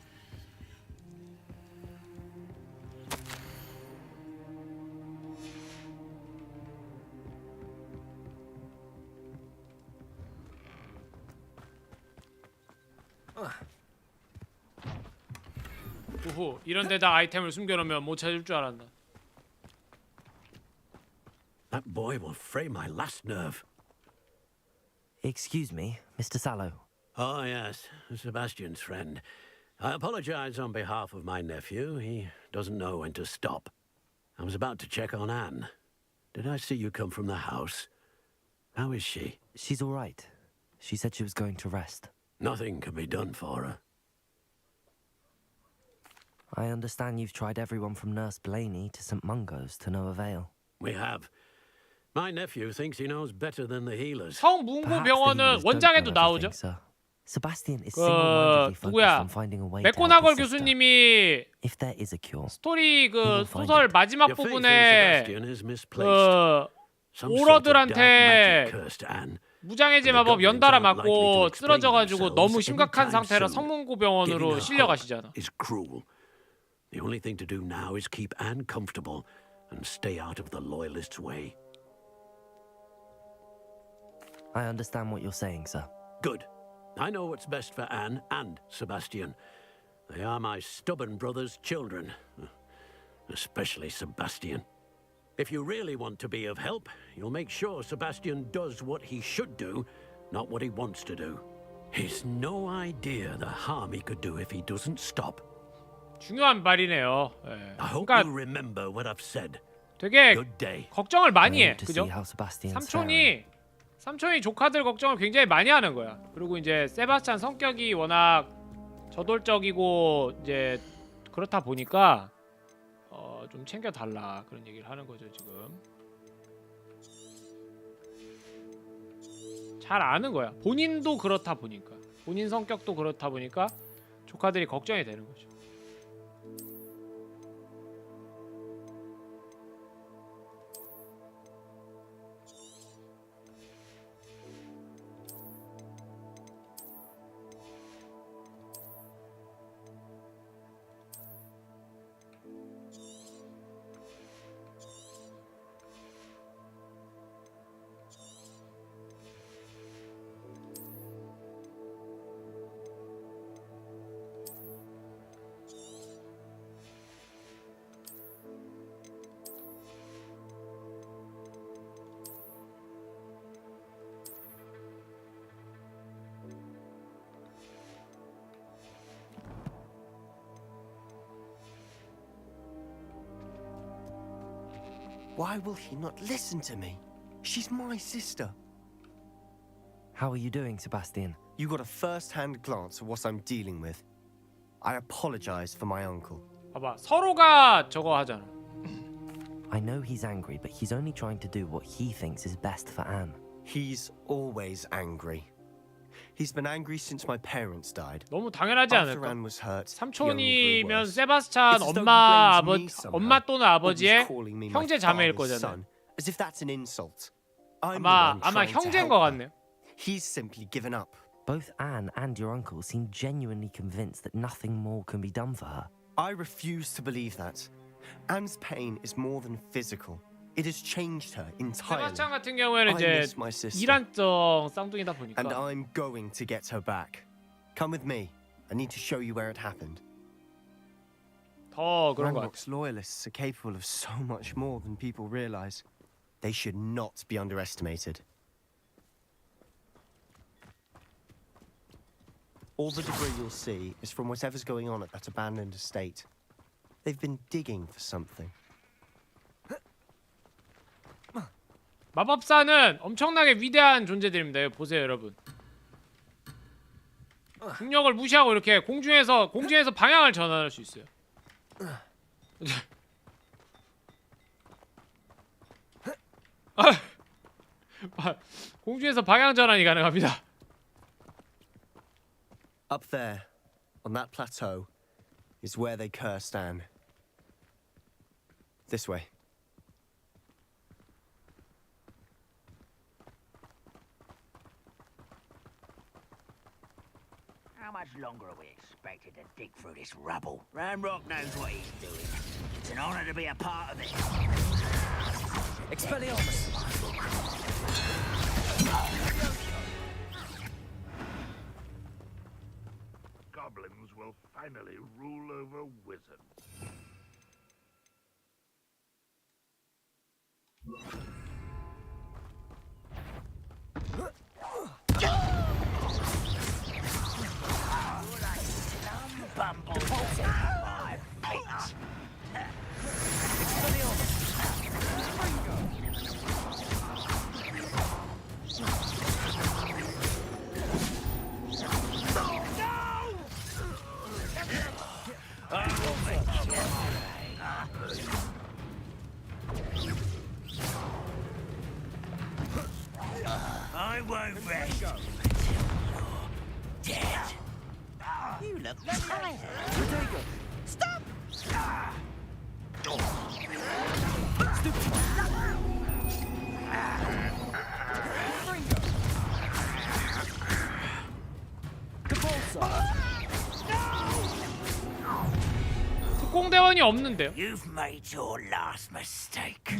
Speaker 1: 우후, 이런 데다 아이템을 숨겨놓으면 못 찾을 줄 알았나.
Speaker 18: That boy will fray my last nerve.
Speaker 3: Excuse me, Mr. Sallow.
Speaker 18: Oh, yes, Sebastian's friend. I apologize on behalf of my nephew. He doesn't know when to stop. I was about to check on Anne. Did I see you come from the house? How is she?
Speaker 3: She's all right. She said she was going to rest.
Speaker 18: Nothing can be done for her.
Speaker 3: I understand you've tried everyone from Nurse Blaney to St. Mungo's to no avail.
Speaker 18: We have. My nephew thinks he knows better than the healers.
Speaker 1: 성문고병원은 원작에도 나오죠.
Speaker 3: Sebastian is
Speaker 1: single-mindedly focused on finding a way to help his sister. 교수님이
Speaker 3: If there is a cure,
Speaker 1: 스토리 그 소설 마지막 부분에 그 오러들한테 무장해제 마법 연달아 맞고 쓰러져가지고 너무 심각한 상태라 성문고병원으로 실려가시잖아.
Speaker 18: The only thing to do now is keep Anne comfortable and stay out of the loyalists' way.
Speaker 3: I understand what you're saying, sir.
Speaker 18: Good. I know what's best for Anne and Sebastian. They are my stubborn brother's children. Especially Sebastian. If you really want to be of help, you'll make sure Sebastian does what he should do, not what he wants to do. He's no idea the harm he could do if he doesn't stop.
Speaker 1: 중요한 말이네요. 예.
Speaker 18: I hope
Speaker 1: 그러니까
Speaker 18: you remember what I've said.
Speaker 1: 되게
Speaker 18: Good day.
Speaker 1: 걱정을 많이 해.
Speaker 3: To
Speaker 1: 그죠?
Speaker 3: see how Sebastian's faring.
Speaker 1: 삼촌이 조카들 걱정을 굉장히 많이 하는 거야. 그리고 이제 세바스찬 성격이 워낙 저돌적이고 이제 그렇다 보니까 좀 챙겨달라 그런 얘기를 하는 거죠 지금. 잘 아는 거야. 본인도 그렇다 보니까, 본인 성격도 그렇다 보니까 조카들이 걱정이 되는 거죠.
Speaker 11: Why will he not listen to me? She's my sister.
Speaker 3: How are you doing, Sebastian?
Speaker 11: You got a first-hand glance at what I'm dealing with. I apologize for my uncle.
Speaker 1: 봐봐, 서로가 저거 하잖아.
Speaker 3: I know he's angry, but he's only trying to do what he thinks is best for Anne.
Speaker 11: He's always angry. He's been angry since my parents died.
Speaker 1: 너무 당연하지
Speaker 11: After
Speaker 1: 않을까?
Speaker 11: Anne was hurt,
Speaker 1: 삼촌이면 세바스찬 엄마 또는 아버지의 형제 자매일 거잖아요.
Speaker 11: As if that's an insult.
Speaker 1: 아마 형제인 것 같네요.
Speaker 11: He's simply given up.
Speaker 3: Both Anne and your uncle seem genuinely convinced that nothing more can be done for her.
Speaker 11: I refuse to believe that. Anne's pain is more than physical. It has changed her entirely.
Speaker 1: 세바스찬 같은 경우에는
Speaker 11: I
Speaker 1: 이제
Speaker 11: miss my sister.
Speaker 1: 이란적 쌍둥이다 보니까.
Speaker 11: And I'm going to get her back. Come with me. I need to show you where it happened.
Speaker 1: 더 그런 거 같아.
Speaker 11: Ranrock's loyalists are capable of so much more than people realize. They should not be underestimated. All the debris you'll see is from whatever's going on at that abandoned estate. They've been digging for something.
Speaker 1: 마법사는 엄청나게 위대한 존재들입니다. 여기 보세요, 여러분. 중력을 무시하고 이렇게 공중에서 방향을 전환할 수 있어요. 공중에서 방향 전환이 가능합니다.
Speaker 11: Up there, on that plateau, is where they cursed Anne. This way.
Speaker 22: How much longer are we expected to dig through this rubble? Ranrock knows what he's doing. It's an honor to be a part of it.
Speaker 5: Expelliarmus!
Speaker 20: Goblins will finally rule over wizards.
Speaker 22: I won't rest until you're dead. You look tired. Stop!
Speaker 1: 특공대원이 없는데요?
Speaker 22: You've made your last mistake.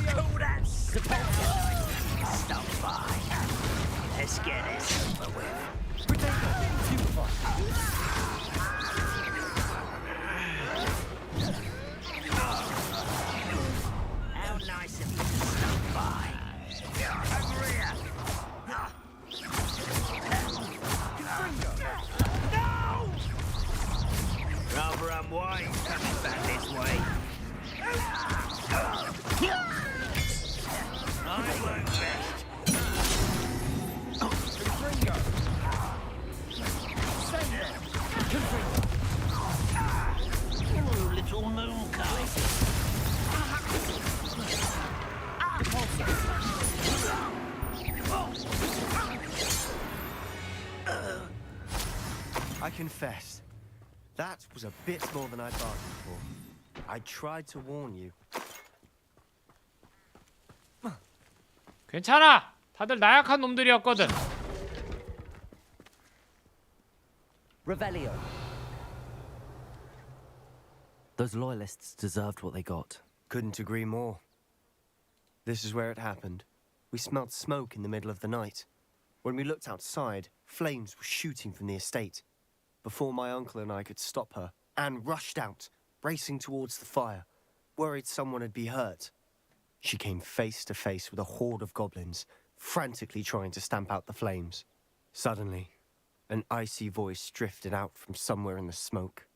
Speaker 22: Call that stop by. Let's get this over with.
Speaker 9: why he's coming back this way. I work best. Confringo. Oh, little moon calf.
Speaker 11: I confess, that was a bit more than I bargained for. I tried to warn you.
Speaker 1: 괜찮아. 다들 나약한 놈들이었거든.
Speaker 3: Revelio. Those loyalists deserved what they got.
Speaker 11: Couldn't agree more. This is where it happened. We smelled smoke in the middle of the night. When we looked outside, flames were shooting from the estate. Before my uncle and I could stop her, Anne rushed out, racing towards the fire, worried someone had been hurt. She came face to face with a horde of goblins, frantically trying to stamp out the flames. Suddenly, an icy voice drifted out from somewhere in the smoke.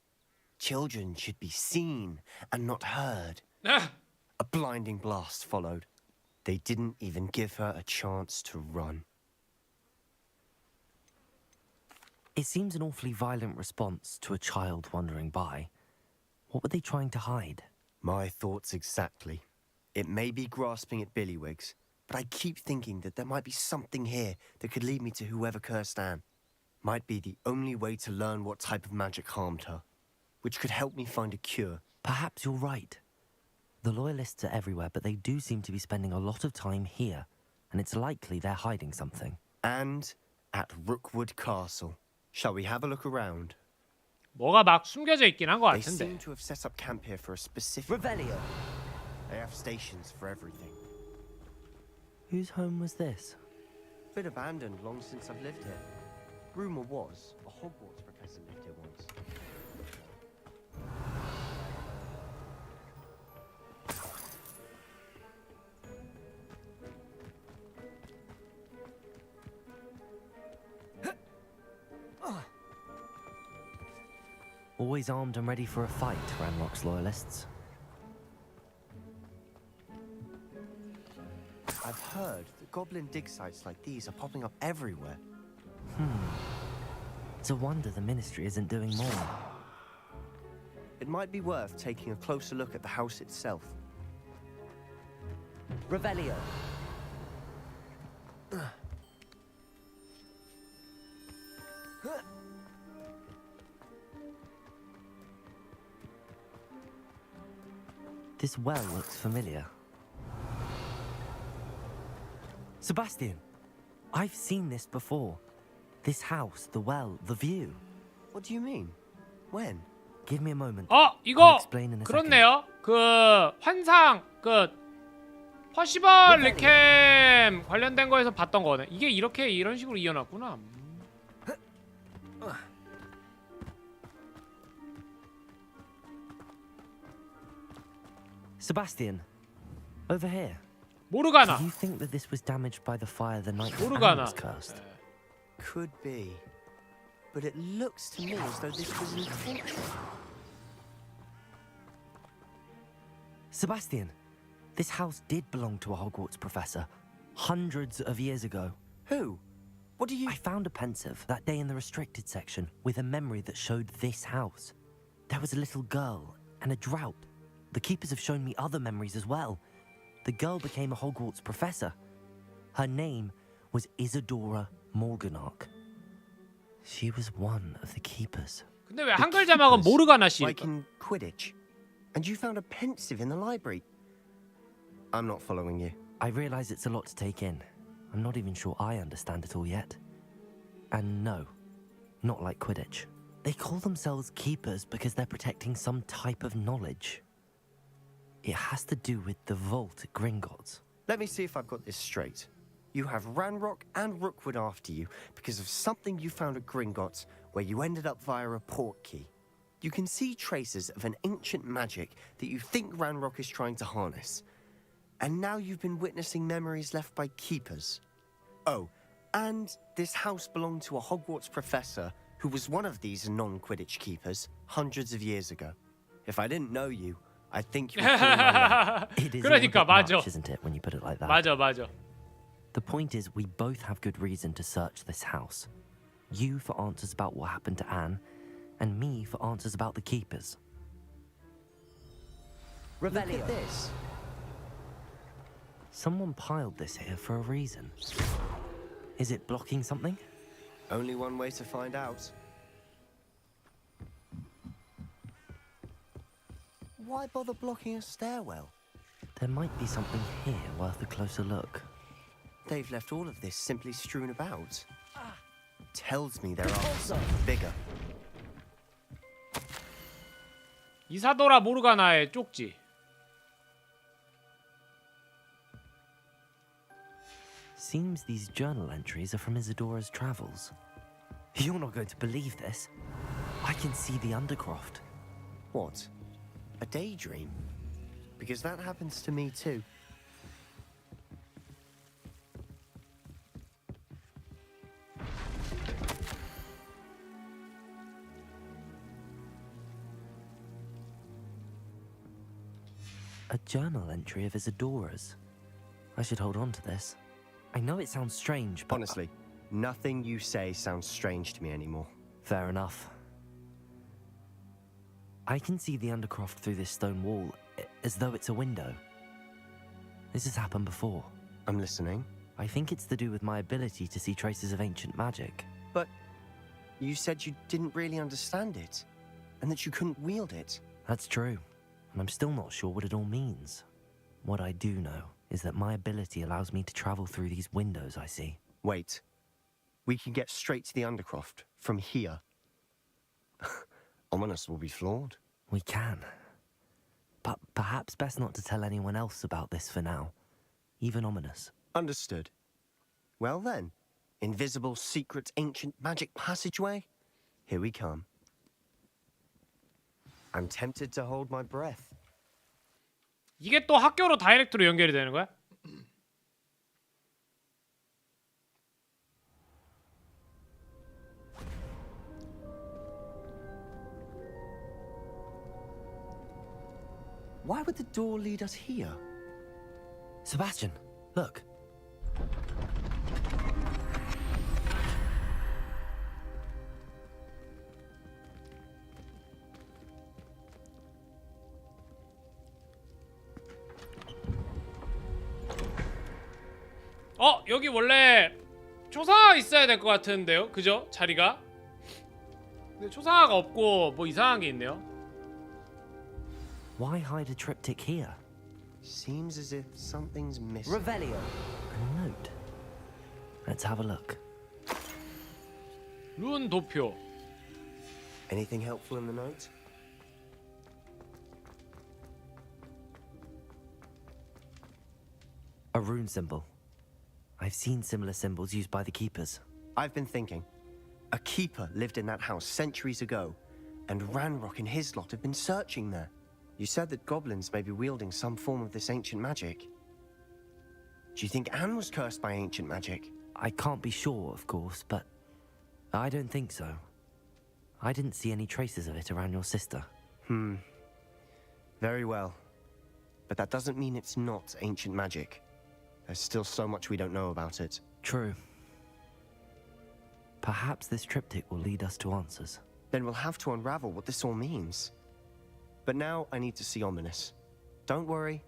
Speaker 11: Children should be seen and not heard. A blinding blast followed. They didn't even give her a chance to run.
Speaker 3: It seems an awfully violent response to a child wandering by. What were they trying to hide?
Speaker 11: My thoughts exactly. It may be grasping at billywhigs, but I keep thinking that there might be something here that could lead me to whoever cursed Anne. Might be the only way to learn what type of magic harmed her, which could help me find a cure.
Speaker 3: Perhaps you're right. The loyalists are everywhere, but they do seem to be spending a lot of time here, and it's likely they're hiding something.
Speaker 11: And at Rookwood Castle. Shall we have a look around?
Speaker 1: 뭐가 막 숨겨져 있긴 한 것
Speaker 11: They
Speaker 1: 같은데.
Speaker 11: seem to have set up camp here for a specific...
Speaker 3: Revelio.
Speaker 11: They have stations for everything.
Speaker 3: Whose home was this?
Speaker 11: Bit abandoned long since I've lived here. Rumor was a Hogwarts professor lived here once.
Speaker 3: Always armed and ready for a fight, Ranrock's loyalists.
Speaker 11: I've heard that goblin dig sites like these are popping up everywhere.
Speaker 3: It's a wonder the Ministry isn't doing more.
Speaker 11: It might be worth taking a closer look at the house itself.
Speaker 3: Revelio. This well looks familiar. Sebastian, I've seen this before. This house, the well, the view.
Speaker 11: What do you mean? When?
Speaker 3: Give me a moment.
Speaker 1: 이거
Speaker 3: I'll explain in a second.
Speaker 1: 그렇네요. 그 환상 그 퍼시벌 리캠 관련된 거에서 봤던 거네. 이게 이렇게 이런 식으로 이어놨구나.
Speaker 3: Sebastian, over here.
Speaker 1: 모르가나.
Speaker 3: Do you think that this was damaged by the fire the night
Speaker 1: 모르가나.
Speaker 3: Anne was cursed?
Speaker 11: Could be. But it looks to me as though this was intentional.
Speaker 3: Sebastian, this house did belong to a Hogwarts professor hundreds of years ago.
Speaker 11: Who? What do you...
Speaker 3: I found a pensive that day in the restricted section with a memory that showed this house. There was a little girl and a drought. The keepers have shown me other memories as well. The girl became a Hogwarts professor. Her name was Isadora Morganach. She was one of the keepers.
Speaker 1: 근데 왜 한글 자막은 모르가나 씨?
Speaker 11: Like in Quidditch. And you found a pensive in the library. I'm not following you.
Speaker 3: I realize it's a lot to take in. I'm not even sure I understand it all yet. And no, not like Quidditch. They call themselves keepers because they're protecting some type of knowledge. It has to do with the vault at Gringotts.
Speaker 11: Let me see if I've got this straight. You have Ranrock and Rookwood after you because of something you found at Gringotts where you ended up via a port key. You can see traces of an ancient magic that you think Ranrock is trying to harness. And now you've been witnessing memories left by keepers. Oh, and this house belonged to a Hogwarts professor who was one of these non-Quidditch keepers hundreds of years ago. If I didn't know you, I think you were pulling my leg.
Speaker 3: It is all a bit
Speaker 1: 그러니까 맞아.
Speaker 3: much, isn't it, when you put it like that?
Speaker 1: 맞아.
Speaker 3: The point is, we both have good reason to search this house. You for answers about what happened to Anne, and me for answers about the keepers.
Speaker 11: Look at this.
Speaker 3: Someone piled this here for a reason. Is it blocking something?
Speaker 11: Only one way to find out. Why bother blocking a stairwell?
Speaker 3: There might be something here worth a closer look.
Speaker 11: They've left all of this simply strewn about. Tells me there are something bigger.
Speaker 1: 이사도라 모르가나의 쪽지.
Speaker 3: Seems these journal entries are from Isadora's travels. You're not going to believe this. I can see the Undercroft.
Speaker 11: What? A daydream? Because that happens to me too.
Speaker 3: A journal entry of Isadora's. I should hold on to this. I know it sounds strange, but...
Speaker 11: Honestly, nothing you say sounds strange to me anymore.
Speaker 3: Fair enough. I can see the Undercroft through this stone wall, as though it's a window. This has happened before.
Speaker 11: I'm listening.
Speaker 3: I think it's to do with my ability to see traces of ancient magic.
Speaker 11: But you said you didn't really understand it, and that you couldn't wield it.
Speaker 3: That's true, and I'm still not sure what it all means. What I do know is that my ability allows me to travel through these windows I see.
Speaker 11: Wait. We can get straight to the Undercroft from here. Ominous will be flawed.
Speaker 3: We can. But perhaps best not to tell anyone else about this for now. Even Ominous.
Speaker 11: Understood. Well then, invisible, secret, ancient magic passageway? Here we come. I'm tempted to hold my breath.
Speaker 1: 이게 또 학교로 다이렉트로 연결이 되는 거야?
Speaker 11: Why would the door lead us here?
Speaker 3: Sebastian, look.
Speaker 1: 여기 원래 초상화가 있어야 될 것 같은데요? 그죠? 자리가? 근데 초상화가 없고 뭐 이상한 게 있네요.
Speaker 3: Why hide a triptych here?
Speaker 11: Seems as if something's missing.
Speaker 3: Revelio. A note. Let's have a look.
Speaker 1: 룬 도표.
Speaker 11: Anything helpful in the note?
Speaker 3: A rune symbol. I've seen similar symbols used by the keepers.
Speaker 11: I've been thinking. A keeper lived in that house centuries ago, and Ranrock and his lot have been searching there. You said that goblins may be wielding some form of this ancient magic. Do you think Anne was cursed by ancient magic?
Speaker 3: I can't be sure, of course, but I don't think so. I didn't see any traces of it around your sister.
Speaker 11: Very well. But that doesn't mean it's not ancient magic. There's still so much we don't know about it.
Speaker 3: True. Perhaps this triptych will lead us to answers.
Speaker 11: Then we'll have to unravel what this all means. But now I need to see Ominous. Don't worry,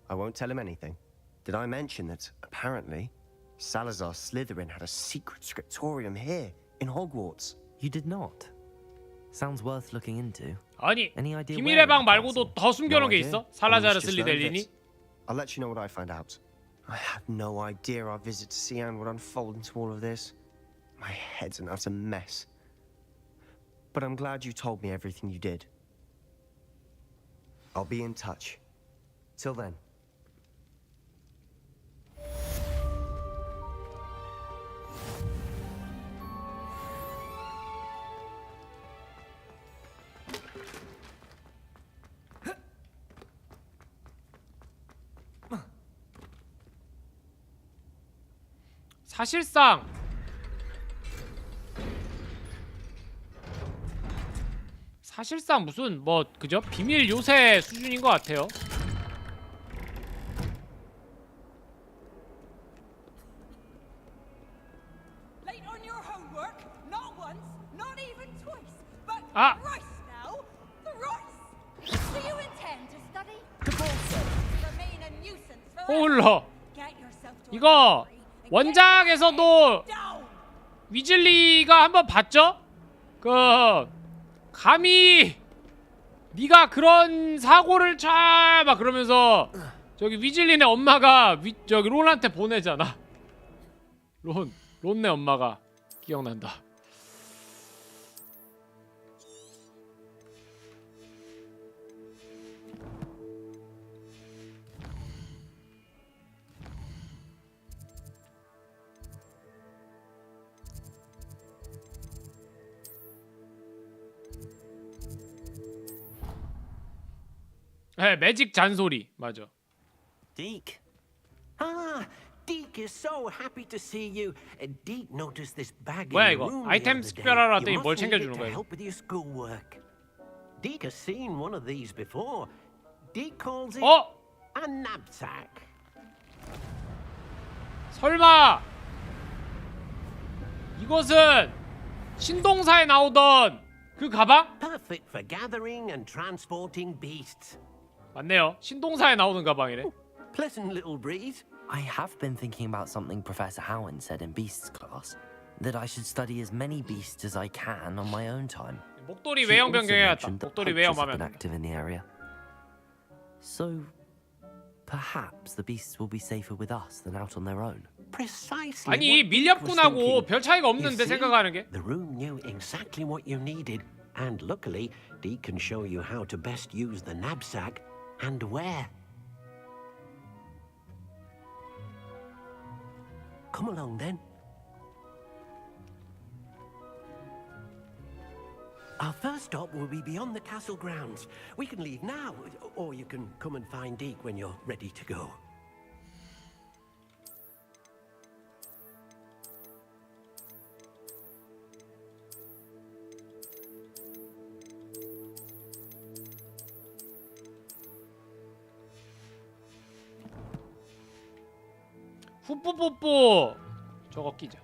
Speaker 11: I won't tell him anything. Did I mention that, apparently, Salazar Slytherin had a secret scriptorium here, in Hogwarts?
Speaker 3: You did not? Sounds worth looking into.
Speaker 1: 아니,
Speaker 3: Any idea
Speaker 1: 비밀의
Speaker 3: where
Speaker 1: 방
Speaker 3: it
Speaker 1: 말고도 더 숨겨놓은 게 있어? 살라자르
Speaker 11: Almost just learned
Speaker 1: 슬리데린이?
Speaker 11: it. I'll let you know what I find out. I had no idea our visit to see Anne would unfold into all of this. My head's an utter mess. But I'm glad you told me everything you did. I'll be in touch. Till then.
Speaker 1: 사실상 무슨 뭐 그죠? 비밀 요새 수준인 것 같아요. 아! 홀러. 이거 원작에서도 위즐리가 한번 봤죠? 그 감히 네가 그런 사고를 쳐 막 그러면서 저기 위즐리네 엄마가 저기 론한테 보내잖아. 론네 엄마가 기억난다. 네, 매직 잔소리 맞아.
Speaker 9: Deke. Ah, Deke is so happy to see you. Deke noticed this bag
Speaker 1: 뭐야
Speaker 9: in your
Speaker 1: 이거?
Speaker 9: room
Speaker 1: 아이템
Speaker 9: the other day.
Speaker 1: 특별하라
Speaker 9: You
Speaker 1: 했더니 뭘
Speaker 9: must need it
Speaker 1: 챙겨주는
Speaker 9: to
Speaker 1: 거야?
Speaker 9: help with your schoolwork. Deke has seen one of these before. Deke calls it a knapsack.
Speaker 1: 설마 이것은 신동사에 나오던 그 가방?
Speaker 9: Perfect for gathering and transporting beasts.
Speaker 1: 맞네요. 신동사에 나오는 가방이래.
Speaker 9: Pleasant little breeze.
Speaker 3: I have been thinking about something Professor Howen said in Beasts class, that I should study as many beasts as I can on my own time.
Speaker 1: 목도리
Speaker 3: She
Speaker 1: 외형
Speaker 3: also
Speaker 1: 변경해야겠다.
Speaker 3: mentioned that
Speaker 1: 목도리
Speaker 3: poachers
Speaker 1: 외형
Speaker 3: have been
Speaker 1: 하면.
Speaker 3: active in the area. So perhaps the beasts will be safer with us than out on their own.
Speaker 9: Precisely.
Speaker 1: 아니
Speaker 9: what Deke was
Speaker 1: 밀렵꾼하고
Speaker 9: thinking.
Speaker 1: 별 차이가
Speaker 9: You
Speaker 1: 없는데
Speaker 9: see,
Speaker 1: 생각하는 게.
Speaker 9: The room knew exactly what you needed, and luckily, Deke can show you how to best use the knapsack and where. Come along then. Our first stop will be beyond the castle grounds. We can leave now, or you can come and find Deke when you're ready to go.
Speaker 1: 후뿌뽀뽀 저거 끼자.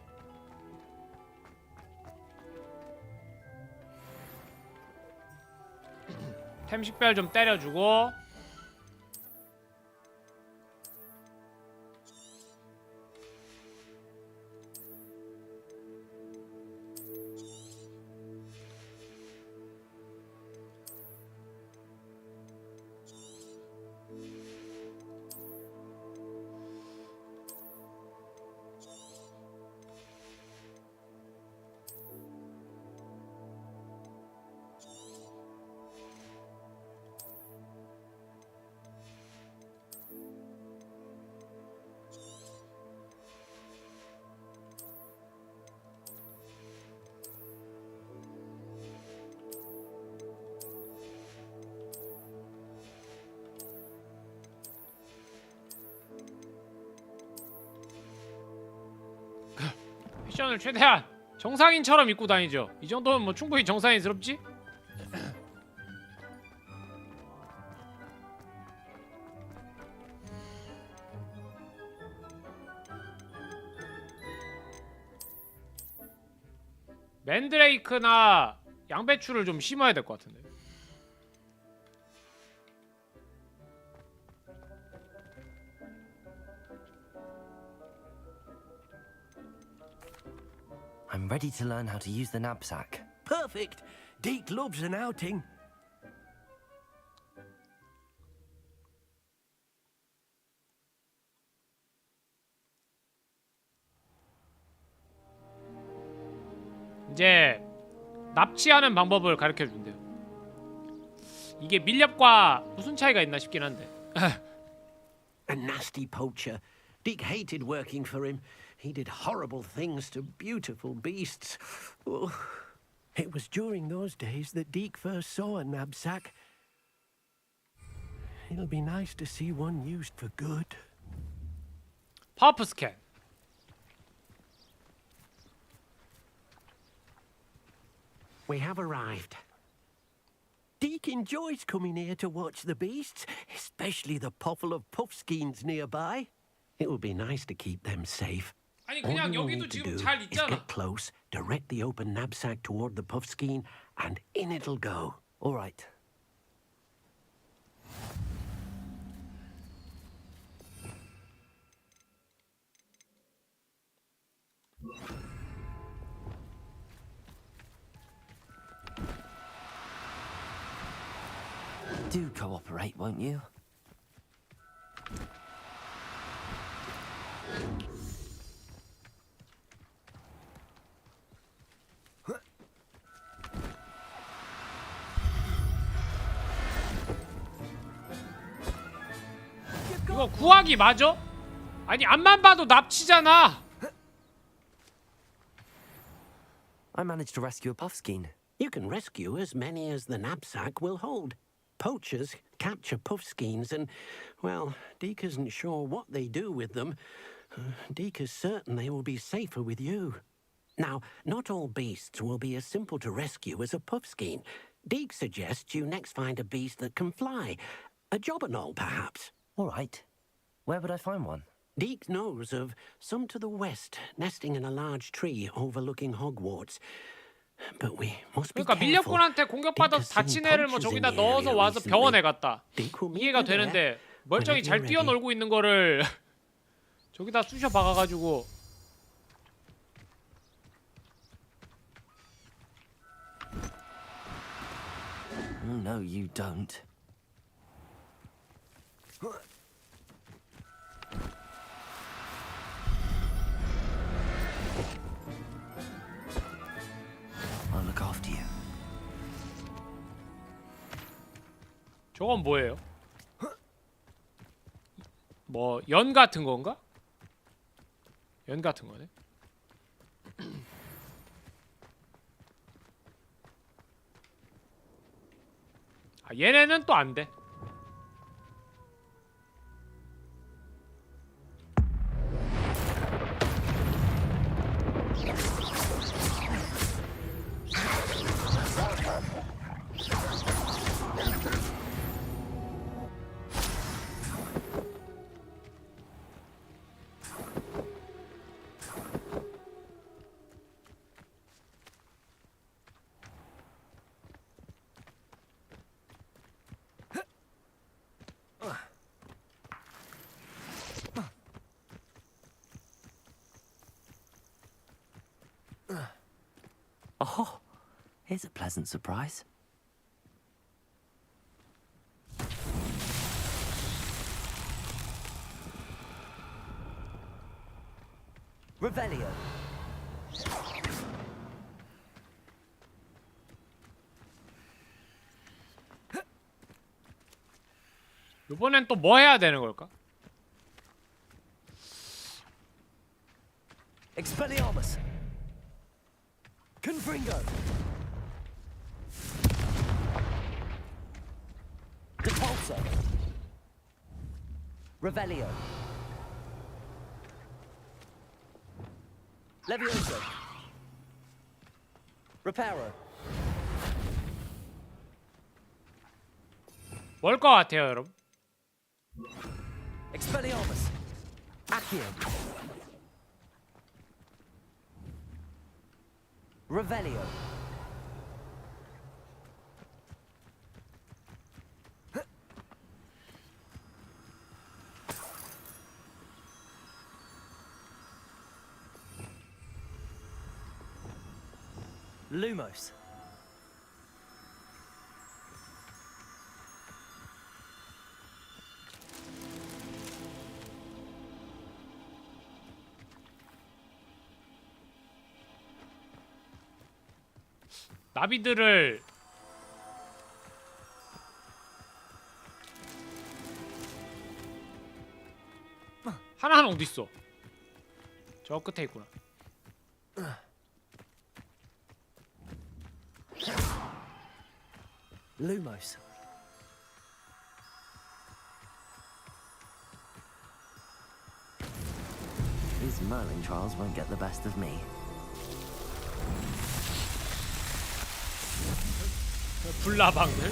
Speaker 1: 템 식별 좀 때려주고. 패션을 최대한 정상인처럼 입고 다니죠. 이 정도면 뭐 충분히 정상인스럽지? 맨드레이크나 양배추를 좀 심어야 될 것 같은데.
Speaker 3: I'm ready to learn how to use the knapsack.
Speaker 9: Perfect. Deke loves an outing.
Speaker 1: 이제 납치하는 방법을 가르쳐 준대요. 이게 밀렵과 무슨 차이가 있나 싶긴 한데.
Speaker 9: A nasty poacher. Deke hated working for him. He did horrible things to beautiful beasts. Oh, it was during those days that Deke first saw a knapsack. It'll be nice to see one used for good.
Speaker 1: 파워프 스캔.
Speaker 9: We have arrived. Deek enjoys coming here to watch the beasts, especially the pottle of puffskeins nearby. It would be nice to keep them safe.
Speaker 1: 아니
Speaker 9: All
Speaker 1: 그냥
Speaker 9: you
Speaker 1: 여기도
Speaker 9: need to
Speaker 1: 지금
Speaker 9: do
Speaker 1: 잘
Speaker 9: is
Speaker 1: 있잖아.
Speaker 9: get close, direct the open knapsack toward the puffskein, and in it'll go.
Speaker 3: All right. Do cooperate, won't you?
Speaker 1: 이거 구하기 맞아? 아니 앞만 봐도 납치잖아.
Speaker 3: I managed to rescue a puffskein.
Speaker 9: You can rescue as many as the knapsack will hold. Poachers capture puffskeins and, well, Deek isn't sure what they do with them. Deek is certain they will be safer with you. Now, not all beasts will be as simple to rescue as a puffskein. Deek suggests you next find a beast that can fly. A jobberknoll, perhaps.
Speaker 3: All right. Where would I find one?
Speaker 9: Deek knows of some to the west, nesting in a large tree overlooking Hogwarts. But we must be
Speaker 1: 그러니까
Speaker 9: careful.
Speaker 1: 밀렵꾼한테 공격받아서 다친 애를 뭐 저기다 넣어서 와서 병원에 갔다. 이해가 되는데 멀쩡히 잘 뛰어놀고 있는 거를 저기다 쑤셔 박아가지고.
Speaker 3: No, you don't. I'll look after you.
Speaker 1: 저건 뭐예요? 뭐 연 같은 건가? 연 같은 거네. 아 얘네는 또 안 돼.
Speaker 3: Oh, here's a pleasant surprise. Revelio.
Speaker 1: 이번엔 또 뭐 해야 되는 걸까?
Speaker 3: Expelliarmus. Confringo. Depulso. Revelio. Levioso. Reparo.
Speaker 1: 뭘 것 같아요, 여러분?
Speaker 3: Expelliarmus. Accio. Revelio. Lumos.
Speaker 1: 나비들을 하나는 어디 있어? 저 끝에 있구나.
Speaker 3: Lumos. These Merlin trials won't get the best of me.
Speaker 1: 불나방들.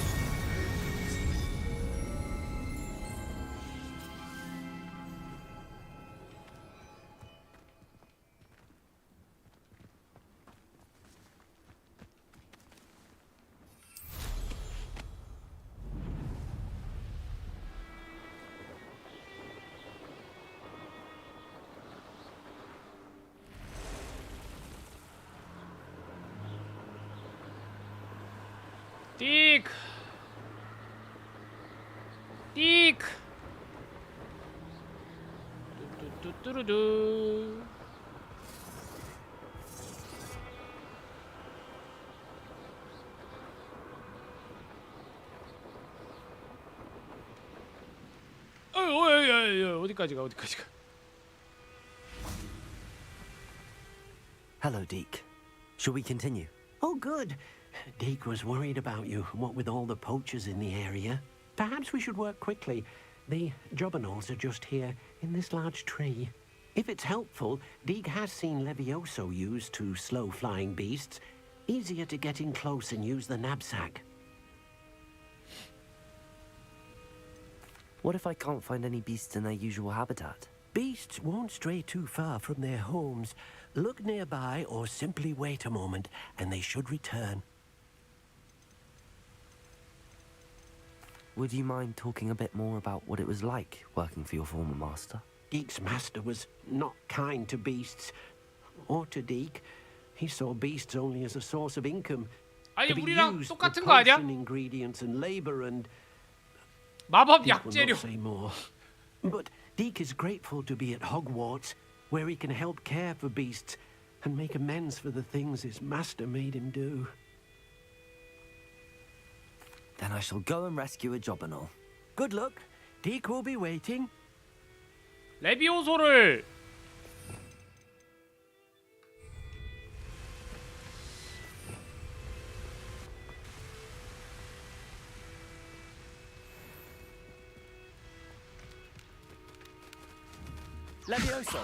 Speaker 1: 띡. 띡. 뚜뚜뚜뚜루두. 어디까지 가? 어디까지 가?
Speaker 3: Hello, Deke. Shall we continue?
Speaker 9: Oh, good. Deke was worried about you, what with all the poachers in the area. Perhaps we should work quickly. The jobberknolls are just here, in this large tree. If it's helpful, Deke has seen Levioso used to slow flying beasts. Easier to get in close and use the knapsack.
Speaker 3: What if I can't find any beasts in their usual habitat?
Speaker 9: Beasts won't stray too far from their homes. Look nearby or simply wait a moment, and they should return.
Speaker 3: Would you mind talking a bit more about what it was like working for your former master?
Speaker 9: Deke's master was not kind to beasts, or to Deke. He saw beasts only as a source of income.
Speaker 1: 아니
Speaker 9: to be
Speaker 1: 우리랑
Speaker 9: used
Speaker 1: 똑같은
Speaker 9: for
Speaker 1: 거 아니야?
Speaker 9: potion ingredients and labor and
Speaker 1: 마법
Speaker 9: Deke will
Speaker 1: 약재료.
Speaker 9: not say more. But Deke is grateful to be at Hogwarts, where he can help care for beasts and make amends for the things his master made him do.
Speaker 3: Then I shall go and rescue a jobberknoll.
Speaker 9: Good luck. Deke will be waiting.
Speaker 1: 레비오소를
Speaker 3: Levioso!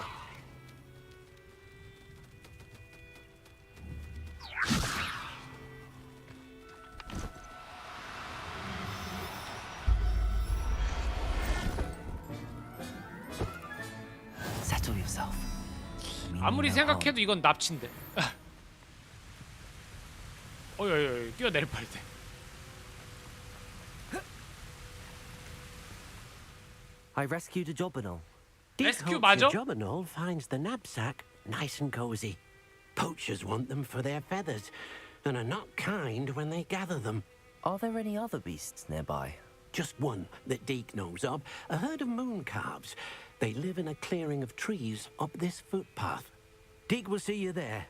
Speaker 3: Settle yourself.
Speaker 1: 아무리 생각해도 이건 납치인데. 어이 뛰어내릴 뻔했대.
Speaker 3: I rescued a jobberknoll.
Speaker 9: Deke
Speaker 1: Rescue
Speaker 9: hopes
Speaker 1: 맞아?
Speaker 9: the jobberknoll finds the knapsack nice and cozy. Poachers want them for their feathers, and are not kind when they gather them.
Speaker 3: Are there any other beasts nearby?
Speaker 9: Just one that Deke knows of, a herd of moon calves. They live in a clearing of trees up this footpath. Deke will see you there.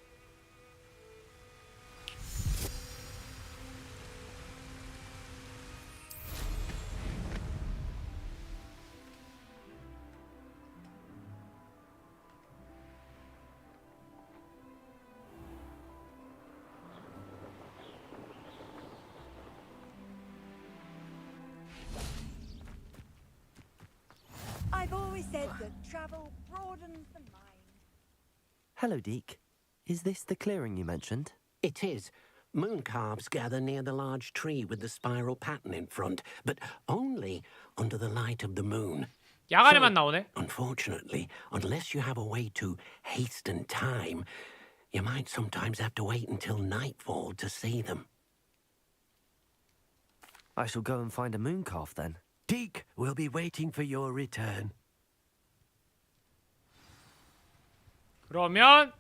Speaker 21: I've always said that travel broadens the mind.
Speaker 3: Hello, Deke. Is this the clearing you mentioned?
Speaker 9: It is. Moon calves gather near the large tree with the spiral pattern in front, but only under the light of the moon.
Speaker 1: 야간에만 나오네.
Speaker 9: Unfortunately, unless you have a way to hasten time, you might sometimes have to wait until nightfall to see them.
Speaker 3: I shall go and find a moon calf then.
Speaker 9: Deke will be waiting for your return.
Speaker 1: 그러면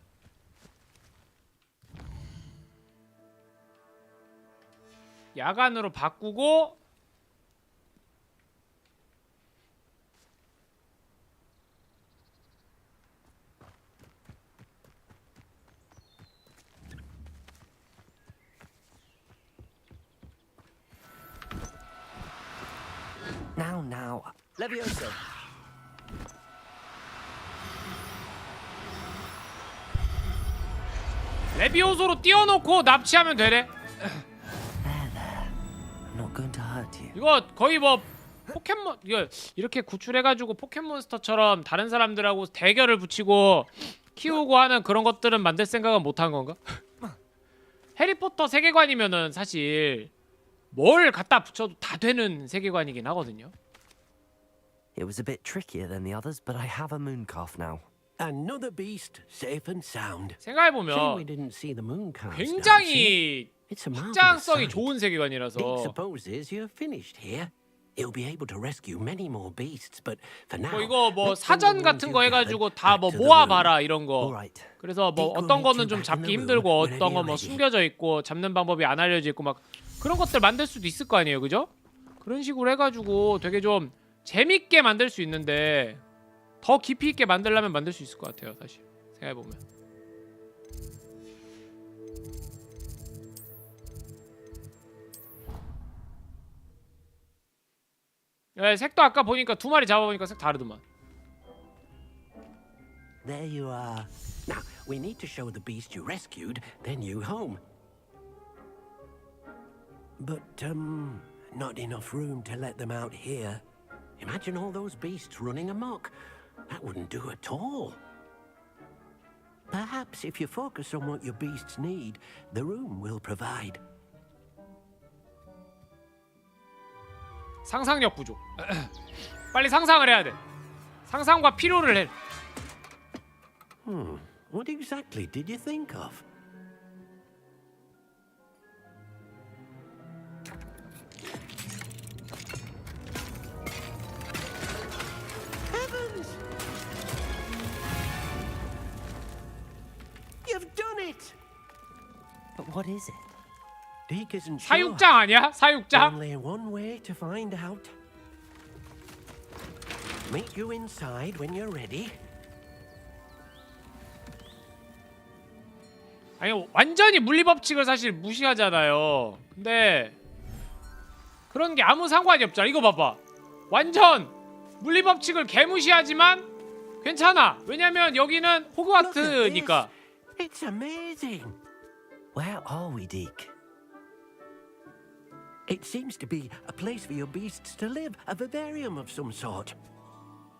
Speaker 1: 야간으로 바꾸고
Speaker 3: Now. Levioso!
Speaker 1: 레비오소로 띄워놓고 납치하면 되네.
Speaker 3: I'm not going to hurt you.
Speaker 1: 이거 거의 뭐 포켓몬 이거 이렇게 구출해가지고 포켓몬스터처럼 다른 사람들하고 대결을 붙이고 키우고 하는 그런 것들은 만들 생각은 못한 건가? 해리포터 세계관이면은 사실 뭘 갖다 붙여도 다 되는 세계관이긴 하거든요.
Speaker 3: It was a bit trickier than the others, but I have a moon calf now.
Speaker 9: Another beast, safe and sound.
Speaker 1: 생각해보면
Speaker 9: Shame we didn't see the moon calves
Speaker 1: 굉장히
Speaker 9: dancing. It's a marvelous
Speaker 1: 확장성이
Speaker 9: sight.
Speaker 1: 좋은
Speaker 9: Deke
Speaker 1: 세계관이라서
Speaker 9: supposes you're finished here. He'll be able to rescue many more beasts, but for now,
Speaker 1: 뭐 이거 뭐
Speaker 9: let's bring the
Speaker 1: 사전
Speaker 9: ones
Speaker 1: 같은 거
Speaker 9: you've
Speaker 1: 해가지고
Speaker 9: gathered
Speaker 1: 다 뭐
Speaker 9: back to the
Speaker 1: 모아봐라 이런 거.
Speaker 3: Alright.
Speaker 1: 그래서 뭐
Speaker 9: Deke will
Speaker 1: 어떤
Speaker 9: meet
Speaker 1: 거는
Speaker 9: you
Speaker 1: 좀
Speaker 9: back in
Speaker 1: 잡기
Speaker 9: the room
Speaker 1: 힘들고
Speaker 9: whenever
Speaker 1: 어떤 건
Speaker 9: you're
Speaker 1: 뭐
Speaker 9: ready.
Speaker 1: 숨겨져 있고 잡는 방법이 안 알려져 있고 막 그런 것들 만들 수도 있을 거 아니에요, 그죠? 그런 식으로 해가지고 되게 좀 재밌게 만들 수 있는데 더 깊이 있게 만들려면 만들 수 있을 것 같아요. 사실 생각해보면. 네, 색도 아까 보니까 두 마리 잡아보니까 색 다르더만.
Speaker 9: There you are. Now, we need to show the beast you rescued their new home. But, not enough room to let them out here. Imagine all those beasts running amok. That wouldn't do at all. Perhaps if you focus on what your beasts need, the room will provide.
Speaker 1: 상상력 부족. 빨리 상상을 해야 돼. 상상과 필요를 해.
Speaker 9: What exactly did you think of? Heavens! You've done it!
Speaker 3: But what is it?
Speaker 9: Deke isn't sure.
Speaker 1: 사육장 아니야? 사육장?
Speaker 9: Only one way to find out. Meet you inside when you're ready.
Speaker 1: 아니 완전히 물리법칙을 사실 무시하잖아요. 근데 그런 게 아무 상관이 없잖아. 이거 봐봐. 완전 물리법칙을 개무시하지만 괜찮아. 왜냐면 여기는 호그와트니까.
Speaker 9: It's amazing.
Speaker 3: Where are we, Deke?
Speaker 9: It seems to be a place for your beasts to live, a vivarium of some sort.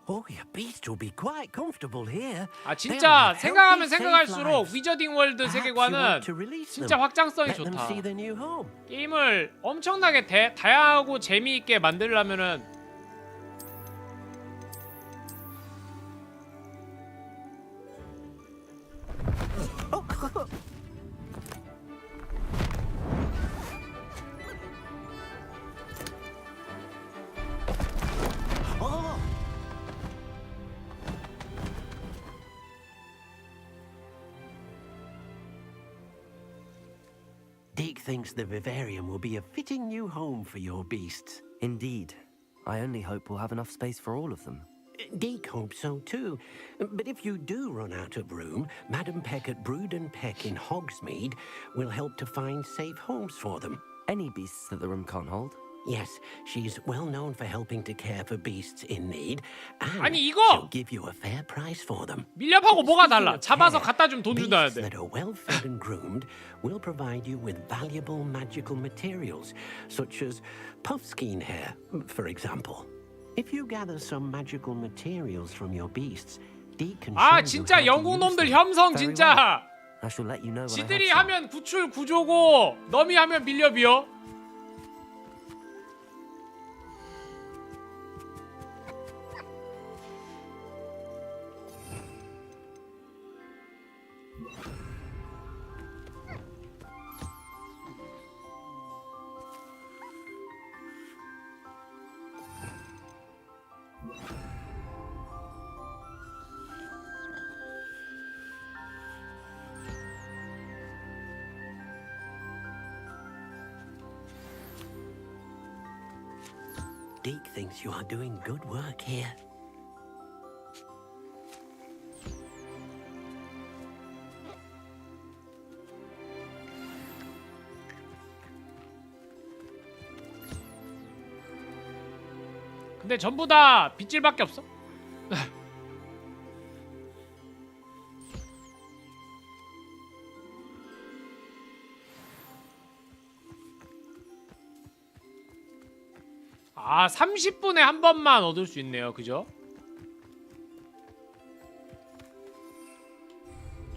Speaker 9: Oh, your beasts will be quite comfortable here.
Speaker 1: 아 진짜 생각하면 생각할수록 위저딩 월드 세계관은 진짜 확장성이 좋다. 게임을 엄청나게 다양하고 재미있게 만들려면은
Speaker 9: Deke thinks the vivarium will be a fitting new home for your beasts.
Speaker 3: Indeed. I only hope we'll have enough space for all of them.
Speaker 9: Deke hopes so too. But if you do run out of room, Madam Peck at Brood and Peck in Hogsmeade will help to find safe homes for them.
Speaker 3: Any beasts that the room can't hold?
Speaker 9: Yes, she's well known for helping to care for beasts in need, and
Speaker 1: 아니 이거
Speaker 9: she'll give you a fair price for them.
Speaker 1: 밀렵하고 뭐가 달라? 잡아서 갖다 주면 돈 준다야 돼.
Speaker 9: Beasts that are well fed and groomed will provide you with valuable magical materials, such as puffskein hair, for example. If you gather some magical materials from your beasts, Deke can
Speaker 1: 아
Speaker 9: show
Speaker 1: 진짜
Speaker 9: you how to
Speaker 1: 영국
Speaker 9: use
Speaker 1: 놈들
Speaker 9: them.
Speaker 1: 협성 진짜.
Speaker 3: I shall let you know when
Speaker 1: 지들이
Speaker 3: I have some.
Speaker 1: 하면 구출 구조고 너미 하면 밀렵이요.
Speaker 9: Deke thinks you are doing good work here.
Speaker 1: 근데 전부 다 빗질밖에 없어? 아 30분에 한 번만 얻을 수 있네요. 그죠?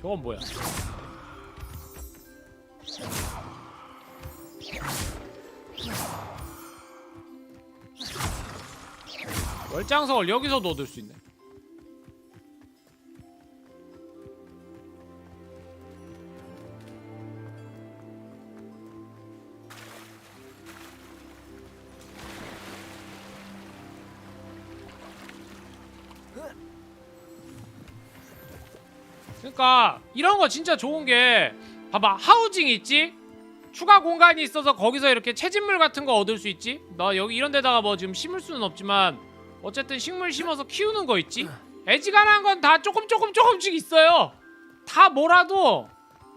Speaker 1: 저건 뭐야? 월장석을 여기서도 얻을 수 있네. 그러니까 이런 거 진짜 좋은 게 봐봐 하우징 있지? 추가 공간이 있어서 거기서 이렇게 채집물 같은 거 얻을 수 있지? 나 여기 이런 데다가 뭐 지금 심을 수는 없지만 어쨌든 식물 심어서 키우는 거 있지? 애지간한 건 다 조금씩 있어요. 다 뭐라도.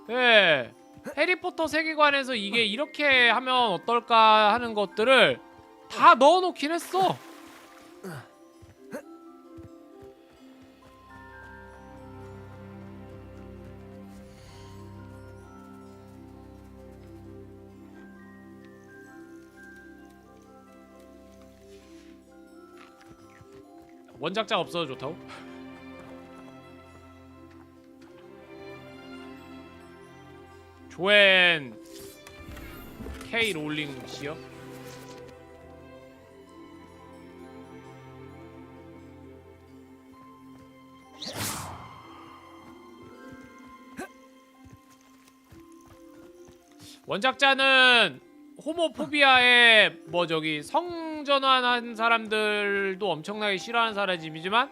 Speaker 1: 예. 해리포터 세계관에서 이게 이렇게 하면 어떨까 하는 것들을 다 넣어놓긴 했어. 원작자가 없어도 좋다고? 조앤 K 롤링 씨요? 원작자는 호모포비아에 뭐 저기 성전환한 사람들도 엄청나게 싫어하는 사람이지만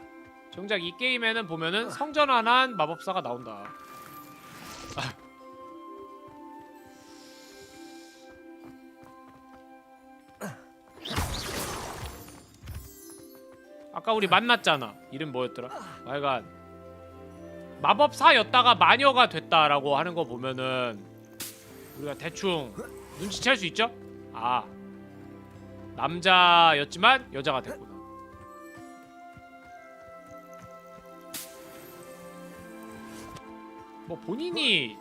Speaker 1: 정작 이 게임에는 보면은 성전환한 마법사가 나온다. 아까 우리 만났잖아. 이름 뭐였더라? 하여간 마법사였다가 마녀가 됐다라고 하는 거 보면은 우리가 대충 눈치챌 수 있죠? 아, 남자였지만 여자가 됐구나. 뭐 본인의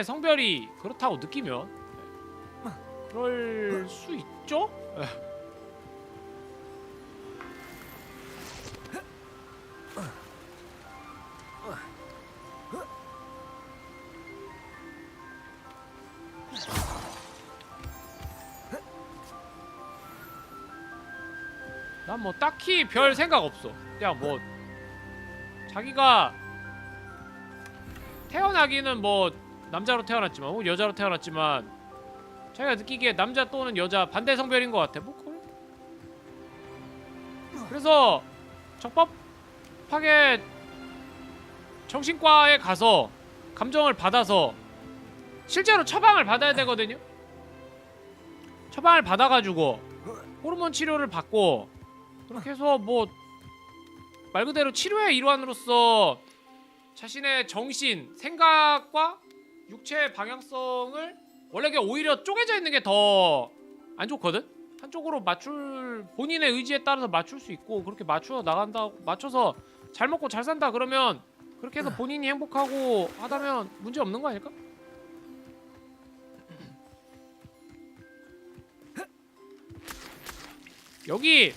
Speaker 1: 성별이 그렇다고 느끼면 그럴 수 있죠? 난 뭐 딱히 별 생각 없어. 그냥 뭐 자기가 태어나기는 뭐 남자로 태어났지만 혹은 여자로 태어났지만 자기가 느끼기에 남자 또는 여자 반대 성별인 것 같아. 뭐 그래. 그래서 적법하게 정신과에 가서 감정을 받아서 실제로 처방을 받아야 되거든요. 처방을 받아가지고 호르몬 치료를 받고 그렇게 해서 뭐 말 그대로 치료의 일환으로서 자신의 정신, 생각과 육체의 방향성을 원래 그게 오히려 쪼개져 있는 게 더 안 좋거든? 한쪽으로 맞출 본인의 의지에 따라서 맞출 수 있고 그렇게 맞춰 나간다 맞춰서 잘 먹고 잘 산다 그러면 그렇게 해서 본인이 행복하고 하다면 문제 없는 거 아닐까? 여기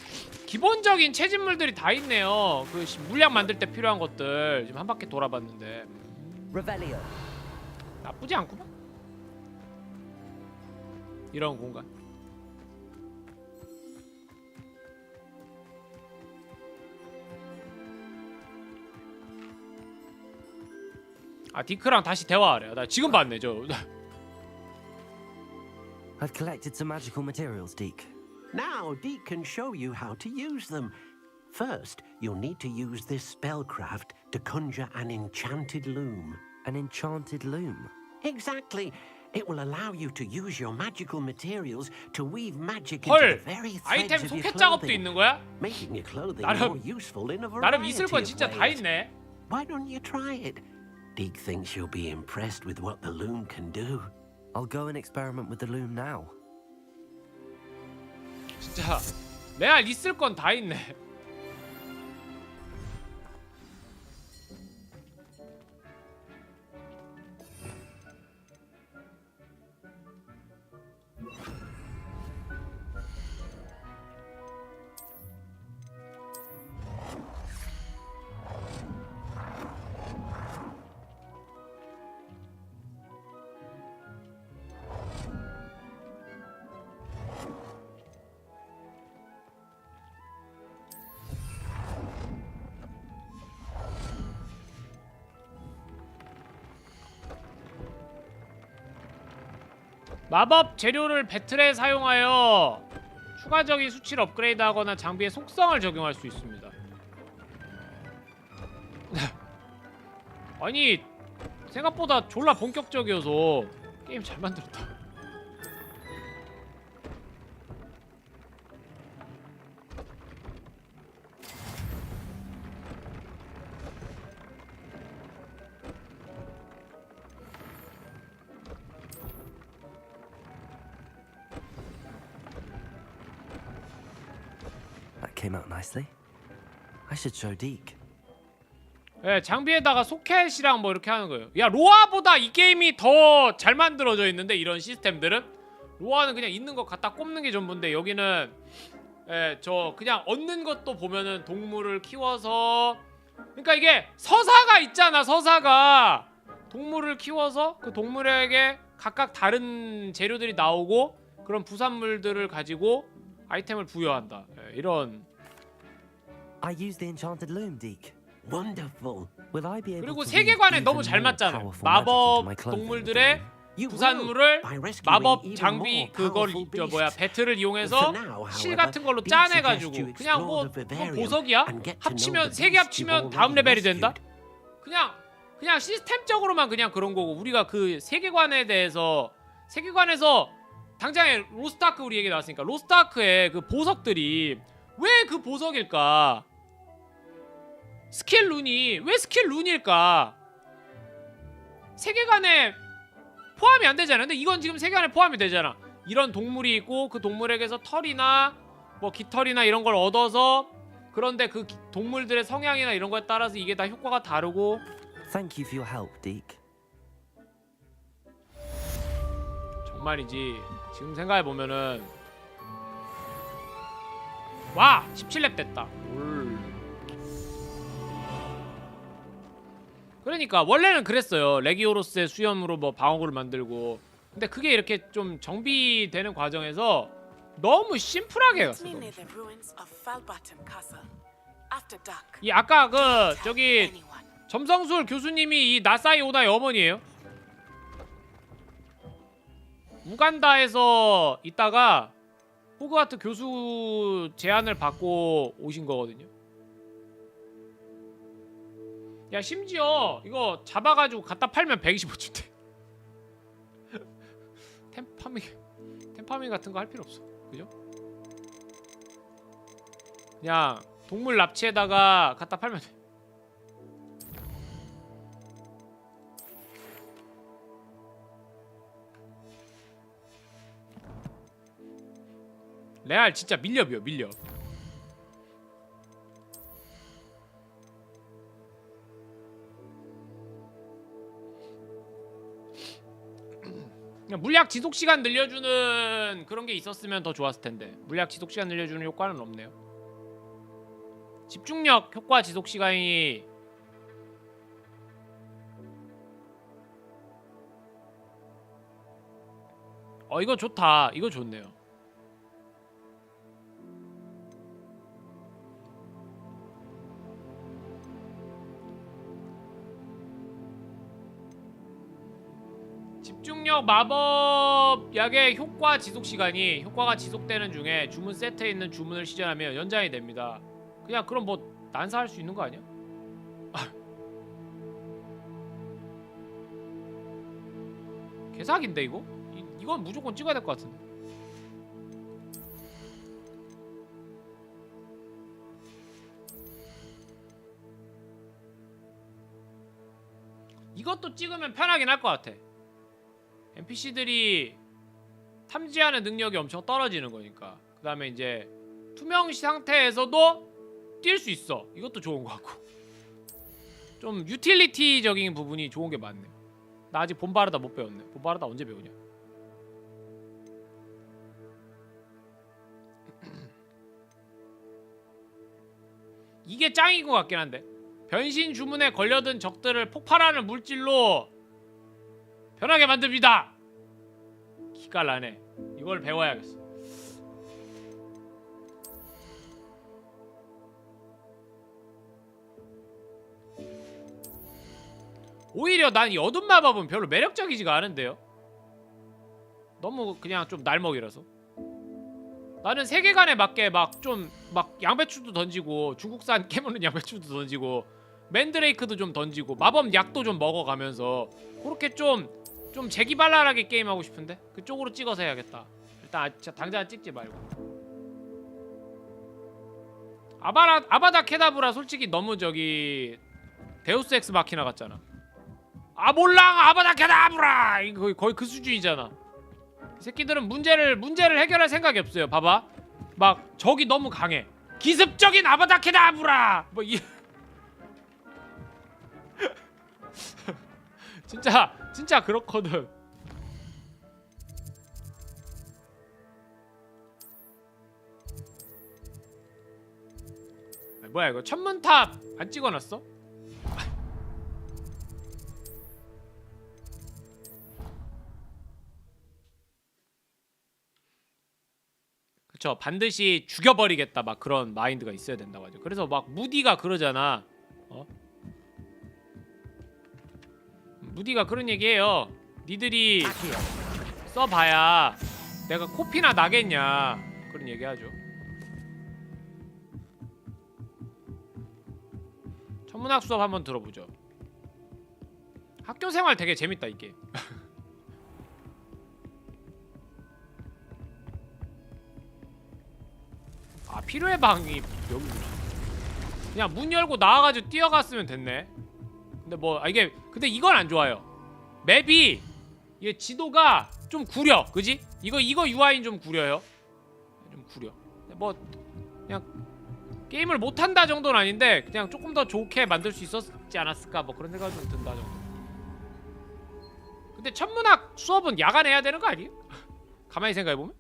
Speaker 1: 기본적인 채집물들이 다 있네요. 그 물약 만들 때 필요한 것들 지금 한 바퀴 돌아봤는데 나쁘지 않구만. 이런 공간. 아 디크랑 다시 대화하래요. 나 지금 봤네 저.
Speaker 3: I've collected some magical materials, Deke.
Speaker 18: Now, Deke can show you how to use them. First, you'll need to use this spellcraft to conjure an enchanted loom.
Speaker 3: An enchanted loom?
Speaker 18: Exactly. It will allow you to use your magical materials to weave magic into the very threads
Speaker 1: 아이템
Speaker 18: of your
Speaker 1: 소켓 작업도
Speaker 18: clothing,
Speaker 1: 있는 거야?
Speaker 18: making your clothing
Speaker 1: 나름-
Speaker 18: more useful in a
Speaker 1: 나름
Speaker 18: variety
Speaker 1: 있을 건
Speaker 18: of
Speaker 1: 진짜 다
Speaker 18: ways.
Speaker 1: 있네.
Speaker 18: Why don't you try it? Deke thinks you'll be impressed with what the loom can do.
Speaker 3: I'll go and experiment with the loom now.
Speaker 1: 진짜 레알 있을 건 다 있네. 마법 재료를 배틀에 사용하여 추가적인 수치를 업그레이드하거나 장비의 속성을 적용할 수 있습니다. 아니 생각보다 졸라 본격적이어서 게임 잘 만들었다.
Speaker 3: That came out nicely. I should show Deke.
Speaker 1: 예, 장비에다가 소켓이랑 뭐 이렇게 하는 거예요. 야, 로아보다 이 게임이 더 잘 만들어져 있는데 이런 시스템들은 로아는 그냥 있는 거 갖다 꼽는 게 전부인데 여기는 예, 저 그냥 얻는 것도 보면은 동물을 키워서 그러니까 이게 서사가 있잖아. 서사가 동물을 키워서 그 동물에게 각각 다른 재료들이 나오고 그런 부산물들을 가지고 아이템을 부여한다. 예, 이런.
Speaker 3: I used the enchanted loom, Deke.
Speaker 9: Wonderful.
Speaker 3: Will I be able
Speaker 1: 그리고
Speaker 3: to
Speaker 1: 세계관에
Speaker 3: weave
Speaker 1: 너무
Speaker 3: even
Speaker 1: 잘
Speaker 3: more
Speaker 1: 맞잖아요.
Speaker 3: powerful magic into my
Speaker 1: 마법
Speaker 3: clothing?
Speaker 1: 동물들의 부산물을 마법 장비 그걸 저 뭐야 배틀을 이용해서 실 같은 걸로 짜내가지고 그냥 뭐 보석이야? 합치면 세 개 합치면 다음 레벨이 된다? 그냥 시스템적으로만 그냥 그런 거고 우리가 그 세계관에 대해서 세계관에서 당장에 로스트아크 우리 얘기 나왔으니까 로스트아크의 그 보석들이 왜 그 보석일까? 스킬 룬이 왜 스킬 룬일까? 세계관에 포함이 안 되잖아. 근데 이건 지금 세계관에 포함이 되잖아. 이런 동물이 있고 그 동물에게서 털이나 뭐 깃털이나 이런 걸 얻어서 그런데 그 동물들의 성향이나 이런 거에 따라서 이게 다 효과가 다르고.
Speaker 3: Thank you for your help, Deke.
Speaker 1: 정말이지. 지금 생각해 보면은 와 17렙 됐다. 올. 그러니까 원래는 그랬어요. 레기오로스의 수염으로 뭐 방어구를 만들고. 근데 그게 이렇게 좀 정비되는 과정에서 너무 심플하게 갔어. 이 아까 그 저기 점성술 교수님이 이 나사이 오다의 어머니예요. 우간다에서 있다가 호그와트 교수 제안을 받고 오신 거거든요. 야 심지어 이거 잡아가지고 갖다 팔면 125주대. 템파밍 같은 거 할 필요 없어. 그죠? 그냥 동물 납치에다가 갖다 팔면 돼. 레알 진짜 밀렵이요. 밀렵. 물약 지속 시간 늘려주는 그런 게 있었으면 더 좋았을 텐데 물약 지속 시간 늘려주는 효과는 없네요. 집중력 효과 지속 시간이 이거 좋다. 이거 좋네요. 집중력 마법 약의 효과 지속 시간이 효과가 지속되는 중에 주문 세트에 있는 주문을 시전하면 연장이 됩니다. 그냥 그럼 뭐 난사할 수 있는 거 아니야? 개사기인데 이거? 이건 무조건 찍어야 될 것 같은데. 이것도 찍으면 편하긴 할 것 같아. NPC들이 탐지하는 능력이 엄청 떨어지는 거니까. 그 다음에 이제 투명시 상태에서도 뛸 수 있어. 이것도 좋은 것 같고. 좀 유틸리티적인 부분이 좋은 게 많네요. 나 아직 본바르다 못 배웠네. 본바르다 언제 배우냐? 이게 짱인 것 같긴 한데. 변신 주문에 걸려든 적들을 폭발하는 물질로 편하게 만듭니다. 기가 나네. 이걸 배워야겠어. 오히려 난 이 어둠 마법은 별로 매력적이지가 않은데요. 너무 그냥 좀 날먹이라서. 나는 세계관에 맞게 막 양배추도 던지고 중국산 캐물은 양배추도 던지고 맨드레이크도 좀 던지고 마법 약도 좀 먹어가면서 그렇게 좀 좀 재기발랄하게 게임하고 싶은데 그쪽으로 찍어서 해야겠다. 일단 당장 찍지 말고. 아바다 케다브라 솔직히 너무 저기 데우스 엑스 마키나 같잖아. 몰랑 아바다 케다브라 이거 거의 그 수준이잖아. 이 새끼들은 문제를 해결할 생각이 없어요. 봐봐, 막 적이 너무 강해. 기습적인 아바다 케다브라 뭐 이 진짜 그렇거든. 뭐야 이거 천문탑 안 찍어놨어? 그쵸, 반드시 죽여버리겠다 막 그런 마인드가 있어야 된다고 하죠. 그래서 막 무디가 그러잖아. 무디가 그런 얘기해요. 니들이 써봐야 내가 코피나 나겠냐 그런 얘기하죠. 천문학 수업 한번 들어보죠. 학교생활 되게 재밌다 이 게임. 필요해 방이 여기구나. 그냥 문 열고 나와가지고 뛰어갔으면 됐네. 근데 뭐 근데 이건 안 좋아요. 맵이 이게 지도가 좀 구려, 그지? 이거 UI는 좀 구려요. 좀 구려. 뭐 그냥 게임을 못한다 정도는 아닌데 그냥 조금 더 좋게 만들 수 있었지 않았을까 뭐 그런 생각이 좀 든다 정도. 근데 천문학 수업은 야간 해야 되는 거 아니에요? 가만히 생각해보면?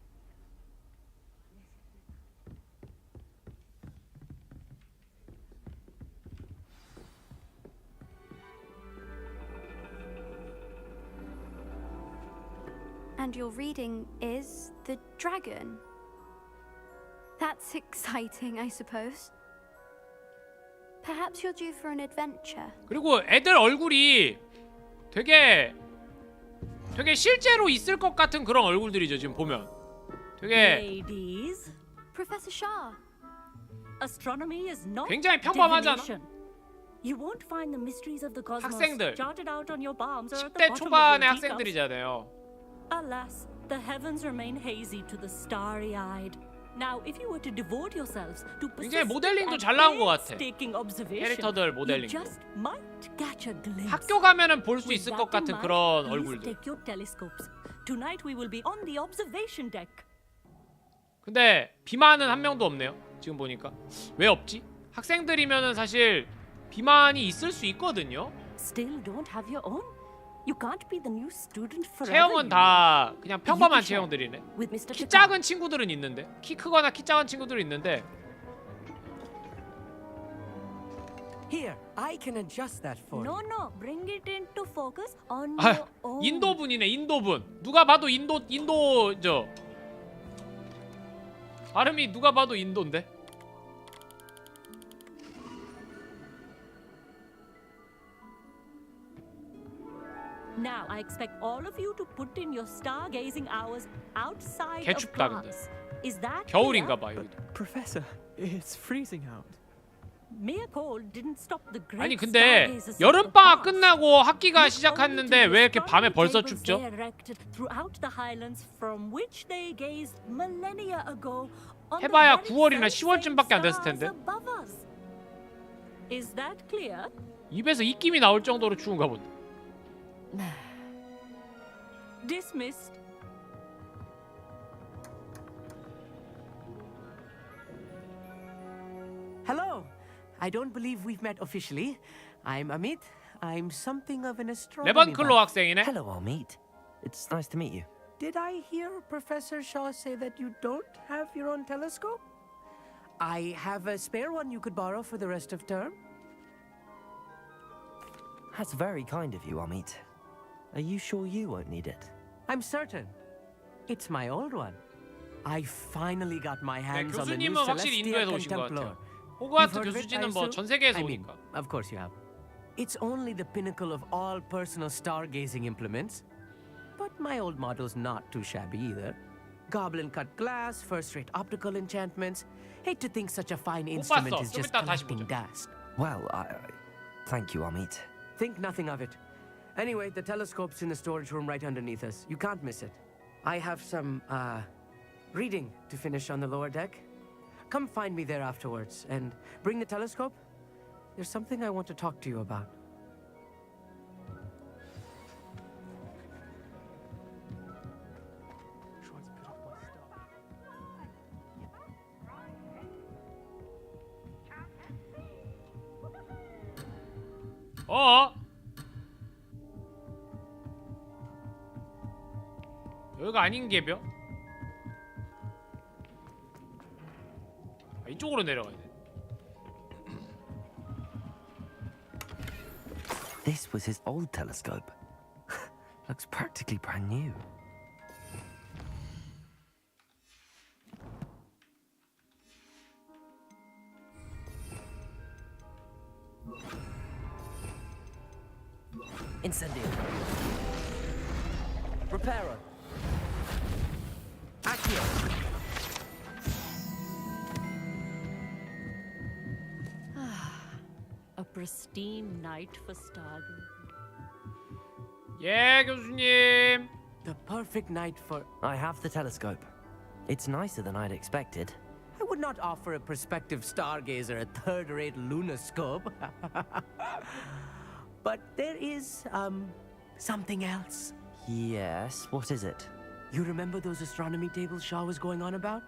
Speaker 14: And your reading is The Dragon. That's exciting, I suppose. Perhaps you're due for an adventure.
Speaker 1: 그리고 애들 얼굴이 되게 실제로 있을 것 같은 그런 얼굴들이죠. 지금 보면 되게
Speaker 2: Ladies,
Speaker 14: Professor Shah.
Speaker 2: astronomy is not
Speaker 1: 굉장히 평범하잖아.
Speaker 2: divination. You won't find the mysteries of the cosmos
Speaker 1: 학생들.
Speaker 2: charted out on your palms or at the
Speaker 1: 10대
Speaker 2: bottom of
Speaker 1: 초반의
Speaker 2: your teacups.
Speaker 1: 학생들이잖아요.
Speaker 2: Alas, the heavens remain hazy to the starry-eyed. Now, if you were to devote yourselves to
Speaker 1: 굉장히
Speaker 2: persistent
Speaker 1: 모델링도
Speaker 2: and
Speaker 1: 잘 나온 것 같아.
Speaker 2: painstaking observation,
Speaker 1: 캐릭터들
Speaker 2: you
Speaker 1: 모델링도.
Speaker 2: just might catch a glimpse.
Speaker 1: 학교 가면은 볼 수
Speaker 2: With
Speaker 1: 있을
Speaker 2: that
Speaker 1: 것 같은
Speaker 2: in mind,
Speaker 1: 그런
Speaker 2: please
Speaker 1: 얼굴들.
Speaker 2: take your telescopes. Tonight we will be on the observation deck.
Speaker 1: 근데 비만은 한 명도 없네요. 지금 보니까 왜 없지? 학생들이면은 사실 비만이 있을 수 있거든요.
Speaker 2: Still don't have your own? You can't be the new student forever.
Speaker 1: 체형은 다 그냥 평범한 체형들이네.
Speaker 2: With Mr.
Speaker 1: 키 작은 친구들은 있는데, 키 크거나 키 작은 친구들은 있는데.
Speaker 6: Here, I can adjust that for
Speaker 2: No,
Speaker 6: you.
Speaker 2: no, bring it into focus on
Speaker 1: 아,
Speaker 2: your own.
Speaker 1: 인도분이네. 인도분. 누가 봐도 인도 발음이 누가 봐도 인도인데.
Speaker 2: Now, I expect all of you to put in your stargazing hours outside of
Speaker 1: 개춥다 근데.
Speaker 2: class. Is that
Speaker 1: 겨울인가 봐 여기.
Speaker 6: Professor, it's freezing out.
Speaker 2: Mere cold didn't stop the great
Speaker 1: 아니 근데
Speaker 2: stargazers of
Speaker 1: 여름
Speaker 2: the
Speaker 1: 방학
Speaker 2: past.
Speaker 1: 끝나고 학기가
Speaker 2: Look
Speaker 1: 시작했는데
Speaker 2: only to
Speaker 1: 왜
Speaker 2: the
Speaker 1: 이렇게 밤에
Speaker 2: astronomy
Speaker 1: 벌써
Speaker 2: tables
Speaker 1: 춥죠?
Speaker 2: they erected throughout the highlands from which they gazed millennia ago on the
Speaker 1: 해봐야
Speaker 2: very
Speaker 1: 9월이나
Speaker 2: self-same
Speaker 1: 10월쯤밖에 안 됐을
Speaker 2: stars
Speaker 1: 텐데.
Speaker 2: above us. Is that clear?
Speaker 1: 입에서 입김이 나올 정도로 추운가 본데.
Speaker 2: Dismissed.
Speaker 6: Hello. I don't believe we've met officially. I'm Amit. I'm something of an astronomy
Speaker 1: 레반클로
Speaker 6: buff.
Speaker 1: 학생이네.
Speaker 3: Hello, Amit. It's nice to meet you.
Speaker 6: Did I hear Professor Shaw say that you don't have your own telescope? I have a spare one you could borrow for the rest of term.
Speaker 3: That's very kind of you, Amit. Are you sure you won't need it?
Speaker 6: I'm certain. It's my old one. I finally got my
Speaker 1: 네,
Speaker 6: hands on the new
Speaker 1: 교수님은 확실히
Speaker 6: Celestia
Speaker 1: 인도에서 오신 것
Speaker 6: Contemplar.
Speaker 1: 같아요. 호그와트
Speaker 6: You've heard of it,
Speaker 1: 교수진은
Speaker 6: I
Speaker 1: 뭐
Speaker 6: assume?
Speaker 1: 전 세계에서
Speaker 6: I mean,
Speaker 1: 오니까.
Speaker 6: of course you have. It's only the pinnacle of all personal stargazing implements. But my old model's not too shabby either. Goblin cut glass, first-rate optical enchantments. Hate to think such a fine instrument is
Speaker 1: 좀
Speaker 6: just
Speaker 1: 이따 다시
Speaker 6: collecting
Speaker 1: 보자.
Speaker 6: dust.
Speaker 3: Well, thank you, Amit.
Speaker 6: Think nothing of it. Anyway, the telescope's in the storage room right underneath us. You can't miss it. I have some, reading to finish on the lower deck. Come find me there afterwards, and bring the telescope. There's something I want to talk to you about.
Speaker 1: 여기가 아닌 개벼? 아, 이쪽으로 내려가야 돼.
Speaker 3: This was his old telescope. Looks practically brand new. Incendio. Reparo. Accio.
Speaker 2: A pristine night for stargazing.
Speaker 1: 예, 교수님.
Speaker 6: The perfect night for...
Speaker 3: I have the telescope. It's nicer than I'd expected.
Speaker 6: I would not offer a prospective stargazer a third-rate lunoscope. But there is, something else.
Speaker 3: Yes, what is it?
Speaker 6: You remember those astronomy tables Shaw was going on about?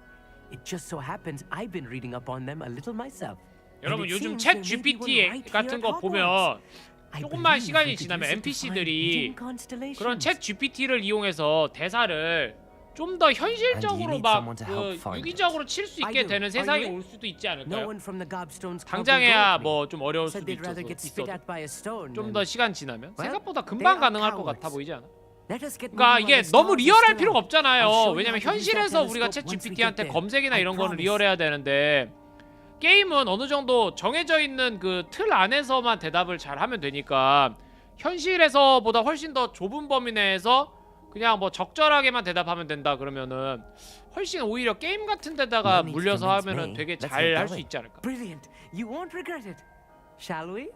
Speaker 6: It just so happens I've been reading up on them a little myself.
Speaker 1: 여러분 요즘 챗 GPT 같은 거 보면 조금만 시간이 지나면 NPC들이 그런 챗 GPT를 이용해서 대사를 좀 더 현실적으로 막 유기적으로 칠 수 있게 되는 세상이 올 수도 있지 않을까요? 당장에야 뭐 좀 어려울 수도 있어도 좀 더 시간 지나면 생각보다 금방 가능할 것 같아 보이지 않아? 그러니까 이게 너무 리얼할 필요가 없잖아요. 왜냐면 현실에서 우리가 챗 GPT한테 검색이나 이런 거는 리얼해야 되는데 게임은 어느 정도 정해져 있는 그 틀 안에서만 대답을 잘 하면 되니까 현실에서보다 훨씬 더 좁은 범위 내에서 그냥 뭐 적절하게만 대답하면 된다 그러면은 훨씬 오히려 게임 같은 데다가 물려서 하면은 되게 잘 할 수 있지 않을까?
Speaker 6: Brilliant. You won't regret it. Shall we?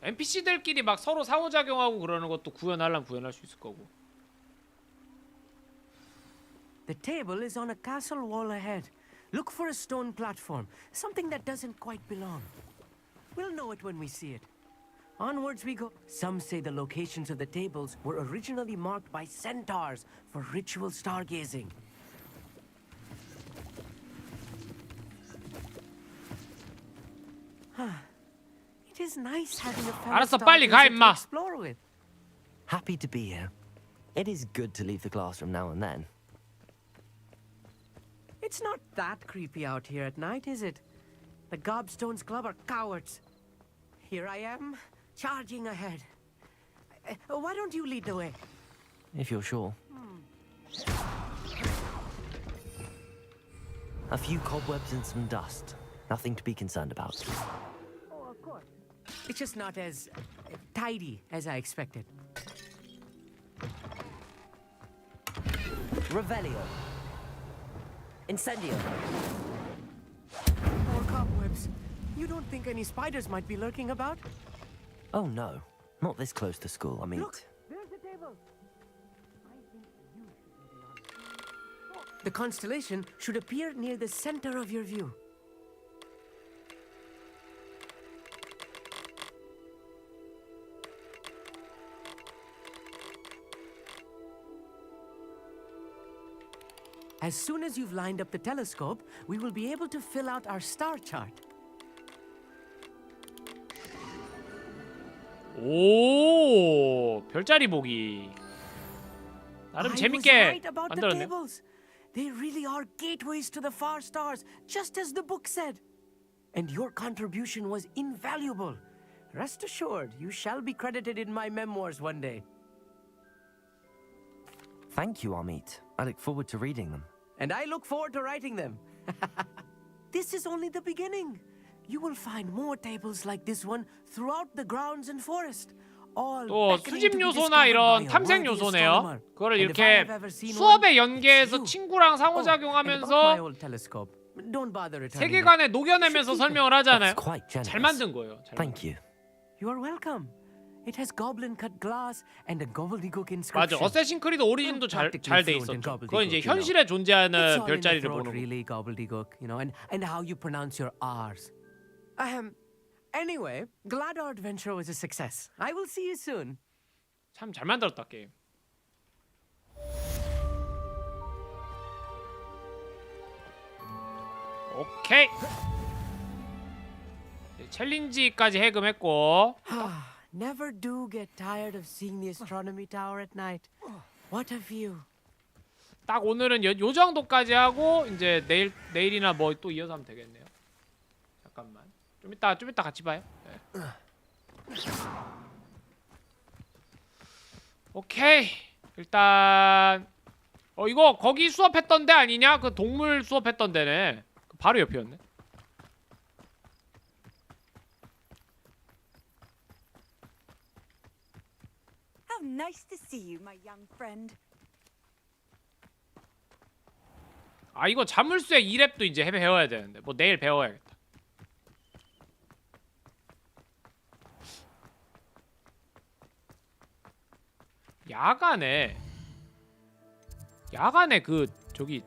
Speaker 1: NPC들끼리 막 서로 상호작용하고 그러는 것도 구현하려면 구현할 수 있을 거고.
Speaker 6: The table is on a castle wall ahead. Look for a stone platform, something that doesn't quite belong. We'll know it when we see it. Onwards we go. Some say the locations of the tables were originally marked by centaurs for ritual stargazing. It is nice having a fellow
Speaker 1: 알았어, 빨리 가,
Speaker 6: stargazer to
Speaker 1: 임마.
Speaker 6: explore with.
Speaker 3: Happy to be here. It is good to leave the classroom now and then.
Speaker 6: It's not that creepy out here at night, is it? The Gobstones Club are cowards. Here I am, charging ahead. Why don't you lead the way?
Speaker 3: If you're sure. A few cobwebs and some dust. Nothing to be concerned about.
Speaker 6: Oh, of course. It's just not as tidy as I expected.
Speaker 3: Revelio. Incendio.
Speaker 6: More cobwebs. You don't think any spiders might be lurking about?
Speaker 3: Oh no, not this close to school. I mean,
Speaker 6: Look, there's the table. I think you should be on. The constellation should appear near the center of your view. As soon as you've lined up the telescope, we will be able to fill out our star chart.
Speaker 1: 오, 별자리 보기. 나름 재밌게 만들었네.
Speaker 6: They really are gateways to the far stars, just as the book said. And your contribution was invaluable. Rest assured, you shall be credited in my memoirs one day.
Speaker 3: thank you, Amit. I look forward to reading them.
Speaker 6: And I look forward to writing them. This is only the beginning. You will find more tables like this one throughout the grounds and forest.
Speaker 1: 또 수집 요소나 이런 탐색 요소네요. 그거를 이렇게 수업에 연계해서 친구랑 상호작용하면서
Speaker 6: don't bother returning.
Speaker 1: 세계관에 녹여내면서 설명을 하잖아요.
Speaker 3: That's quite generous.
Speaker 1: 잘 만든 거예요. 잘
Speaker 3: Thank you.
Speaker 6: You are welcome. It has goblin cut glass and a gobbledygook
Speaker 1: 맞아.
Speaker 6: inscription.
Speaker 1: 어쌔신 크리드 오리진도 잘 돼 있었죠. 그건 이제 현실에 존재하는 별자리를 보는 거.
Speaker 6: Really gobbledygook, you know, and how you pronounce your R's. Anyway, glad our adventure was a success. I will see you soon.
Speaker 1: 참 잘 만들었다 게임. 오케이. 챌린지까지 해금했고.
Speaker 6: Never do get tired of seeing the astronomy tower at night. What a view.
Speaker 1: 딱 오늘은 요 정도까지 하고 이제 내일이나 뭐 또 이어서 하면 되겠네요. 잠깐만. 좀 이따 같이 봐요. 네. 오케이. 일단 이거 거기 수업했던 데 아니냐? 그 동물 수업했던 데네. 바로 옆이었네.
Speaker 10: How nice to see you, my young friend.
Speaker 1: 아 이거 자물쇠 2랩도 이제 배워야 되는데 뭐 내일 배워야겠다. 야간에 그 저기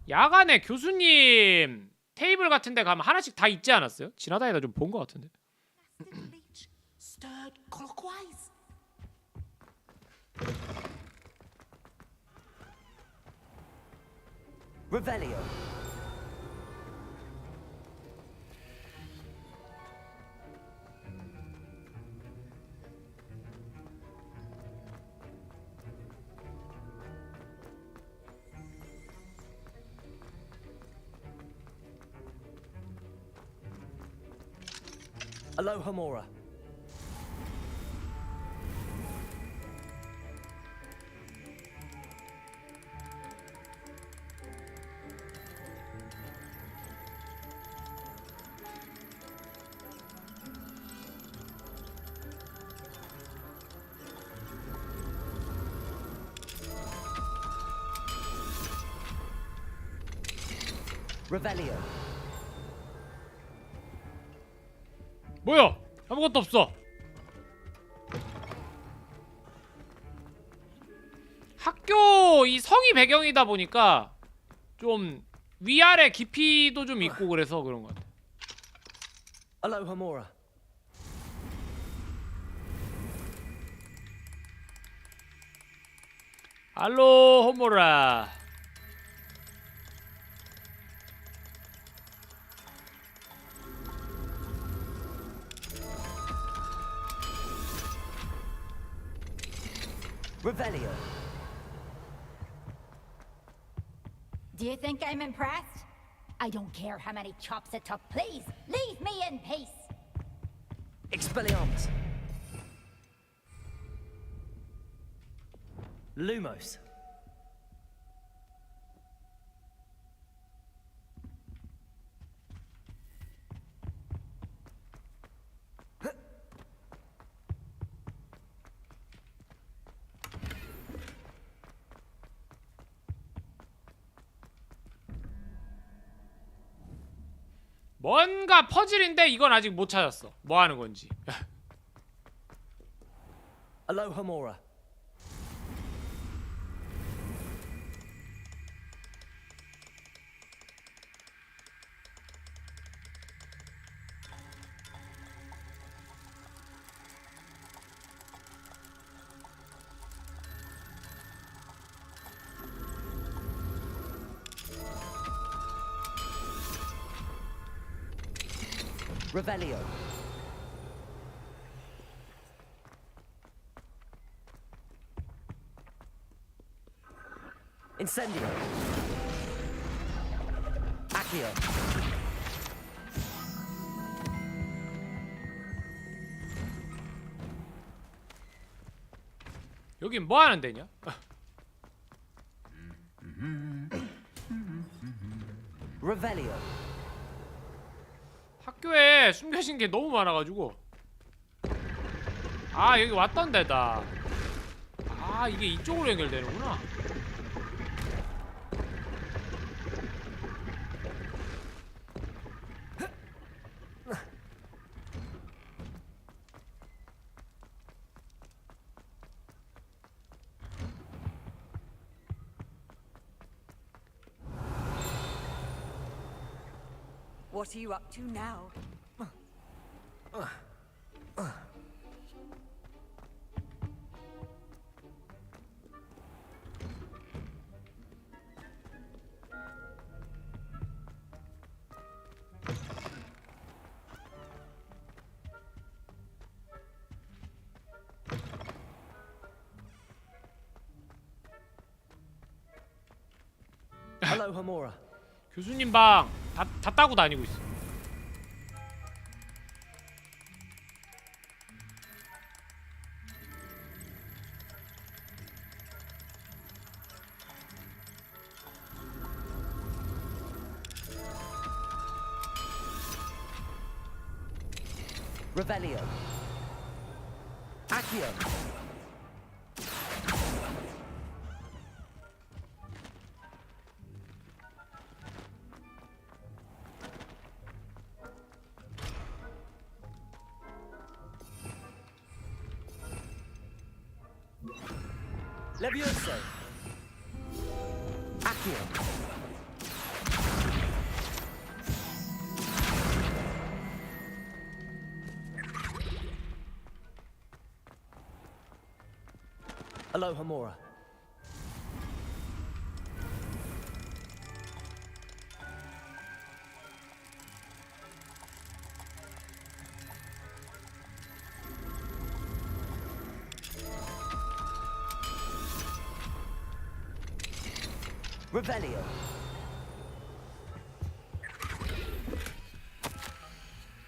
Speaker 1: 야간에 교수님 테이블 같은 데 가면 하나씩 다 있지 않았어요? 지나다니다 좀 본 것 같은데.
Speaker 7: Stirred clockwise.
Speaker 3: Revelio. Alohomora. Revelio.
Speaker 1: 뭐야? 아무것도 없어. 학교 이 성이 배경이다 보니까 좀 위아래 깊이도 좀 있고 그래서 그런 것 같아.
Speaker 3: Alohomora.
Speaker 1: 알로호모라.
Speaker 3: Revelio.
Speaker 4: Do you think I'm impressed? I don't care how many chops it took. Please, leave me in peace.
Speaker 3: Expelliarmus. Lumos.
Speaker 1: 뭔가 퍼즐인데 이건 아직 못 찾았어. 뭐 하는 건지.
Speaker 3: Alohomora. Revelio. Incendio. Accio.
Speaker 1: 여긴 뭐 하는 데냐?
Speaker 3: Revelio.
Speaker 1: 학교에 숨겨진 게 너무 많아가지고. 아 여기 왔던 데다. 아 이게 이쪽으로 연결되는구나.
Speaker 12: What are you up to now?
Speaker 11: Hello, Homura.
Speaker 1: 교수님 방 다 따고 다니고 있어.
Speaker 6: Revelio. Accio.
Speaker 11: Levioso.
Speaker 6: Accio.
Speaker 11: Hello, Homura.
Speaker 6: Revelio.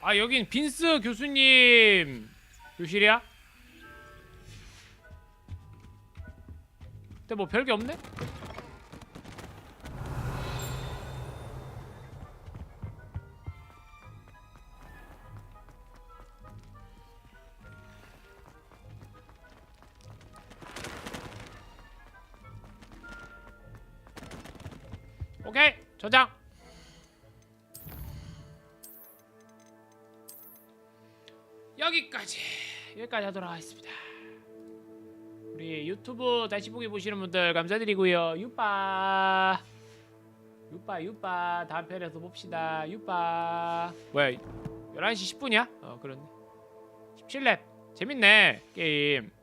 Speaker 1: 아 여긴 빈스 교수님 교실이야? 근데 뭐 별게 없네? 오케이 저장. 여기까지 하도록 하겠습니다. 우리 유튜브 다시 보기 보시는 분들 감사드리고요. 유빠 다음 편에서 봅시다. 유빠. 뭐야 11시 10분이야? 그렇네. 17렙 재밌네 게임.